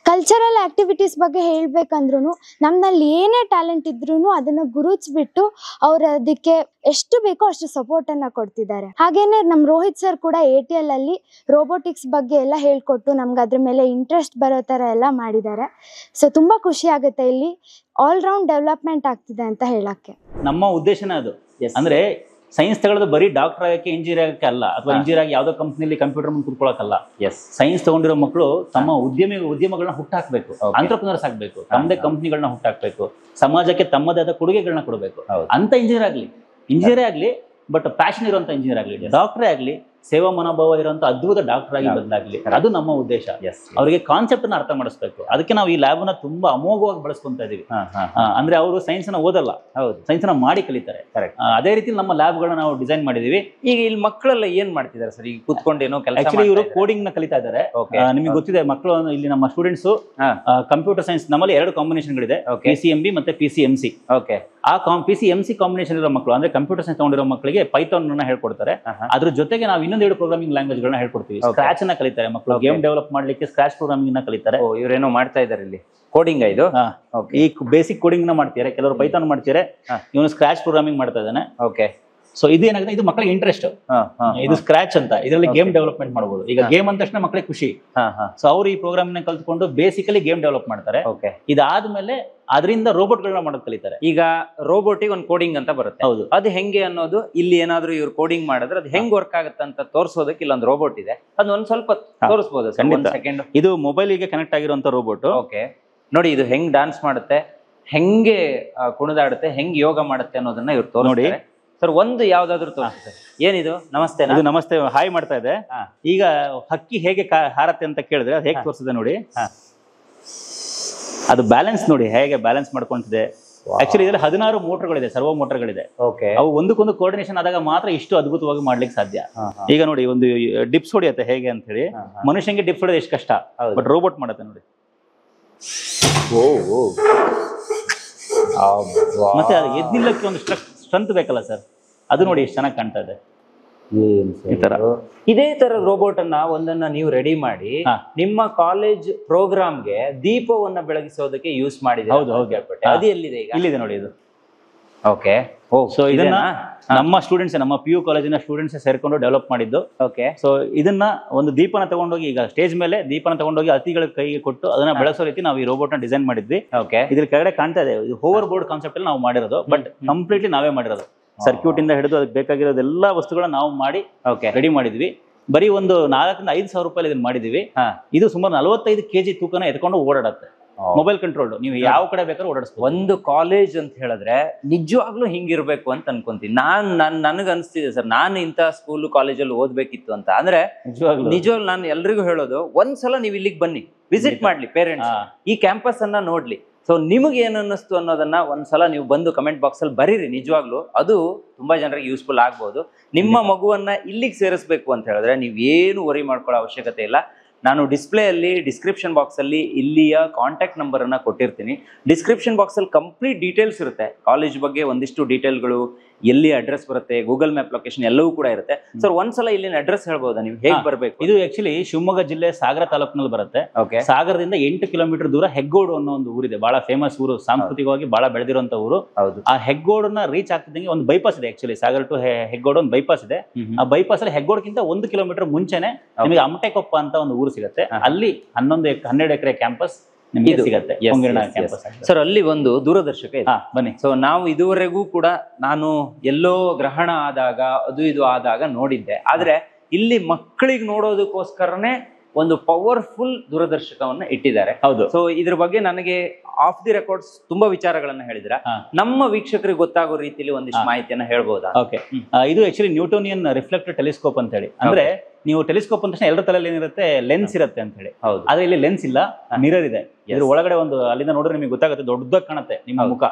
ಕಲ್ಚರಲ್ ಆ್ಯಕ್ಟಿವಿಟೀಸ್ ಬಗ್ಗೆ ಹೇಳಬೇಕಂದ್ರೂ ನಮ್ಮಲ್ಲಿ ಏನೇ ಟ್ಯಾಲೆಂಟ್ ಇದ್ರೂ ಅದನ್ನು ಗುರುತಿಸ್ಬಿಟ್ಟು ಅವ್ರು ಅದಕ್ಕೆ ಎಷ್ಟು ಬೇಕೋ ಅಷ್ಟು ಸಪೋರ್ಟನ್ನು ಕೊಡ್ತಿದ್ದಾರೆ. ಹಾಗೇನೆ ನಮ್ಮ ರೋಹಿತ್ ಸರ್ ಕೂಡ ATL ಅಲ್ಲಿ ರೋಬೋಟಿಕ್ಸ್ ಬಗ್ಗೆ ಎಲ್ಲ ಹೇಳ್ಕೊಟ್ಟು ನಮ್ಗೆ ಅದ್ರ ಮೇಲೆ ಇಂಟ್ರೆಸ್ಟ್ ಬರೋ ಥರ ಎಲ್ಲ ಮಾಡಿದ್ದಾರೆ. ಸೊ ತುಂಬ ಖುಷಿ ಆಗುತ್ತೆ ಇಲ್ಲಿ ಆಲ್ರೌಂಡ್ ಡೆವಲಪ್ಮೆಂಟ್ ಆಗ್ತಿದೆ ಅಂತ ಹೇಳಕ್ಕೆ. ನಮ್ಮ ಉದ್ದೇಶನೇ ಅದು. ಅಂದ್ರೆ ಸೈನ್ಸ್ ತಗೊಳ್ಳೋದು ಬರೀ ಡಾಕ್ಟರ್ ಆಗಕ್ಕೆ, ಇಂಜಿನಿಯರ್ ಆಗಕ್ಕೆ ಅಲ್ಲ, ಅಥವಾ ಇಂಜಿನಿಯರ್ ಆಗಿ ಯಾವುದೋ ಕಂಪ್ನಿಲಿ ಕಂಪ್ಯೂಟರ್ ಮುಂದೆ ಕೂತ್ಕೊಳ್ಳೋಕ್ಕಲ್ಲ. ಸೈನ್ಸ್ ತಗೊಂಡಿರೋ ಮಕ್ಕಳು ತಮ್ಮ ಉದ್ಯಮಗಳನ್ನ ಹುಟ್ಟಾಕ್ಬೇಕು, ಆಂಟ್ರಪ್ರನರ್ಸ್ ಆಗಬೇಕು, ತಮ್ಮದೇ ಕಂಪ್ನಿಗಳನ್ನ ಹುಟ್ಟಾಕ್ಬೇಕು, ಸಮಾಜಕ್ಕೆ ತಮ್ಮದೇ ಆದ ಕೊಡುಗೆಗಳನ್ನ ಕೊಡಬೇಕು ಅಂತ ಇಂಜಿನಿಯರೇ ಆಗಲಿ, ಬಟ್ ಪ್ಯಾಷನ್ ಇರುವಂತ ಇಂಜಿನಿಯರ್ ಆಗಲಿ, ಡಾಕ್ಟರೇ ಆಗಲಿ, ಸೇವಾ ಮನೋಭಾವ ಇರುವಂತ ಅದ್ಭುತ ಡಾಕ್ಟರ್ ಆಗಿ ಬದಲಾಗಲಿ, ಅದು ನಮ್ಮ ಉದ್ದೇಶ. ಅವರಿಗೆ ಕಾನ್ಸೆಪ್ಟ್ ಅನ್ನ ಅರ್ಥ ಮಾಡಿಸ್ಬೇಕು. ಅದಕ್ಕೆ ನಾವು ಈ ಲ್ಯಾಬ್ ನ ತುಂಬಾ ಅಮೋಘವಾಗಿ ಬಳಸ್ಕೊಂತ ಇದೀವಿ. ಅಂದ್ರೆ ಅವರು ಸೈನ್ಸ್ ನ ಓದಲ್ಲ, ಸೈನ್ಸ್ ನ ಮಾಡಿ ಕಲಿತಾರೆ. ಅದೇ ರೀತಿ ನಮ್ಮ ಲ್ಯಾಬ್ ಗಳನ್ನ ನಾವು ಡಿಸೈನ್ ಮಾಡಿದೀವಿ. ಈಗ ಇಲ್ಲಿ ಮಕ್ಕಳೆಲ್ಲ ಏನ್ ಮಾಡ್ತಿದ್ದಾರೆ ಸರ್? ಈಗ ಕೂತ್ಕೊಂಡೇನೋ ಕೆಲಸ, ಆಕ್ಚುಲಿ ಇವರು ಕೋಡಿಂಗ್ ನ ಕಲಿತಾ ಇದ್ದಾರೆ. ನಿಮಗೆ ಗೊತ್ತಿದೆ, ಮಕ್ಕಳು ಇಲ್ಲಿ ನಮ್ಮ ಸ್ಟೂಡೆಂಟ್ಸ್ ಕಂಪ್ಯೂಟರ್ ಸೈನ್ಸ್ ನಮ್ಮಲ್ಲಿ 2 ಕಾಂಬಿನೇಷನ್ಗಳಿದೆ, PCMB ಮತ್ತೆ PCMC. ಆ PCMC ಕಾಂಬಿನೇಷನ್ ಇರೋ ಮಕ್ಕಳು, ಅಂದ್ರೆ ಕಂಪ್ಯೂಟರ್ ಸೈನ್ಸ್ ತಗೊಂಡಿರೋ ಮಕ್ಕಳಿಗೆ ಪೈಥಾನ್ ನ ಹೇಳ್ಕೊಡ್ತಾರೆ. ಅದ್ರ ಜೊತೆಗೆ ನಾವು ಇನ್ನೊಂದು 2 ಪ್ರೋಗ್ರಾಮಿಂಗ್ ಲ್ಯಾಂಗ್ವೇಜ್ ಗಳನ್ನ ಹೇಳ್ಕೊಡ್ತೀವಿ. ಸ್ಕ್ರಾಚ್ ಅನ್ನ ಕಲಿತಾರೆ ಮಕ್ಕಳು, ಗೇಮ್ ಡೆವಲಪ್ ಮಾಡ್ಲಿಕ್ಕೆ ಸ್ಕ್ರಾಚ್ ಪ್ರೋಗ್ರಾಮಿಂಗ್ ನ ಕಲಿತಾರೆ. ಇವರೇನೋ ಮಾಡ್ತಾ ಇದಾರೆ ಇಲ್ಲಿ ಕೋಡಿಂಗ್. ಇದು ಈ ಬೇಸಿಕ್ ಕೋಡಿಂಗ್ ನ ಮಾಡ್ತಾರೆ, ಕೆಲವರು ಪೈಥಾನ್ ಮಾಡ್ತಾರೆ, ಇವನು ಸ್ಕ್ರಾಚ್ ಪ್ರೋಗ್ರಾಮಿಂಗ್ ಮಾಡ್ತಾ ಇದ್ದಾನೆ. ಸೊ ಇದೇನಾಗುತ್ತೆ, ಇದು ಮಕ್ಕಳಿಗೆ ಇಂಟ್ರೆಸ್ಟ್. ಇದು ಸ್ಕ್ರಾಚ್ ಅಂತ, ಇದರಲ್ಲಿ ಗೇಮ್ ಡೆವಲಪ್ಮೆಂಟ್ ಮಾಡಬಹುದು. ಈಗ ಗೇಮ್ ಅಂದ ತಕ್ಷಣ ಮಕ್ಕಳಿಗೆ ಖುಷಿ. ಸೊ ಅವ್ರು ಈ ಪ್ರೋಗ್ರಾಮ್ ನ ಕಲ್ತ್ಕೊಂಡು ಬೇಸಿಕಲಿ ಗೇಮ್ ಡೆವಲಪ್ ಮಾಡ್ತಾರೆ. ಇದಾದ್ಮೇಲೆ ಅದರಿಂದ ರೋಬೋಟ್ ಗಳನ್ನ ಮಾಡೋದು ಕಲಿತಾರೆ. ಈಗ ರೋಬೋಟಿಗೆ ಒಂದು ಕೋಡಿಂಗ್ ಅಂತ ಬರುತ್ತೆ. ಹೌದು. ಅದು ಹೆಂಗೆ ಅನ್ನೋದು ಇಲ್ಲಿ ಏನಾದ್ರು ಇವ್ರು ಕೋಡಿಂಗ್ ಮಾಡಿದ್ರೆ ಅದು ಹೆಂಗ್ ವರ್ಕ್ ಆಗುತ್ತೆ ಅಂತ ತೋರಿಸೋದಕ್ಕೆ ಇಲ್ಲೊಂದು ರೋಬೋಟ್ ಇದೆ, ಅದೊಂದು ಸ್ವಲ್ಪ ತೋರಿಸಬಹುದು. ಇದು ಮೊಬೈಲ್ ಗೆ ಕನೆಕ್ಟ್ ಆಗಿರುವಂತ ರೋಬೋಟ್. ನೋಡಿ ಇದು ಹೆಂಗ್ ಡಾನ್ಸ್ ಮಾಡುತ್ತೆ, ಹೆಂಗೆ ಕುಣಿದಾಡುತ್ತೆ, ಹೆಂಗೆ ಯೋಗ ಮಾಡುತ್ತೆ ಅನ್ನೋದನ್ನ ಇವ್ರು ತೋರಿಸ್ತಾರೆ. ಸರ್ ಒಂದು ಯಾವ್ದಾದ್ರು ತೋರಿಸಿ. ಏನಿದು? ನಮಸ್ತೆ. ಇದು ನಮಸ್ತೆ ಹಾಯ್ ಮಾಡ್ತಾ ಇದೆ. ಈಗ ಹಕ್ಕಿ ಹೇಗೆ ಹಾರತ್ತೆ ಅಂತ ಕೇಳಿದ್ರೆ ಅದು ಹೇಗೆ ತೋರಿಸಿದೆ ನೋಡಿ. ಅದು ಬ್ಯಾಲೆನ್ಸ್ ನೋಡಿ ಹೇಗೆ ಬ್ಯಾಲೆನ್ಸ್ ಮಾಡ್ಕೊಂತಿದೆ. ಆಕ್ಚುಲಿ ಇದರಲ್ಲಿ 16 ಮೋಟರ್ಗಳಿದೆ, ಸರ್ವೋ ಮೋಟರ್ಗಳಿದೆ. ಅವು ಒಂದಕ್ಕೊಂದು ಕೋರ್ಡಿನೇಷನ್ ಆದಾಗ ಮಾತ್ರ ಇಷ್ಟು ಅದ್ಭುತವಾಗಿ ಮಾಡ್ಲಿಕ್ಕೆ ಸಾಧ್ಯ. ಈಗ ನೋಡಿ ಒಂದು ಡಿಪ್ಸ್ ಹೊಡಿಯತ್ತೆ ಹೇಗೆ ಅಂತ ಹೇಳಿ. ಮನುಷ್ಯಂಗೆ ಡಿಪ್ಸ್ ಹೊಡೆಯೋದು ಎಷ್ಟು ಕಷ್ಟ, ಬಟ್ ರೋಬೋಟ್ ಮಾಡುತ್ತೆ ನೋಡಿ. ಮತ್ತೆ ಅದು ಎದ್ನಿಲ್ಲಕ್ಕೆ ಒಂದು ಸ್ಟ್ರೆಂತ್ ಬೇಕಲ್ಲ ಸರ್, ಅದು ನೋಡಿ ಎಷ್ಟು ಚೆನ್ನಾಗಿ ಕಾಣ್ತಾ ಇದೆ. ಇದೇ ತರ ರೋಬೋಟ್ ಅನ್ನ ಒಂದನ್ನ ನೀವು ರೆಡಿ ಮಾಡಿ ನಿಮ್ಮ ಕಾಲೇಜ್ ಪ್ರೋಗ್ರಾಮ್ಗೆ ದೀಪವನ್ನ ಬೆಳಗಿಸೋದಕ್ಕೆ ಯೂಸ್ ಮಾಡಿದೆ. ಹೌದು ಹೌದು. ಅದು ಎಲ್ಲಿದೆ ಈಗ? ಇಲ್ಲಿದೆ ನೋಡಿ ಇದು. ಓಕೆ. ಸೊ ಇದನ್ನ ನಮ್ಮ ಸ್ಟೂಡೆಂಟ್ಸ್, ನಮ್ಮ PU ಕಾಲೇಜಿನ ಸ್ಟೂಡೆಂಟ್ಸ್ ಸೇರ್ಕೊಂಡು ಡೆವಲಪ್ ಮಾಡಿದ್ದು. ಓಕೆ. ಸೊ ಇದನ್ನ ಒಂದು ದೀಪನ ತಗೊಂಡೋಗಿ, ಈಗ ಸ್ಟೇಜ್ ಮೇಲೆ ದೀಪನ ತಗೊಂಡೋಗಿ ಅತಿಗಳ ಕೈಗೆ ಕೊಟ್ಟು ಅದನ್ನ ಬೆಳೆಸೋ ರೀತಿ ನಾವು ಈ ರೋಬೋಟ್ ನ ಡಿಸೈನ್ ಮಾಡಿದ್ವಿ. ಓಕೆ. ಇದ್ರ ಕೆಳಗಡೆ ಕಾಣ್ತಾ ಇದೆ, ಇದು ಹೋವರ್ ಬೋರ್ಡ್ ಕಾನ್ಸೆಪ್ಟ್ ಅಲ್ಲಿ ನಾವು ಮಾಡಿರೋದು, ಬಟ್ ಕಂಪ್ಲೀಟ್ಲಿ ನಾವೇ ಮಾಡಿರೋದು. ಸರ್ಕ್ಯೂಟ್ ಇಂದ ಹಿಡಿದು ಅದಕ್ಕೆ ಬೇಕಾಗಿರೋದು ಎಲ್ಲಾ ವಸ್ತುಗಳನ್ನ ನಾವು ಮಾಡಿ ರೆಡಿ ಮಾಡಿದ್ವಿ. ಬರೀ ಒಂದು 4,000 to 5,000 ರೂಪಾಯಿ ಇದನ್ನ ಮಾಡಿದೀವಿ. ಇದು ಸುಮಾರು 45 kg ತೂಕನ ಎತ್ಕೊಂಡು ಓಡಾಡುತ್ತೆ. ಮೊಬೈಲ್ ಕಂಟ್ರೋಲ್, ನೀವು ಯಾವ ಕಡೆ ಬೇಕಾದ್ರೂ ಓಡಾಡಿಸ್ಬೋದು. ಒಂದು ಕಾಲೇಜ್ ಅಂತ ಹೇಳಿದ್ರೆ ನಿಜವಾಗ್ಲೂ ಹಿಂಗಿರ್ಬೇಕು ಅಂತ ಅನ್ಕೊಂತೀನಿ. ನನಗೆ ಅನಿಸ್ತಿದೆ ಸರ್, ನಾನು ಇಂಥ ಸ್ಕೂಲ್ ಕಾಲೇಜಲ್ಲಿ ಓದ್ಬೇಕಿತ್ತು ಅಂತ. ಅಂದ್ರೆ ನಿಜವಾಗ್ಲೂ ನಾನು ಎಲ್ರಿಗೂ ಹೇಳೋದು, ಒಂದ್ಸಲ ನೀವು ಇಲ್ಲಿಗೆ ಬನ್ನಿ, ವಿಸಿಟ್ ಮಾಡ್ಲಿ ಪೇರೆಂಟ್ಸ್, ಈ ಕ್ಯಾಂಪಸ್ ಅನ್ನ ನೋಡ್ಲಿ. ಸೊ ನಿಮಗೆ ಏನ್ ಅನ್ನಿಸ್ತು ಅನ್ನೋದನ್ನ ಒಂದ್ಸಲ ನೀವು ಬಂದು ಕಮೆಂಟ್ ಬಾಕ್ಸ್ ಅಲ್ಲಿ ಬರೀರಿ. ನಿಜವಾಗ್ಲೂ ಅದು ತುಂಬಾ ಜನರಿಗೆ ಯೂಸ್ಫುಲ್ ಆಗ್ಬೋದು. ನಿಮ್ಮ ಮಗುವನ್ನ ಇಲ್ಲಿಗೆ ಸೇರಿಸ್ಬೇಕು ಅಂತ ಹೇಳಿದ್ರೆ ನೀವು ಏನು ವರಿ ಮಾಡ್ಕೊಳ್ಳೋ ಅವಶ್ಯಕತೆ ಇಲ್ಲ. ನಾನು ಡಿಸ್ಪ್ಲೇ ಅಲ್ಲಿ ಡಿಸ್ಕ್ರಿಪ್ಷನ್ ಬಾಕ್ಸ್ ಅಲ್ಲಿ ಇಲ್ಲಿಯ ಕಾಂಟ್ಯಾಕ್ಟ್ ನಂಬರ್ ಅನ್ನ ಕೊಟ್ಟಿರ್ತೀನಿ. ಡಿಸ್ಕ್ರಿಪ್ಷನ್ ಬಾಕ್ಸ್ ಅಲ್ಲಿ ಕಂಪ್ಲೀಟ್ ಡೀಟೇಲ್ಸ್ ಇರುತ್ತೆ, ಕಾಲೇಜ್ ಬಗ್ಗೆ ಒಂದಿಷ್ಟು ಡೀಟೇಲ್ಗಳು, ಎಲ್ಲಿ ಅಡ್ರೆಸ್ ಬರುತ್ತೆ, ಗೂಗಲ್ ಮ್ಯಾಪ್ ಲೊಕೇಶನ್ ಎಲ್ಲವೂ ಕೂಡ ಇರುತ್ತೆ. ಸರ್ ಒಂದ್ಸಲ ಇಲ್ಲಿನ ಅಡ್ರೆಸ್ ಹೇಳ್ಬೋದಾ ನೀವು, ಹೇಗೆ ಬರಬೇಕು? ಇದು ಆಕ್ಚುಲಿ ಶಿವಮೊಗ್ಗ ಜಿಲ್ಲೆ ಸಾಗರ ತಾಲೂಕಿನಲ್ಲಿ ಬರುತ್ತೆ. ಸಾಗರದಿಂದ 8 ಕಿಲೋಮೀಟರ್ ದೂರ ಹೆಗ್ಗೋಡು ಅನ್ನೋ ಒಂದು ಊರಿದೆ, ಬಹಳ ಫೇಮಸ್ ಊರು, ಸಾಂಸ್ಕೃತಿಕವಾಗಿ ಬಹಳ ಬೆಳೆದಿರುವಂತ ಊರು. ಆ ಹೆಗ್ಗೋಡನ್ನ ರೀಚ್ ಆಗ್ತಿದ್ದಂಗೆ ಒಂದು ಬೈಪಾಸ್ ಇದೆ. ಆಕ್ಚುಲಿ ಸಾಗರ ಟು ಹೆಗ್ಗೋಡು ಒಂದು ಬೈಪಾಸ್ ಇದೆ. ಆ ಬೈಪಾಸ್ ಅಲ್ಲಿ ಹೆಗ್ಗೋಡ್ಗಿಂತ 1 ಕಿಲೋಮೀಟರ್ ಮುಂಚೆನೆ ನಿಮಗೆ ಅಮಟೆಕೊಪ್ಪ ಅಂತ ಒಂದು ಊರು ಸಿಗುತ್ತೆ. ಅಲ್ಲಿ 12 ಎಕರೆ ಕ್ಯಾಂಪಸ್ ನಿಮಗೆ ಸಿಗುತ್ತೆ, ಹೊಂಗಿರಣ ಕ್ಯಾಂಪಸ್. ಸರ್ ಅಲ್ಲಿ ಒಂದು ದೂರದರ್ಶಕ ಇದೆ, ಬನ್ನಿ. ಸೊ ನಾವು ಇದುವರೆಗೂ ಕೂಡ ನಾನು ಎಲ್ಲೋ ಗ್ರಹಣ ಆದಾಗ ಅದು ಇದು ಆದಾಗ ನೋಡಿದ್ದೆ, ಆದ್ರೆ ಇಲ್ಲಿ ಮಕ್ಕಳಿಗೆ ನೋಡೋದಕ್ಕೋಸ್ಕರನೇ ಒಂದು ಪವರ್ಫುಲ್ ದೂರದರ್ಶಕವನ್ನ ಇಟ್ಟಿದ್ದಾರೆ. ಹೌದು. ಸೊ ಇದ್ರ ಬಗ್ಗೆ ನನಗೆ ಆಫ್ ದಿ ರೆಕಾರ್ಡ್ಸ್ ತುಂಬಾ ವಿಚಾರಗಳನ್ನ ಹೇಳಿದ್ರ, ನಮ್ಮ ವೀಕ್ಷಕರಿಗೆ ಗೊತ್ತಾಗೋ ರೀತಿಯಲ್ಲಿ ಒಂದಿಷ್ಟು ಮಾಹಿತಿಯನ್ನ ಹೇಳ್ಬೋದಾ? ಓಕೆ. ಇದು ಆಕ್ಚುಲಿ ನ್ಯೂಟೋನಿಯನ್ ರಿಫ್ಲೆಕ್ಟರ್ ಟೆಲಿಸ್ಕೋಪ್ ಅಂತ ಹೇಳಿ. ಅಂದ್ರೆ ನೀವು ಟೆಲಿಸ್ಕೋಪ್ ಅಂತ ತಕ್ಷಣ ಎಲ್ಲರ ತಲೆಯಲ್ಲಿ ಏನಿರುತ್ತೆ, ಲೆನ್ಸ್ ಇರುತ್ತೆ ಅಂತ ಹೇಳಿ. ಆದ್ರೆ ಇಲ್ಲಿ ಲೆನ್ಸ್ ಇಲ್ಲ, ಮಿರರ್ ಇದೆ. ಇದ್ರ ಒಳಗಡೆ ಒಂದು ಅಲ್ಲಿಂದ ನೋಡಿದ್ರೆ ನಿಮಗೆ ಗೊತ್ತಾಗುತ್ತೆ, ದೊಡ್ಡದಾಗಿ ಕಾಣುತ್ತೆ ನಿಮ್ಮ ಮುಖ.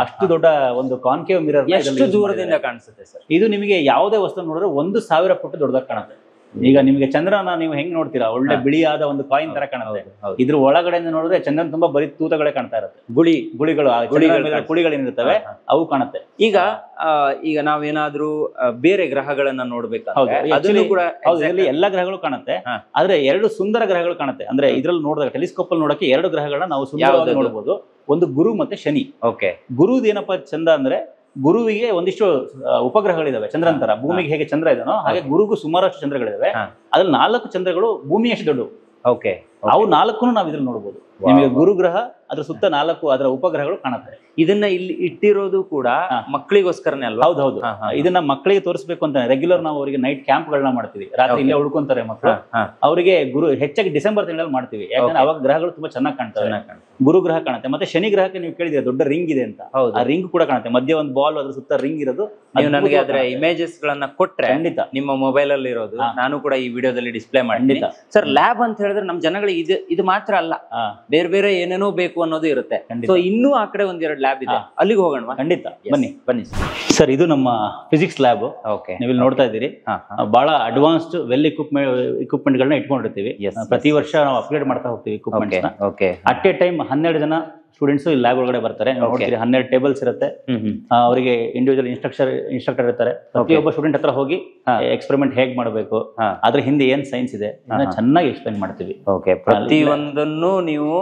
ಅಷ್ಟು ದೊಡ್ಡ ಒಂದು ಕಾನ್ಕೇವ್ ಮಿರರ್. ಎಷ್ಟು ದೂರದಿಂದ ಕಾಣಿಸುತ್ತೆ ಸರ್ ಇದು? ನಿಮಗೆ ಯಾವುದೇ ವಸ್ತು ನೋಡಿದ್ರೆ 1,000 ಪಟ್ಟು ದೊಡ್ಡದಾಗಿ ಕಾಣುತ್ತೆ. ಈಗ ನಿಮಗೆ ಚಂದ್ರನ ನೀವು ಹೆಂಗ್ ನೋಡ್ತೀರಾ, ಒಳ್ಳೆ ಬಿಳಿಯಾದ ಒಂದು ಕಾಯಿನ್ ತರ ಕಾಣುತ್ತೆ. ಇದ್ರ ಒಳಗಡೆಯಿಂದ ನೋಡಿದ್ರೆ ಚಂದ್ರನ್ ತುಂಬಾ ಬರೀ ತೂತಗಳೇ ಕಾಣ್ತಾ ಇರುತ್ತೆ. ಗುಳಿಗಳು ಕುಳಿಗಳೇನಿರ್ತವೆ ಅವು ಕಾಣುತ್ತೆ. ಈಗ ನಾವೇನಾದ್ರೂ ಬೇರೆ ಗ್ರಹಗಳನ್ನ ನೋಡ್ಬೇಕಾದ್ರೆ ಎಲ್ಲಾ ಗ್ರಹಗಳು ಕಾಣುತ್ತೆ. ಆದ್ರೆ 2 ಸುಂದರ ಗ್ರಹಗಳು ಕಾಣುತ್ತೆ. ಅಂದ್ರೆ ಇದ್ರಲ್ಲಿ ನೋಡಿದಾಗ ಟೆಲಿಸ್ಕೋಪ್ ಅಲ್ಲಿ ನೋಡಕ್ಕೆ 2 ಗ್ರಹಗಳನ್ನ ನಾವು ಸುಂದರವಾಗಿ ನೋಡಬಹುದು. ಒಂದು ಗುರು ಮತ್ತೆ ಶನಿ. ಓಕೆ. ಗುರುದ್ ಏನಪ್ಪಾ ಚಂದ ಅಂದ್ರೆ, ಗುರುವಿಗೆ ಒಂದಿಷ್ಟು ಉಪಗ್ರಹಗಳಿದಾವೆ ಚಂದ್ರನ ತರ. ಭೂಮಿಗೆ ಹೇಗೆ ಚಂದ್ರ ಇದನೋ ಹಾಗೆ ಗುರುಗೂ ಸುಮಾರಷ್ಟು ಚಂದ್ರಗಳಿದಾವೆ. ಅದ್ರಲ್ಲಿ 4 ಚಂದ್ರಗಳು ಭೂಮಿಯಷ್ಟು ದೊಡ್ಡವು. ಓಕೆ. ಅವು 4 ನಾವು ಇದ್ರಲ್ಲಿ ನೋಡಬಹುದು. ನಿಮಗೆ ಗುರುಗ್ರಹ, ಅದ್ರ ಸುತ್ತ 4 ಅದರ ಉಪಗ್ರಹಗಳು ಕಾಣುತ್ತೆ. ಇದನ್ನ ಇಲ್ಲಿ ಇಟ್ಟಿರೋದು ಕೂಡ ಮಕ್ಕಳಿಗೋಸ್ಕರನೇ ಅಲ್ವಾ? ಹೌದೌದು. ಇದನ್ನ ಮಕ್ಕಳಿಗೆ ತೋರಿಸಬೇಕು ಅಂತ ರೆಗ್ಯುಲರ್ ನಾವು ಅವರಿಗೆ ನೈಟ್ ಕ್ಯಾಂಪ್ ಗಳನ್ನ ಮಾಡ್ತೀವಿ. ರಾತ್ರಿ ಇಲ್ಲೇ ಉಳ್ಕೊಂತಾರೆ ಮಕ್ಕಳು. ಅವರಿಗೆ ಹೆಚ್ಚಾಗಿ ಡಿಸೆಂಬರ್ ತಿಂಗಳಲ್ಲಿ ಮಾಡ್ತೀವಿ, ಯಾಕಂದ್ರೆ ಅವಾಗ ಗ್ರಹಗಳು ತುಂಬಾ ಚೆನ್ನಾಗಿ ಕಾಣ್ತವೆ. ಗುರು ಗ್ರಹ ಕಾಣುತ್ತೆ. ಮತ್ತೆ ಶನಿ ಗ್ರಹಕ್ಕೆ ನೀವು ಕೇಳಿದ್ರೆ ದೊಡ್ಡ ರಿಂಗ್ ಇದೆ ಅಂತ, ಆ ರಿಂಗ್ ಕೂಡ ಕಾಣುತ್ತೆ. ಮಧ್ಯೆ ಒಂದು ಬಾಲ್, ಅದ್ರ ಸುತ್ತ ರಿಂಗ್ ಇರೋದು. ನೀವು ನನಗೆ ಅದರ ಇಮೇಜಸ್ ಗಳನ್ನ ಕೊಟ್ರೆ ಖಂಡಿತ ನಿಮ್ಮ ಮೊಬೈಲ್ ಅಲ್ಲಿ ಇರೋದು ನಾನು ಕೂಡ ಈ ವಿಡಿಯೋದಲ್ಲಿ ಡಿಸ್ಪ್ಲೇ ಮಾಡ್ತೀನಿ. ಸರ್ ಲ್ಯಾಬ್ ಅಂತ ಹೇಳಿದ್ರೆ ನಮ್ಮ ಜನಗಳಿಗೆ ಇದು ಮಾತ್ರ ಅಲ್ಲ, ಬೇರೆ ಬೇರೆ ಏನೇನೋ ಬೇಕು ಅನ್ನೋದು ಇರುತ್ತೆ. ಸೊ ಇನ್ನೂ ಆ ಕಡೆ 1-2 ಲ್ಯಾಬ್ ಇದೆ, ಅಲ್ಲಿಗೆ ಹೋಗೋಣ. ಖಂಡಿತ ಬನ್ನಿ ಸರ್. ಇದು ನಮ್ಮ ಫಿಸಿಕ್ಸ್ ಲ್ಯಾಬ್. ನೀವು ಇಲ್ಲಿ ನೋಡ್ತಾ ಇದ್ದೀರಿ, ಬಹಳ ಅಡ್ವಾನ್ಸ್ಡ್ ವೆಲ್ ಇಕ್ವಿಪ್ಮೆಂಟ್ ಗಳನ್ನ ಇಟ್ಕೊಂಡಿರ್ತೀವಿ. ಪ್ರತಿ ವರ್ಷ ನಾವು ಅಪ್ಗ್ರೇಡ್ ಮಾಡ್ತಾ ಹೋಗ್ತೀವಿ ಇಕ್ವಿಪ್ಮೆಂಟ್. ಅಟ್ ಎ ಟೈಮ್ 12 ಜನ ಸ್ಟೂಡೆಂಟ್ಸ್ ಇಲ್ಲಿ ಲ್ಯಾಬ್ ಒಳಗಡೆ ಬರ್ತಾರೆ. 12 ಟೇಬಲ್ಸ್ ಇರುತ್ತೆ. ಅವರಿಗೆ ಇಂಡಿವಿಜುವಲ್ ಇನ್ಸ್ಟ್ರಕ್ಟರ್ ಇರ್ತಾರೆ. ಪ್ರತಿಯೊಬ್ಬ ಸ್ಟೂಡೆಂಟ್ ಹತ್ರ ಹೋಗಿ ಎಕ್ಸ್ಪೆರಿಮೆಂಟ್ ಹೇಗ್ ಮಾಡಬೇಕು, ಅದ್ರ ಹಿಂದೆ ಏನ್ ಸೈನ್ಸ್ ಇದೆ ಚೆನ್ನಾಗಿ ಎಕ್ಸ್ಪ್ಲೈನ್ ಮಾಡ್ತೀವಿ. ಪ್ರತಿಯೊಂದನ್ನು ನೀವು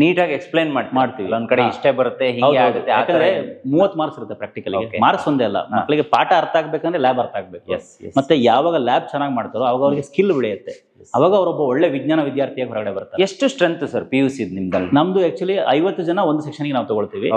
ನೀಟಾಗಿ ಎಕ್ಸ್ಪ್ಲೈನ್ ಮಾಡ್ತೀವಿ. ಒಂದ್ ಕಡೆ ಇಷ್ಟೇ ಬರುತ್ತೆ, ಹಿಂಗೆ ಆಗುತ್ತೆ. ಯಾಕಂದ್ರೆ 30 ಮಾರ್ಕ್ಸ್ ಇರುತ್ತೆ ಪ್ರಾಕ್ಟಿಕಲ್. ಮಾರ್ಕ್ಸ್ ಒಂದೇ ಅಲ್ಲ, ಮಕ್ಕಳಿಗೆ ಪಾಠ ಅರ್ಥ ಆಗ್ಬೇಕಂದ್ರೆ ಲ್ಯಾಬ್ ಅರ್ಥ ಆಗ್ಬೇಕು. ಮತ್ತೆ ಯಾವಾಗ ಲ್ಯಾಬ್ ಚೆನ್ನಾಗಿ ಮಾಡ್ತಾರೋ ಅವಾಗ ಅವ್ರಿಗೆ ಸ್ಕಿಲ್ ಬೆಳೆಯುತ್ತೆ. ಅವಾಗ ಅವರೊಬ್ಬ ಒಳ್ಳೆ ವಿಜ್ಞಾನ ವಿದ್ಯಾರ್ಥಿಯಾಗಿ ಹೊರಗಡೆ ಬರ್ತಾರೆ. ಎಷ್ಟು ಸ್ಟ್ರೆಂತ್ ಸರ್ PUC ನಿಮ್ದಲ್ಲಿ? ನಮ್ದು ಆಕ್ಚುಲಿ 50 ಜನ ಒಂದು ಸೆಕ್ಷನ್ ಗೆ ನಾವು ತಗೊಳ್ತೀವಿ.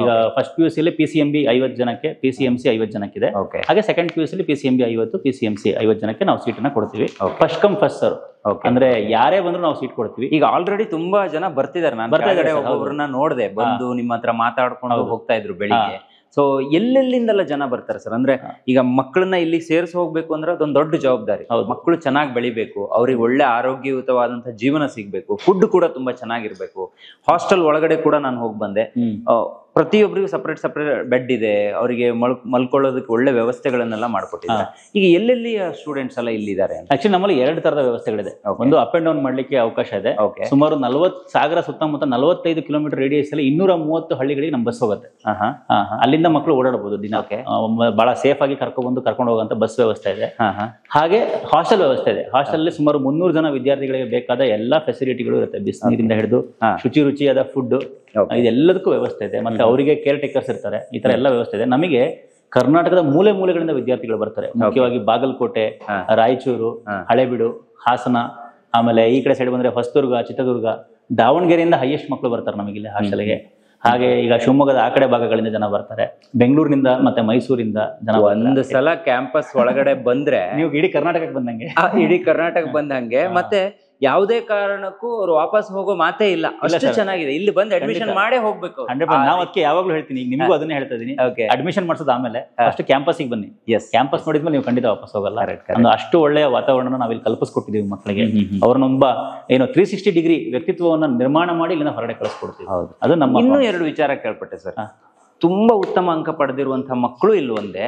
ಈಗ ಫಸ್ಟ್ PUC ಅಲ್ಲಿ PCMB 50 ಜನಕ್ಕೆ, PCMC 50 ಜನಕ್ಕಿದೆ. ಹಾಗೆ ಸೆಕೆಂಡ್ PUC ಅಲ್ಲಿ PCMB 50, PCMC 50 ಜನಕ್ಕೆ ನಾವು ಸೀಟನ್ನ ಕೊಡ್ತೀವಿ. First come first serve. ಅಂದ್ರೆ ಯಾರೇ ಬಂದ್ರು ನಾವು ಸೀಟ್ ಕೊಡ್ತೀವಿ. ಈಗ ಆಲ್ರೆಡಿ ತುಂಬಾ ಜನ ಬರ್ತಿದಾರೆ, ನಾನು ಒಬ್ಬೊಬ್ಬರನ್ನ ನೋಡ್ದೆ, ಬಂದು ನಿಮ್ಮ ಹತ್ರ ಮಾತಾಡ್ಕೊಂಡು ಹೋಗ್ತಾ ಇದ್ರು ಬೆಳಿಗ್ಗೆ. ಸೊ ಎಲ್ಲೆಲ್ಲಿಂದೆಲ್ಲ ಜನ ಬರ್ತಾರೆ ಸರ್? ಅಂದ್ರೆ ಈಗ ಮಕ್ಕಳನ್ನ ಇಲ್ಲಿ ಸೇರಿಸಿ ಹೋಗ್ಬೇಕು ಅಂದ್ರೆ ಅದೊಂದು ದೊಡ್ಡ ಜವಾಬ್ದಾರಿ. ಮಕ್ಕಳು ಚೆನ್ನಾಗಿ ಬೆಳಿಬೇಕು, ಅವ್ರಿಗೆ ಒಳ್ಳೆ ಆರೋಗ್ಯಯುತವಾದಂತಹ ಜೀವನ ಸಿಗ್ಬೇಕು, ಫುಡ್ ಕೂಡ ತುಂಬಾ ಚೆನ್ನಾಗಿರ್ಬೇಕು. ಹಾಸ್ಟೆಲ್ ಒಳಗಡೆ ಕೂಡ ನಾನು ಹೋಗಿ ಬಂದೆ, ಪ್ರತಿಯೊಬ್ಬರಿಗೂ ಸಪರೇಟ್ ಬೆಡ್ ಇದೆ, ಅವರಿಗೆ ಮಲ್ಕೊಳ್ಳೋದಕ್ಕೆ ಒಳ್ಳೆ ವ್ಯವಸ್ಥೆಗಳನ್ನೆಲ್ಲ ಮಾಡ್ಕೊಟ್ಟಿದ್ದಾರೆ. ಈಗ ಎಲ್ಲೆಲ್ಲಿ ಸ್ಟೂಡೆಂಟ್ಸ್ ಎಲ್ಲ ಇಲ್ಲಿದ್ದಾರೆ? ಆಕ್ಚುಲಿ ನಮ್ಮಲ್ಲಿ 2 ತರದ ವ್ಯವಸ್ಥೆಗಳಿದೆ. ಒಂದು ಅಪ್ ಅಂಡ್ ಡೌನ್ ಮಾಡ್ಲಿಕ್ಕೆ ಅವಕಾಶ ಇದೆ. ಸುಮಾರು 40 ಸಾಗರ ಸುತ್ತಮುತ್ತ 45 ಕಿಲೋಮೀಟರ್ ರೇಡಿಯಸ್ ಅಲ್ಲಿ 230 ಹಳ್ಳಿಗಳಿಗೆ ನಮ್ಮ ಬಸ್ ಹೋಗುತ್ತೆ. ಅಲ್ಲಿಂದ ಮಕ್ಕಳು ಓಡಾಡಬಹುದು ದಿನ. ಬಹಳ ಸೇಫ್ ಆಗಿ ಕರ್ಕೊಂಡು ಹೋಗುವಂತ ಬಸ್ ವ್ಯವಸ್ಥೆ ಇದೆ. ಹಾಗೆ ಹಾಸ್ಟೆಲ್ ವ್ಯವಸ್ಥೆ ಇದೆ. ಹಾಸ್ಟೆಲ್ ಅಲ್ಲಿ ಸುಮಾರು 300 ಜನ ವಿದ್ಯಾರ್ಥಿಗಳಿಗೆ ಬೇಕಾದ ಎಲ್ಲಾ ಫೆಸಿಲಿಟಿಗಳು ಇರುತ್ತೆ. ಬಿಸಿನೀರಿಂದ ಹಿಡಿದು ರುಚಿಯಾದ ಫುಡ್, ಇದೆಲ್ಲದಕ್ಕೂ ವ್ಯವಸ್ಥೆ ಇದೆ. ಮತ್ತೆ ಅವರಿಗೆ ಕೇರ್ ಟೇಕರ್ಸ್ ಇರ್ತಾರೆ. ಈ ತರ ಎಲ್ಲ ವ್ಯವಸ್ಥೆ ಇದೆ. ನಮಗೆ ಕರ್ನಾಟಕದ ಮೂಲೆಗಳಿಂದ ವಿದ್ಯಾರ್ಥಿಗಳು ಬರ್ತಾರೆ. ಮುಖ್ಯವಾಗಿ ಬಾಗಲಕೋಟೆ, ರಾಯಚೂರು, ಹಳೆಬೀಡು, ಹಾಸನ, ಆಮೇಲೆ ಈ ಕಡೆ ಸೈಡ್ ಬಂದ್ರೆ ಹೊಸದುರ್ಗ, ಚಿತ್ರದುರ್ಗ, ದಾವಣಗೆರೆಯಿಂದ ಹೈಯೆಸ್ಟ್ ಮಕ್ಕಳು ಬರ್ತಾರೆ ನಮಗಿಲ್ಲಿ ಹಾಸ್ಟೆಲ್ಗೆ. ಹಾಗೆ ಈಗ ಶಿವಮೊಗ್ಗದ ಆ ಕಡೆ ಭಾಗಗಳಿಂದ ಜನ ಬರ್ತಾರೆ. ಬೆಂಗಳೂರಿನಿಂದ ಮತ್ತೆ ಮೈಸೂರಿಂದ ಜನ. ಒಂದು ಸಲ ಕ್ಯಾಂಪಸ್ ಒಳಗಡೆ ಬಂದ್ರೆ ನೀವು ಇಡೀ ಕರ್ನಾಟಕಕ್ಕೆ ಬಂದಂಗೆ, ಇಡೀ ಕರ್ನಾಟಕ ಬಂದಂಗೆ. ಮತ್ತೆ ಯಾವುದೇ ಕಾರಣಕ್ಕೂ ಅವ್ರು ವಾಪಸ್ ಹೋಗೋ ಮಾತೇ ಇಲ್ಲ, ಅಷ್ಟು ಚೆನ್ನಾಗಿದೆ. ಇಲ್ಲಿ ಬಂದು ಅಡ್ಮಿಷನ್ ಮಾಡೇ ಹೋಗ್ಬೇಕು. 100%. ನಾವು ಅದಕ್ಕೆ ಯಾವಾಗ್ಲೂ ಹೇಳ್ತೀನಿ, ಈಗ ನಿಮಗೂ ಅದನ್ನೇ ಹೇಳ್ತಾ ಇದೀನಿ, ಅಡ್ಮಿಷನ್ ಮಾಡಿಸೋದು ಆಮೇಲೆ ಫಸ್ಟ್ ಕ್ಯಾಂಪಸ್ಗೆ ಬನ್ನಿ. ಕ್ಯಾಂಪಸ್ ನೋಡಿದ್ಮೇಲೆ ನೀವು ಖಂಡಿತ ವಾಪಸ್ ಹೋಗಲ್ಲ. ಅಷ್ಟು ಒಳ್ಳೆಯ ವಾತಾವರಣ ನಾವಿಲ್ಲಿ ಕಲ್ಪಿಸ್ಕೊಟ್ಟಿದೀವಿ ಮಕ್ಕಳಿಗೆ. ಅವ್ರನ್ನೊಬ್ಬ 360 ಡಿಗ್ರಿ ವ್ಯಕ್ತಿತ್ವವನ್ನು ನಿರ್ಮಾಣ ಮಾಡಿ ಇಲ್ಲಿಂದ ಹೊರಗಡೆ ಕಳಿಸ್ಕೊಡ್ತೀವಿ. ಅದು ನಮ್ಮ. ಇನ್ನೂ 2 ವಿಚಾರ ಕೇಳ್ಪಟ್ಟೆ ಸರ್. ತುಂಬಾ ಉತ್ತಮ ಅಂಕ ಪಡೆದಿರುವಂತಹ ಮಕ್ಕಳು ಇಲ್ಲಿ ಒಂದೇ,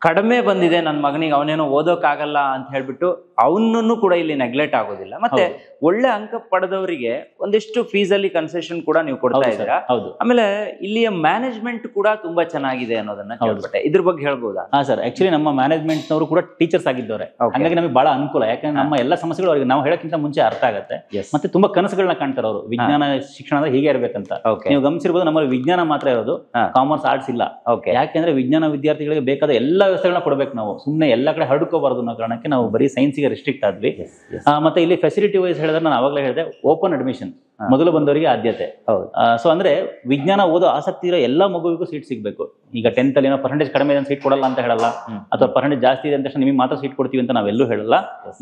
ಕಡಿಮೆ ಬಂದಿದೆ ನನ್ನ ಮಗನಿಗೆ, ಅವನೇನೋ ಓದೋಕ್ಕಾಗಲ್ಲ ಅಂತ ಹೇಳ್ಬಿಟ್ಟು ಅವನನ್ನು ಕೂಡ ಇಲ್ಲಿ ನೆಗ್ಲೆಕ್ಟ್ ಆಗೋದಿಲ್ಲ. ಮತ್ತೆ ಒಳ್ಳೆ ಅಂಕ ಪಡೆದವರಿಗೆ ಒಂದಿಷ್ಟು ಫೀಸ್ ಅಲ್ಲಿ ಕನ್ಸೆಷನ್ ಕೂಡ ನೀವು ಕೊಡ್ತಾ ಇದ್ದೀರಾ. ಆಮೇಲೆ ಇಲ್ಲಿಯ ಮ್ಯಾನೇಜ್ಮೆಂಟ್ ಕೂಡ ತುಂಬಾ ಚೆನ್ನಾಗಿದೆ ಅನ್ನೋದನ್ನ ಕೇಳ್ಪಟ್ಟೆ, ಇದ್ರ ಬಗ್ಗೆ ಹೇಳ್ಬೋದಾ? ಹಾ ಸರ್, ಆಕ್ಚುಲಿ ನಮ್ಮ ಮ್ಯಾನೇಜ್ಮೆಂಟ್ ನವರು ಕೂಡ ಟೀಚರ್ಸ್ ಆಗಿದ್ದವ್ರೆ. ಹಾಗಾಗಿ ನಮಗೆ ಬಹಳ ಅನುಕೂಲ. ಯಾಕಂದ್ರೆ ನಮ್ಮ ಎಲ್ಲ ಸಮಸ್ಯೆಗಳು ಅವ್ರಿಗೆ ನಾವು ಹೇಳಕ್ಕಿಂತ ಮುಂಚೆ ಅರ್ಥ ಆಗುತ್ತೆ. ಮತ್ತೆ ತುಂಬಾ ಕನಸುಗಳನ್ನ ಕಾಣ್ತಾರೆ ಅವರು. ವಿಜ್ಞಾನ ಶಿಕ್ಷಣ ಅಂದ್ರೆ ಹೀಗೆ ಇರ್ಬೇಕಂತ. ನೀವು ಗಮನಿಸಿರ್ಬೋದು, ನಮ್ಮಲ್ಲಿ ವಿಜ್ಞಾನ ಮಾತ್ರ ಇರೋದು, ಕಾಮರ್ಸ್ ಆರ್ಟ್ಸ್ ಇಲ್ಲ. ಯಾಕೆಂದ್ರೆ ವಿಜ್ಞಾನ ವಿದ್ಯಾರ್ಥಿಗಳಿಗೆ ಬೇಕಾದ ಎಲ್ಲಾ ವ್ಯವಸ್ಥೆಗಳನ್ನ ಕೊಡ್ಬೇಕು. ನಾವು ಸುಮ್ಮನೆ ಎಲ್ಲಾ ಕಡೆ ಹರಡ್ಕೋಬಾರ್ದು ಅನ್ನೋ ಕಾರಣಕ್ಕೆ ನಾವು ಬರೀ ಸೈನ್ಸ್ಗೆ ರಿಸ್ಟ್ರಿಕ್ಟ್ ಆದ್ವಿ. ಮತ್ತೆ ಇಲ್ಲಿ ಫೆಸಿಲಿಟಿ ವೈಸ್ ಹೇಳಿದ್ರೆ ನಾನು ಅವಾಗಲೇ ಹೇಳಿದೆ, ಓಪನ್ ಅಡ್ಮಿಷನ್, ಮೊದಲು ಬಂದವರಿಗೆ ಆದ್ಯತೆ. ಸೊ ಅಂದ್ರೆ ವಿಜ್ಞಾನ ಓದೋ ಆಸಕ್ತಿ ಇರೋ ಎಲ್ಲಾ ಮಗುವಿಗೂ ಸೀಟ್ ಸಿಗ್ಬೇಕು. ಈಗ 10th ಅಲ್ಲಿ ಏನೋ ಪರ್ಸೆಂಟೇಜ್ ಕಡಿಮೆ ಇದೆ ಸೀಟ್ ಕೊಡಲ್ಲ ಅಂತ ಹೇಳಲ್ಲ, ಅಥವಾ ಪರ್ಸೆಂಟೇಜ್ ಜಾಸ್ತಿ ಇದೆ ಅಂತ ನಿಮಗೆ ಮಾತ್ರ ಸೀಟ್ ಕೊಡ್ತೀವಿ ಅಂತ ನಾವೆಲ್ಲೂ ಹೇಳಲ್ಲ.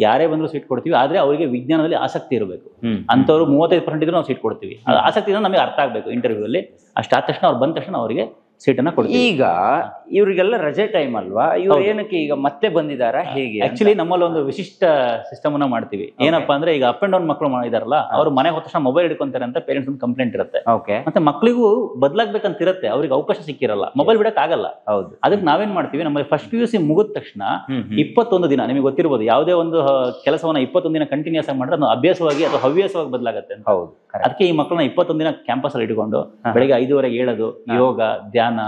ಯಾರೇ ಬಂದ್ರು ಸೀಟ್ ಕೊಡ್ತೀವಿ, ಆದ್ರೆ ಅವರಿಗೆ ವಿಜ್ಞಾನದಲ್ಲಿ ಆಸಕ್ತಿ ಇರಬೇಕು. ಅಂತವ್ರು 35% ಇದ್ರೆ ನಾವು ಸೀಟ್ ಕೊಡ್ತೀವಿ. ಆಸಕ್ತಿ ನಮಗೆ ಅರ್ಥ ಆಗ್ಬೇಕು ಇಂಟರ್ವ್ಯೂ ಅಲ್ಲಿ. ಅಷ್ಟಾದ ತಕ್ಷಣ ಅವ್ರು ಬಂದ ತಕ್ಷಣ ಅವರಿಗೆ ಸೀಟನ್ನ ಕೊಡ್ತೀವಿ. ಈಗ ಇವ್ರಿಗೆಲ್ಲ ರಜೆ ಟೈಮ್ ಅಲ್ವಾ, ಇವ್ರು ಏನಕ್ಕೆ ಈಗ ಮತ್ತೆ ಬಂದಿದಾರ ಹೇಗೆ? ಆಕ್ಚುಲಿ ನಮ್ಮಲ್ಲಿ ಒಂದು ವಿಶಿಷ್ಟ ಸಿಸ್ಟಮ್ ಅನ್ನ ಮಾಡ್ತೀವಿ. ಏನಪ್ಪಾ ಅಂದ್ರೆ, ಈಗ ಅಪ್ ಅಂಡ್ ಡೌನ್ ಮಕ್ಕಳು ಮಾಡಿದಾರಲ್ಲ, ಅವ್ರು ಮನೆ ಹೋದ ತಕ್ಷಣ ಮೊಬೈಲ್ ಹಿಡ್ಕೊಂತಾರೆ ಅಂತ ಪೇರೆಂಟ್ಸ್ ಒಂದು ಕಂಪ್ಲೇಂಟ್ ಇರುತ್ತೆ. ಮತ್ತೆ ಮಕ್ಕಳಿಗೂ ಬದಲಾಗ್ಬೇಕಂತ ಇರುತ್ತೆ, ಅವ್ರಿಗೆ ಅವಕಾಶ ಸಿಕ್ಕಿರಲ್ಲ, ಮೊಬೈಲ್ ಬಿಡಕ್ ಆಗಲ್ಲ. ಹೌದು. ಅದಕ್ಕೆ ನಾವೇನ್ ಮಾಡ್ತೀವಿ, ನಮ್ಮಲ್ಲಿ ಫಸ್ಟ್ PUC ಮುಗಿದ ತಕ್ಷಣ 21 ದಿನ, ನಿಮಗೆ ಗೊತ್ತಿರ್ಬೋದು, ಯಾವುದೇ ಒಂದು ಕೆಲಸವನ್ನ 21 ದಿನ ಕಂಟಿನ್ಯೂಸ್ ಆಗಿ ಮಾಡಿದ್ರೆ ಅದು ಅಭ್ಯಾಸವಾಗಿ ಅಥವಾ ಹವ್ಯಾಸವಾಗಿ ಬದಲಾಗುತ್ತೆ. ಹೌದು. ಅದಕ್ಕೆ ಈ ಮಕ್ಕಳನ್ನ 21 ದಿನ ಕ್ಯಾಂಪಸ್ ಅಲ್ಲಿ ಇಟ್ಕೊಂಡು ಬೆಳಿಗ್ಗೆ 5:30 ಏಳೋದು, ಯೋಗ, ಧ್ಯಾನ,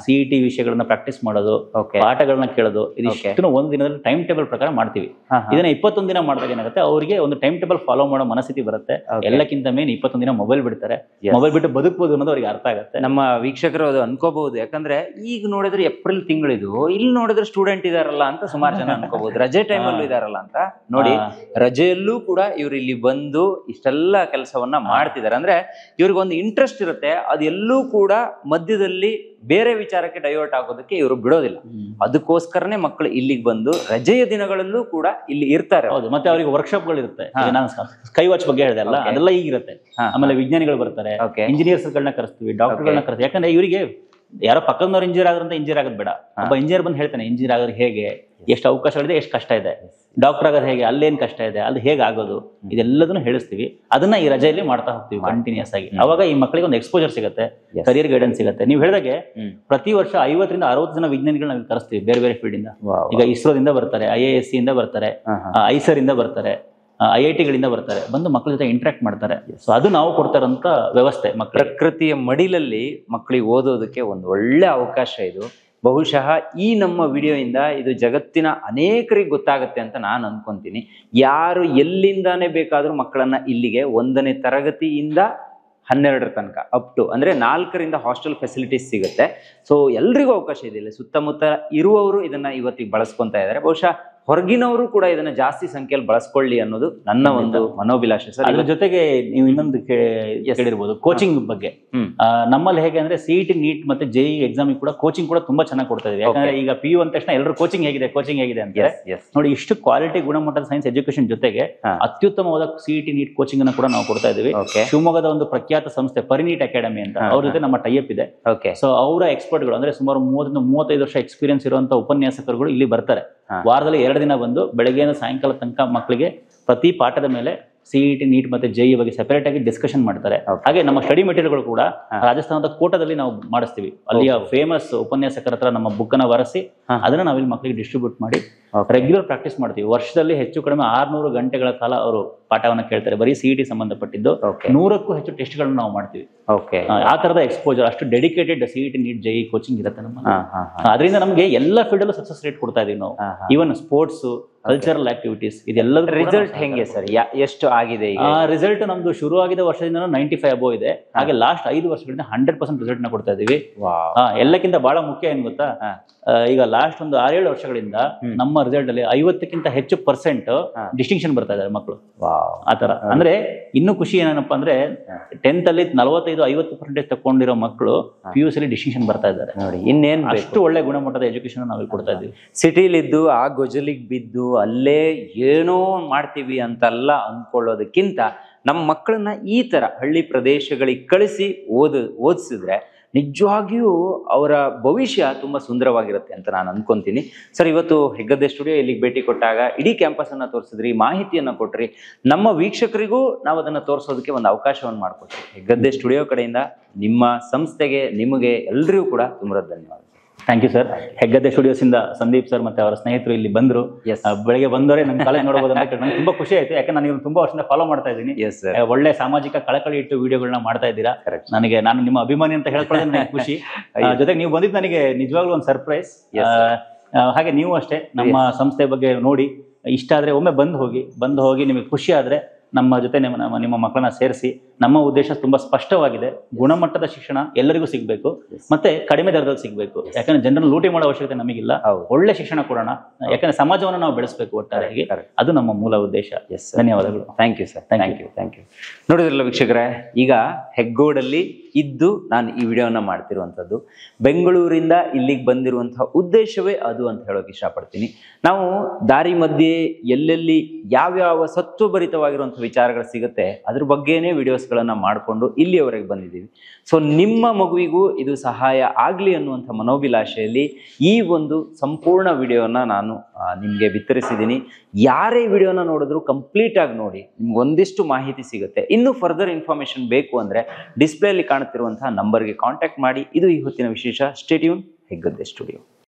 CET ವಿಷಯಗಳನ್ನ ಪ್ರಾಕ್ಟೀಸ್ ಮಾಡೋದು, ಪಾಠಗಳನ್ನ ಕೇಳೋದು, ಇದಿಷ್ಟು ಒಂದು ದಿನದಲ್ಲಿ ಟೈಮ್ ಟೇಬಲ್ ಪ್ರಕಾರ ಮಾಡ್ತೀವಿ. ಇದನ್ನ 21 ದಿನ ಮಾಡಿದಾಗ ಏನಾಗುತ್ತೆ, ಅವರಿಗೆ ಒಂದು ಟೈಮ್ ಟೇಬಲ್ ಫಾಲೋ ಮಾಡೋ ಮನಸ್ಥಿತಿ ಬರುತ್ತೆ. ಎಲ್ಲಕ್ಕಿಂತ ಮೇನ್ 21 ದಿನ ಮೊಬೈಲ್ ಬಿಡ್ತಾರೆ. ಮೊಬೈಲ್ ಬಿಟ್ಟು ಬದುಕಬಹುದು ಅನ್ನೋದು ಅವ್ರಿಗೆ ಅರ್ಥ ಆಗುತ್ತೆ. ನಮ್ಮ ವೀಕ್ಷಕರು ಅದು ಅನ್ಕೋಬಹುದು, ಯಾಕಂದ್ರೆ ಈಗ ನೋಡಿದ್ರೆ ಏಪ್ರಿಲ್ ತಿಂಗಳಿದು, ಇಲ್ಲಿ ನೋಡಿದ್ರೆ ಸ್ಟೂಡೆಂಟ್ ಇದಾರಲ್ಲ ಅಂತ ಸುಮಾರು ಜನ ಅನ್ಕೋಬಹುದು, ರಜೆ ಟೈಮ್ ಅಲ್ಲೂ ಇದಾರಲ್ಲ ಅಂತ. ನೋಡಿ, ರಜೆಯಲ್ಲೂ ಕೂಡ ಇವ್ರು ಇಲ್ಲಿ ಬಂದು ಇಷ್ಟೆಲ್ಲ ಕೆಲಸವನ್ನ ಮಾಡ್ತಿದ್ದಾರೆ. ಅಂದ್ರೆ ಇವ್ರಿಗೆ ಒಂದು ಇಂಟ್ರೆಸ್ಟ್ ಇರುತ್ತೆ, ಅದೆಲ್ಲೂ ಕೂಡ ಮಧ್ಯದಲ್ಲಿ ಬೇರೆ ವಿಚಾರಕ್ಕೆ ಡೈವರ್ಟ್ ಆಗೋದಕ್ಕೆ ಇವರು ಬಿಡೋದಿಲ್ಲ. ಅದಕ್ಕೋಸ್ಕರನೇ ಮಕ್ಕಳು ಇಲ್ಲಿಗೆ ಬಂದು ರಜೆಯ ದಿನಗಳಲ್ಲೂ ಕೂಡ ಇಲ್ಲಿ ಇರ್ತಾರೆ. ಹೌದು. ಮತ್ತೆ ಅವರಿಗೆ ವರ್ಕ್ಶಾಪ್ ಗಳು ಇರುತ್ತೆ. ನಾನು ಸ್ಕೈ ವಾಚ್ ಬಗ್ಗೆ ಹೇಳಿದೆ ಅಲ್ಲ, ಅದೆಲ್ಲ ಈಗಿರುತ್ತೆ. ಆಮೇಲೆ ವಿಜ್ಞಾನಿಗಳು ಬರ್ತಾರೆ, ಇಂಜಿನಿಯರ್ಸ್ ಗಳನ್ನ ಕರೆಸ್ತೀವಿ, ಡಾಕ್ಟರ್ಗಳನ್ನ ಕರೆಸ್ತೀವಿ. ಯಾಕಂದ್ರೆ ಇವರಿಗೆ ಯಾರೋ ಪಕ್ಕದವ್ರು ಇಂಜಿನಿಯರ್ ಆದ್ರಂತ ಇಂಜಿನಿಯರ್ ಆಗೋದು ಬೇಡ. ಒಬ್ಬ ಇಂಜಿನಿಯರ್ ಬಂದು ಹೇಳ್ತಾನೆ ಇಂಜಿನಿಯರ್ ಆಗೋದು ಹೇಗೆ, ಎಷ್ಟು ಅವಕಾಶಗಳಿದೆ, ಎಷ್ಟು ಕಷ್ಟ ಇದೆ, ಡಾಕ್ಟರ್ ಆಗೋದು ಹೇಗೆ, ಅಲ್ಲೇನ್ ಕಷ್ಟ ಇದೆ, ಅಲ್ಲಿ ಹೇಗೆ ಆಗೋದು, ಇದೆಲ್ಲದನ್ನು ಹೇಳಿಸ್ತೀವಿ. ಅದನ್ನ ಈ ರಜೆಯಲ್ಲಿ ಮಾಡ್ತಾ ಹೋಗ್ತೀವಿ ಕಂಟಿನ್ಯೂಸ್ ಆಗಿ. ಅವಾಗ ಈ ಮಕ್ಕಳಿಗೆ ಒಂದು ಎಕ್ಸ್ಪೋಜರ್ ಸಿಗುತ್ತೆ, ಕರಿಯರ್ ಗೈಡೆನ್ಸ್ ಸಿಗುತ್ತೆ. ನೀವು ಹೇಳಿದಾಗೆ ಪ್ರತಿ ವರ್ಷ 50 ರಿಂದ 60 ಜನ ವಿಜ್ಞಾನಿಗಳನ್ನ ನಾವು ಕರೆಸ್ತೀವಿ ಬೇರೆ ಬೇರೆ ಫೀಲ್ಡ್ ಇಂದ. ಈಗ ಇಸ್ರೋದಿಂದ ಬರ್ತಾರೆ, IISc ಇಂದ ಬರ್ತಾರೆ, ಐಸರ್ ಇಂದ ಬರ್ತಾರೆ, IIT ಬರ್ತಾರೆ, ಬಂದು ಮಕ್ಕಳ ಜೊತೆ ಇಂಟ್ರಾಕ್ಟ್ ಮಾಡ್ತಾರೆ. ಸೊ ಅದು ನಾವು ಕೊಡ್ತಾರಂತ ವ್ಯವಸ್ಥೆ. ಪ್ರಕೃತಿಯ ಮಡಿಲಲ್ಲಿ ಮಕ್ಕಳಿಗೆ ಓದೋದಕ್ಕೆ ಒಂದು ಒಳ್ಳೆ ಅವಕಾಶ ಇದು. ಬಹುಶಃ ಈ ನಮ್ಮ ವಿಡಿಯೋಯಿಂದ ಇದು ಜಗತ್ತಿನ ಅನೇಕರಿಗೆ ಗೊತ್ತಾಗುತ್ತೆ ಅಂತ ನಾನು ಅನ್ಕೊಂತೀನಿ. ಯಾರು ಎಲ್ಲಿಂದಾನೇ ಬೇಕಾದ್ರೂ ಮಕ್ಕಳನ್ನ ಇಲ್ಲಿಗೆ 1ನೇ ತರಗತಿಯಿಂದ 12ರ ತನಕ ಅಪ್ ಟು ಅಂದ್ರೆ 4ರಿಂದ ಹಾಸ್ಟೆಲ್ ಫೆಸಿಲಿಟೀಸ್ ಸಿಗುತ್ತೆ. ಸೊ ಎಲ್ರಿಗೂ ಅವಕಾಶ ಇದೆ. ಇಲ್ಲಿ ಸುತ್ತಮುತ್ತ ಇರುವವರು ಇದನ್ನ ಇವತ್ತಿಗೆ ಬಳಸ್ಕೊಂತ ಇದ್ದಾರೆ. ಬಹುಶಃ ಹೊರಗಿನವರು ಕೂಡ ಇದನ್ನ ಜಾಸ್ತಿ ಸಂಖ್ಯೆಯಲ್ಲಿ ಬಳಸ್ಕೊಳ್ಳಿ ಅನ್ನೋದು ನನ್ನ ಒಂದು ಮನೋಭಿಲಾಷೆ ಸರ್. ಅದ್ರ ಜೊತೆಗೆ ನೀವು ಇನ್ನೊಂದು ಕೇಳಿರ್ಬೋದು ಕೋಚಿಂಗ್ ಬಗ್ಗೆ. ನಮ್ಮಲ್ಲಿ ಹೇಗೆ ಅಂದ್ರೆ CET NEET ಮತ್ತೆ JEE ಎಕ್ಸಾಮ್ ಕೂಡ ಕೋಚಿಂಗ್ ಕೂಡ ತುಂಬಾ ಚೆನ್ನಾಗಿ ಕೊಡ್ತಾ ಇದೀವಿ. ಯಾಕಂದ್ರೆ ಈಗ PU ಅಂದ ತಕ್ಷಣ ಎಲ್ಲರೂ ಕೋಚಿಂಗ್ ಹೇಗಿದೆ ಅಂತ ನೋಡಿ, ಇಷ್ಟು ಕ್ವಾಲಿಟಿ ಗುಣಮಟ್ಟದ ಸೈನ್ಸ್ ಎಜುಕೇಶನ್ ಜೊತೆಗೆ ಅತ್ಯುತ್ತಮವಾದ CET NEET ಕೋಚಿಂಗ್ ಅನ್ನು ಕೂಡ ನಾವು ಕೊಡ್ತಾ ಇದೀವಿ. ಶಿವಮೊಗ್ಗದ ಒಂದು ಪ್ರಖ್ಯಾತ ಸಂಸ್ಥೆ ಪರಿನೀಟ್ ಅಕಾಡೆಮಿ ಅಂತ, ಅವ್ರ ಜೊತೆ ನಮ್ಮ ಟೈಅಪ್ ಇದೆ. ಸೊ ಅವರ ಎಕ್ಸ್ಪರ್ಟ್ಗಳು ಅಂದ್ರೆ ಸುಮಾರು 30-35 ವರ್ಷ ಎಕ್ಸ್ಪೀರಿಯನ್ಸ್ ಇರುವಂತಹ ಉಪನ್ಯಾಸಕರುಗಳು ಇಲ್ಲಿ ಬರ್ತಾರೆ. ವಾರದಲ್ಲಿ 2 ದಿನ ಬಂದು ಬೆಳಗ್ಗೆಯಿಂದ ಸಾಯಂಕಾಲ ತನಕ ಮಕ್ಕಳಿಗೆ ಪ್ರತಿ ಪಾಠದ ಮೇಲೆ CET NEET ಮತ್ತೆ JEE ಬಗ್ಗೆ ಸೆಪರೇಟ್ ಆಗಿ ಡಿಸ್ಕಷನ್ ಮಾಡ್ತಾರೆ. ಹಾಗೆ ನಮ್ಮ ಸ್ಟಡಿ ಮೆಟೀರಿಯಲ್ಗಳು ಕೂಡ ರಾಜಸ್ಥಾನದ ಕೋಟಾದಲ್ಲಿ ನಾವು ಮಾಡಿಸ್ತೀವಿ. ಅಲ್ಲಿಯ ಫೇಮಸ್ ಉಪನ್ಯಾಸಕರ ಹತ್ರ ನಮ್ಮ ಬುಕ್ ಅನ್ನ ಬರೆಸಿ ಅದನ್ನ ನಾವಿಲ್ಲಿ ಮಕ್ಕಳಿಗೆ ಡಿಸ್ಟ್ರಿಬ್ಯೂಟ್ ಮಾಡಿ ರೆಗ್ಯುಲರ್ ಪ್ರಾಕ್ಟೀಸ್ ಮಾಡ್ತೀವಿ. ವರ್ಷದಲ್ಲಿ ಹೆಚ್ಚು ಕಡಿಮೆ 600 ಗಂಟೆಗಳ ಕಾಲ ಅವರು ಪಾಠವನ್ನ ಕೇಳ್ತಾರೆ. ಬರೀ CET ಸಂಬಂಧಪಟ್ಟಿದ್ದು 100ಕ್ಕೂ ಹೆಚ್ಚು ಟೆಸ್ಟ್ಗಳನ್ನ ನಾವು ಮಾಡ್ತೀವಿ. ಆ ತರದ ಎಕ್ಸ್ಪೋಜರ್, ಅಷ್ಟು dedicated CET NEET JEE coaching ಇರುತ್ತೆ ನಮ್ಮ. ಅದರಿಂದ ನಮಗೆ ಎಲ್ಲ ಫೀಲ್ಡ್ ಅಲ್ಲೂ ಸಕ್ಸಸ್ ರೇಟ್ ಕೊಡ್ತಾ ಇದೀವಿ ನಾವು. ಈವನ್ ಸ್ಪೋರ್ಟ್ಸ್, ಕಲ್ಚರಲ್ ಆಕ್ಟಿವಿಟೀಸ್, ಇದೆಲ್ಲ ರಿಸಲ್ಟ್ ಹೆಂಗೆ ಸರ್, ಎಷ್ಟು ಆಗಿದೆ? ರಿಸಲ್ಟ್ ನಮ್ದು ಶುರು ಆಗಿದ ವರ್ಷದಿಂದ 95 ಅಬೋವ್ ಇದೆ. ಹಾಗೆ ಲಾಸ್ಟ್ 5 ವರ್ಷಗಳಿಂದ 100% ರಿಸಲ್ಟ್ ನ ಕೊಡ್ತಾ ಇದೀವಿ. ಎಲ್ಲಕ್ಕಿಂತ ಬಹಳ ಮುಖ್ಯ ಏನ್ ಗೊತ್ತಾ, ಈಗ ಲಾಸ್ಟ್ ಒಂದು 6-7 ವರ್ಷಗಳಿಂದ ನಮ್ಮ ರಿಸಲ್ಟ್ ಅಲ್ಲಿ 50ಕ್ಕಿಂತ ಹೆಚ್ಚು % ಡಿಸ್ಟಿಂಕ್ಷನ್ ಬರ್ತಾ ಇದ್ದಾರೆ ಮಕ್ಕಳು. ಆತರ ಅಂದ್ರೆ ಇನ್ನು ಖುಷಿ ಏನಪ್ಪಾ ಅಂದ್ರೆ 10th ಅಲ್ಲಿ 45-50% ತಕೊಂಡಿರೋ ಮಕ್ಕಳು PUC ಅಲ್ಲಿ ಡಿಸ್ಟಿಂಕ್ಷನ್ ಬರ್ತಾ ಇದ್ದಾರೆ. ನೋಡಿ, ಇನ್ನೇನ್ ಅಷ್ಟು ಒಳ್ಳೆ ಗುಣಮಟ್ಟದ ಎಜುಕೇಶನ್ ನಾವು ಕೊಡ್ತಾ ಇದ್ದೀವಿ. ಸಿಟಿಲಿದ್ದು ಆ ಗೊಜಲಿಗೆ ಬಿದ್ದು ಅಲ್ಲೇ ಏನೋ ಮಾಡ್ತೀವಿ ಅಂತೆಲ್ಲ ಅಂದ್ಕೊಳ್ಳೋದಕ್ಕಿಂತ ನಮ್ಮ ಮಕ್ಕಳನ್ನ ಈ ತರ ಹಳ್ಳಿ ಪ್ರದೇಶಗಳಿಗೆ ಕಳಿಸಿ ಓದಿಸಿದ್ರೆ ನಿಜವಾಗಿಯೂ ಅವರ ಭವಿಷ್ಯ ತುಂಬಾ ಸುಂದರವಾಗಿರುತ್ತೆ ಅಂತ ನಾನು ಅನ್ಕೊಂತೀನಿ. ಸರ್, ಇವತ್ತು ಹೆಗ್ಗದ್ದೆ ಸ್ಟುಡಿಯೋ ಇಲ್ಲಿಗೆ ಭೇಟಿ ಕೊಟ್ಟಾಗ ಇಡೀ ಕ್ಯಾಂಪಸ್ ಅನ್ನ ತೋರಿಸಿದ್ರಿ, ಮಾಹಿತಿಯನ್ನ ಕೊಟ್ರಿ, ನಮ್ಮ ವೀಕ್ಷಕರಿಗೂ ನಾವು ಅದನ್ನ ತೋರಿಸೋದಕ್ಕೆ ಒಂದು ಅವಕಾಶವನ್ನು ಮಾಡಿಕೊಟ್ರಿ. ಹೆಗ್ಗದ್ದೆ ಸ್ಟುಡಿಯೋ ಕಡೆಯಿಂದ ನಿಮ್ಮ ಸಂಸ್ಥೆಗೆ, ನಿಮಗೆ ಎಲ್ರಿಗೂ ಕೂಡ ತುಂಬಾ ಧನ್ಯವಾದ. Thank you sir. Heggadde studios ಇಂದ ಸಂದೀಪ್ ಸರ್ ಮತ್ತೆ ಅವರ ಸ್ನೇಹಿತರು ಇಲ್ಲಿ ಬಂದ್ರು. ಬೆಳಗ್ಗೆ ಬಂದವರೇ ನಮ್ಮ ಕಾಲೇಜ್ ನೋಡಬಹುದು ಅಂತ ನಂಗೆ ತುಂಬಾ ಖುಷಿ ಆಯ್ತು. ಯಾಕಂದ್ರೆ ನಾನು ತುಂಬಾ ವರ್ಷದಿಂದ ಫಾಲೋ ಮಾಡ್ತಾ ಇದ್ದೀನಿ. ಒಳ್ಳೆ ಸಾಮಾಜಿಕ ಕಳಕಳಿ ಇಟ್ಟು ವಿಡಿಯೋಗಳನ್ನ ಮಾಡ್ತಾ ಇದ್ದೀರಾ. ನಾನು ನಿಮ್ಮ ಅಭಿಮಾನಿ ಅಂತ ಹೇಳ್ಕೊಳ್ಳೋದು ನನಗೆ ಖುಷಿ. ಜೊತೆಗೆ ನೀವು ಬಂದಿದ್ದು ನನಗೆ ನಿಜವಾಗ್ಲೂ ಒಂದು ಸರ್ಪ್ರೈಸ್. ಹಾಗೆ ನೀವು ಅಷ್ಟೇ ನಮ್ಮ ಸಂಸ್ಥೆ ಬಗ್ಗೆ ನೋಡಿ ಇಷ್ಟ ಆದ್ರೆ ಒಮ್ಮೆ ಬಂದು ಹೋಗಿ ನಿಮಗೆ ಖುಷಿ ಆದ್ರೆ ನಮ್ಮ ಜೊತೆ ನಿಮ್ಮ ಮಕ್ಕಳನ್ನ ಸೇರಿಸಿ. ನಮ್ಮ ಉದ್ದೇಶ ತುಂಬಾ ಸ್ಪಷ್ಟವಾಗಿದೆ. ಗುಣಮಟ್ಟದ ಶಿಕ್ಷಣ ಎಲ್ಲರಿಗೂ ಸಿಗಬೇಕು, ಮತ್ತೆ ಕಡಿಮೆ ದರದಲ್ಲಿ ಸಿಗಬೇಕು. ಯಾಕಂದ್ರೆ ಜನರನ್ನು ಲೂಟಿ ಮಾಡೋ ಅವಶ್ಯಕತೆ ನಮಗಿಲ್ಲ. ಒಳ್ಳೆ ಶಿಕ್ಷಣ ಕೊಡೋಣ, ಯಾಕಂದ್ರೆ ಸಮಾಜವನ್ನು ನಾವು ಬೆಳೆಸಬೇಕು ಒಟ್ಟಾರೆಯಾಗಿ. ಅದು ನಮ್ಮ ಮೂಲ ಉದ್ದೇಶ. ಧನ್ಯವಾದಗಳು. Thank you sir. Thank you. ನೋಡಿದ್ರಲ್ಲ ವೀಕ್ಷಕರೇ, ಈಗ ಹೆಗ್ಗೋಡಲ್ಲಿ ಇದ್ದು ನಾನು ಈ ವಿಡಿಯೋನ ಮಾಡ್ತಿರುವಂಥದ್ದು. ಬೆಂಗಳೂರಿಂದ ಇಲ್ಲಿಗೆ ಬಂದಿರುವಂತಹ ಉದ್ದೇಶವೇ ಅದು ಅಂತ ಹೇಳೋಕೆ ಇಷ್ಟಪಡ್ತೀನಿ. ನಾವು ದಾರಿ ಮಧ್ಯೆ ಎಲ್ಲೆಲ್ಲಿ ಯಾವ್ಯಾವ ಸತ್ವಭರಿತವಾಗಿರುವಂಥ ವಿಚಾರಗಳು ಸಿಗುತ್ತೆ ಅದ್ರ ಬಗ್ಗೆನೇ ವಿಡಿಯೋಸ್ಗಳನ್ನ ಮಾಡಿಕೊಂಡು ಇಲ್ಲಿಯವರೆಗೆ ಬಂದಿದ್ದೀವಿ. ಸೊ ನಿಮ್ಮ ಮಗುವಿಗೂ ಇದು ಸಹಾಯ ಆಗಲಿ ಅನ್ನುವಂಥ ಮನೋಭಿಲಾಷೆಯಲ್ಲಿ ಈ ಒಂದು ಸಂಪೂರ್ಣ ವಿಡಿಯೋನ ನಾನು ನಿಮಗೆ ವಿತರಿಸಿದ್ದೀನಿ. ಯಾರೇ ವಿಡಿಯೋನ ನೋಡಿದ್ರು ಕಂಪ್ಲೀಟ್ ಆಗಿ ನೋಡಿ, ನಿಮ್ಗೆ ಒಂದಿಷ್ಟು ಮಾಹಿತಿ ಸಿಗುತ್ತೆ. ಇನ್ನೂ ಫರ್ದರ್ ಇನ್ಫಾರ್ಮೇಶನ್ ಬೇಕು ಅಂದರೆ ಡಿಸ್ಪ್ಲೇಲಿ ಕಾಣುತ್ತಿರುವಂತಹ ನಂಬರ್ಗೆ ಕಾಂಟ್ಯಾಕ್ಟ್ ಮಾಡಿ. ಇದು ಈ ಹೊತ್ತಿನ ವಿಶೇಷ. Stay tune, Heggadde studio.